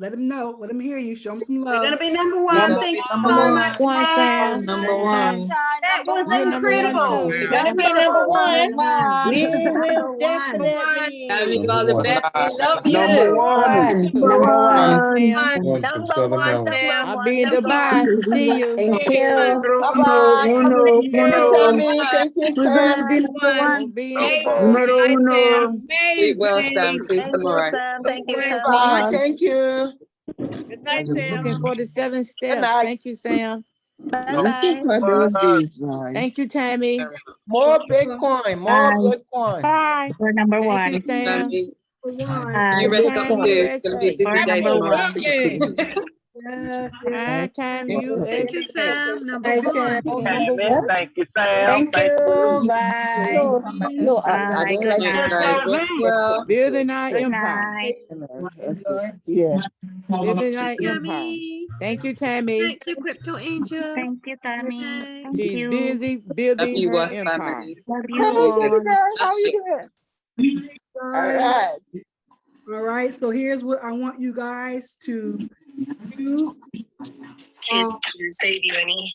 [SPEAKER 1] Let him know. Let him hear you. Show him some
[SPEAKER 6] We're
[SPEAKER 1] love.
[SPEAKER 6] gonna be number one.
[SPEAKER 7] Number
[SPEAKER 6] Thank you so
[SPEAKER 7] one.
[SPEAKER 6] much,
[SPEAKER 3] One, Sam.
[SPEAKER 6] Sam.
[SPEAKER 7] Number one.
[SPEAKER 6] That was
[SPEAKER 3] You're number one
[SPEAKER 6] incredible.
[SPEAKER 3] too.
[SPEAKER 5] Yeah.
[SPEAKER 3] Gonna be number one. We will
[SPEAKER 6] Number
[SPEAKER 3] definitely.
[SPEAKER 7] Number
[SPEAKER 8] you all the
[SPEAKER 7] one.
[SPEAKER 8] best. We love you.
[SPEAKER 2] Number one.
[SPEAKER 4] Number one.
[SPEAKER 3] Sam.
[SPEAKER 8] One from Southern Maryland.
[SPEAKER 3] I'll be in Dubai to see you.
[SPEAKER 4] Thank you.
[SPEAKER 7] Bye-bye.
[SPEAKER 1] Thank you, Tami. Thank you, Sam.
[SPEAKER 3] I'll be in
[SPEAKER 5] No
[SPEAKER 3] Dubai.
[SPEAKER 5] problem.
[SPEAKER 8] We will, Sam. See you
[SPEAKER 4] Thank you,
[SPEAKER 8] tomorrow.
[SPEAKER 4] Sam. Thank you,
[SPEAKER 1] Bye.
[SPEAKER 4] Sam.
[SPEAKER 7] Thank you.
[SPEAKER 6] Good night, Sam.
[SPEAKER 3] Looking for the 7 steps.
[SPEAKER 7] night.
[SPEAKER 3] Thank you, Sam.
[SPEAKER 4] Bye-bye.
[SPEAKER 3] Thank you, Tammy.
[SPEAKER 7] More Bitcoin. More Bitcoin.
[SPEAKER 3] Bye.
[SPEAKER 4] We're number
[SPEAKER 3] Thank
[SPEAKER 4] one.
[SPEAKER 3] you, Sam.
[SPEAKER 1] Number one.
[SPEAKER 8] You rest up
[SPEAKER 3] Time
[SPEAKER 8] too. It's gonna be a
[SPEAKER 3] USA.
[SPEAKER 8] busy day
[SPEAKER 4] Number
[SPEAKER 8] tomorrow.
[SPEAKER 4] one.
[SPEAKER 1] Yes,
[SPEAKER 3] High Time
[SPEAKER 7] Thank you.
[SPEAKER 6] Thank you,
[SPEAKER 3] USA.
[SPEAKER 6] Sam. Number
[SPEAKER 1] Hey,
[SPEAKER 6] one.
[SPEAKER 3] Oh, number one.
[SPEAKER 7] Thank you, Sam.
[SPEAKER 4] Thank you. Bye.
[SPEAKER 7] No, I
[SPEAKER 4] Bye.
[SPEAKER 7] didn't
[SPEAKER 4] Good
[SPEAKER 7] like
[SPEAKER 8] You
[SPEAKER 7] it.
[SPEAKER 8] guys
[SPEAKER 4] night.
[SPEAKER 8] rest well.
[SPEAKER 3] Building our
[SPEAKER 4] Good
[SPEAKER 3] empire.
[SPEAKER 4] night.
[SPEAKER 7] Yeah.
[SPEAKER 3] Building our empire.
[SPEAKER 6] Tammy.
[SPEAKER 3] Thank you, Tammy.
[SPEAKER 6] Thank you, Crypto Angel.
[SPEAKER 4] Thank you, Tami.
[SPEAKER 6] Okay.
[SPEAKER 4] Thank
[SPEAKER 3] She's
[SPEAKER 4] you.
[SPEAKER 3] busy
[SPEAKER 8] Love
[SPEAKER 3] building
[SPEAKER 8] you,
[SPEAKER 3] her
[SPEAKER 8] WAAS
[SPEAKER 3] empire.
[SPEAKER 8] family.
[SPEAKER 4] Love you
[SPEAKER 7] Hey,
[SPEAKER 4] all.
[SPEAKER 7] baby girl, how you doing? All right.
[SPEAKER 1] all right, so here's what I want you guys to do.
[SPEAKER 4] Say, Diony.